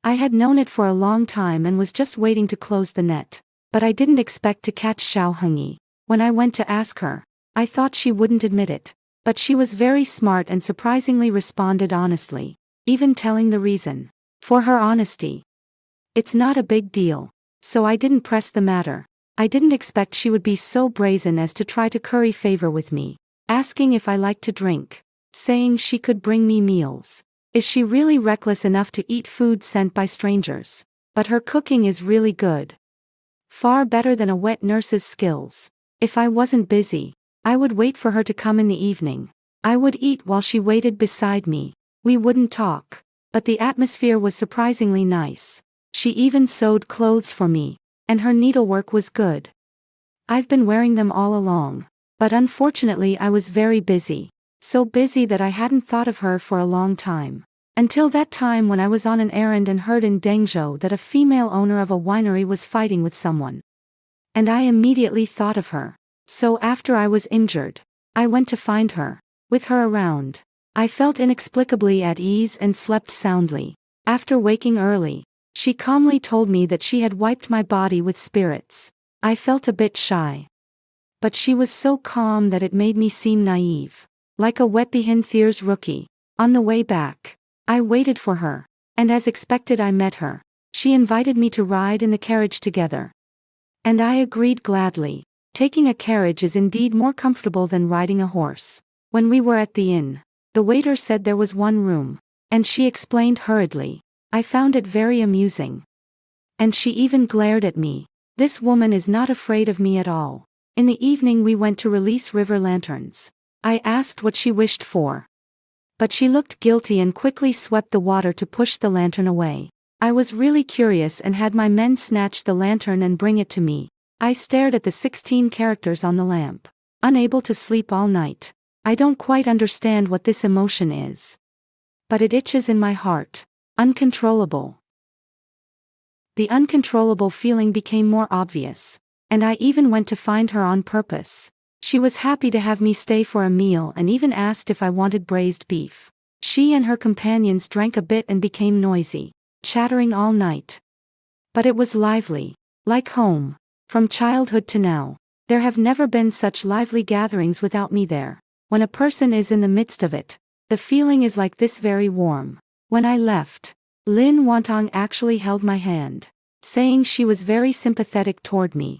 I had known it for a long time and was just waiting to close the net. But I didn't expect to catch Zhao Hengyi. When I went to ask her, I thought she wouldn't admit it. But she was very smart and surprisingly responded honestly, even telling the reason for her honesty. It's not a big deal. So I didn't press the matter. I didn't expect she would be so brazen as to try to curry favor with me, asking if I liked to drink, saying she could bring me meals. Is she really reckless enough to eat food sent by strangers? But her cooking is really good. Far better than a wet nurse's skills. If I wasn't busy, I would wait for her to come in the evening. I would eat while she waited beside me. We wouldn't talk. But the atmosphere was surprisingly nice. She even sewed clothes for me, and her needlework was good. I've been wearing them all along. But unfortunately I was very busy. So busy that I hadn't thought of her for a long time. Until that time when I was on an errand and heard in Dengzhou that a female owner of a winery was fighting with someone. And I immediately thought of her. So after I was injured, I went to find her. With her around, I felt inexplicably at ease and slept soundly. After waking early, she calmly told me that she had wiped my body with spirits. I felt a bit shy. But she was so calm that it made me seem naive. Like a Wetbihin Thier's rookie. On the way back, I waited for her, and as expected I met her. She invited me to ride in the carriage together. And I agreed gladly. Taking a carriage is indeed more comfortable than riding a horse. When we were at the inn, the waiter said there was one room, and she explained hurriedly. I found it very amusing. And she even glared at me. This woman is not afraid of me at all. In the evening we went to release river lanterns. I asked what she wished for. But she looked guilty and quickly swept the water to push the lantern away. I was really curious and had my men snatch the lantern and bring it to me. I stared at the 16 characters on the lamp, unable to sleep all night. I don't quite understand what this emotion is. But it itches in my heart. Uncontrollable. The uncontrollable feeling became more obvious, and I even went to find her on purpose. She was happy to have me stay for a meal and even asked if I wanted braised beef. She and her companions drank a bit and became noisy, chattering all night. But it was lively, like home. From childhood to now, there have never been such lively gatherings without me there. When a person is in the midst of it, the feeling is like this, very warm. When I left, Lin Wantong actually held my hand, saying she was very sympathetic toward me.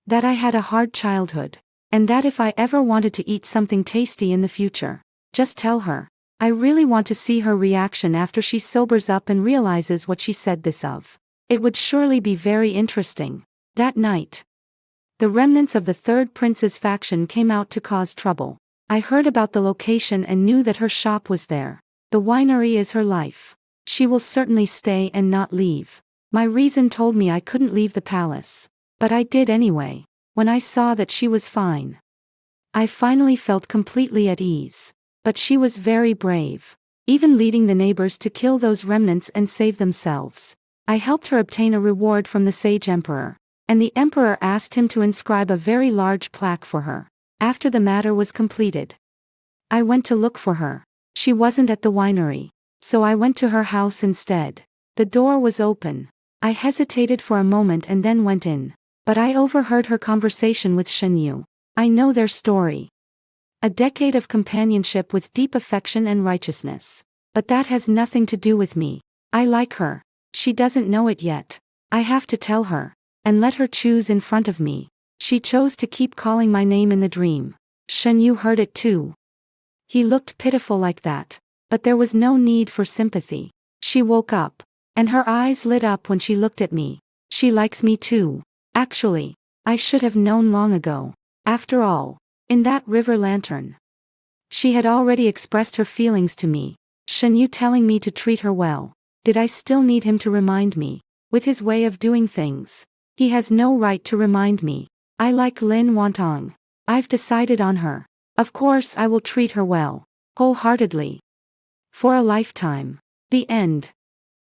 That I had a hard childhood. And that if I ever wanted to eat something tasty in the future, just tell her. I really want to see her reaction after she sobers up and realizes what she said this of. It would surely be very interesting. That night, the remnants of the third prince's faction came out to cause trouble. I heard about the location and knew that her shop was there. The winery is her life. She will certainly stay and not leave. My reason told me I couldn't leave the palace. But I did anyway. When I saw that she was fine, I finally felt completely at ease. But she was very brave, even leading the neighbors to kill those remnants and save themselves. I helped her obtain a reward from the sage emperor, and the emperor asked him to inscribe a very large plaque for her. After the matter was completed, I went to look for her. She wasn't at the winery, so I went to her house instead. The door was open. I hesitated for a moment and then went in. But I overheard her conversation with Shen Yu. I know their story. A decade of companionship with deep affection and righteousness. But that has nothing to do with me. I like her. She doesn't know it yet. I have to tell her, and let her choose in front of me. She chose to keep calling my name in the dream. Shen Yu heard it too. He looked pitiful like that, but there was no need for sympathy. She woke up, and her eyes lit up when she looked at me. She likes me too. Actually, I should have known long ago. After all, in that river lantern, she had already expressed her feelings to me. Shen Yu telling me to treat her well. Did I still need him to remind me? With his way of doing things, he has no right to remind me. I like Lin Wantong. I've decided on her. Of course I will treat her well, wholeheartedly. For a lifetime. The end.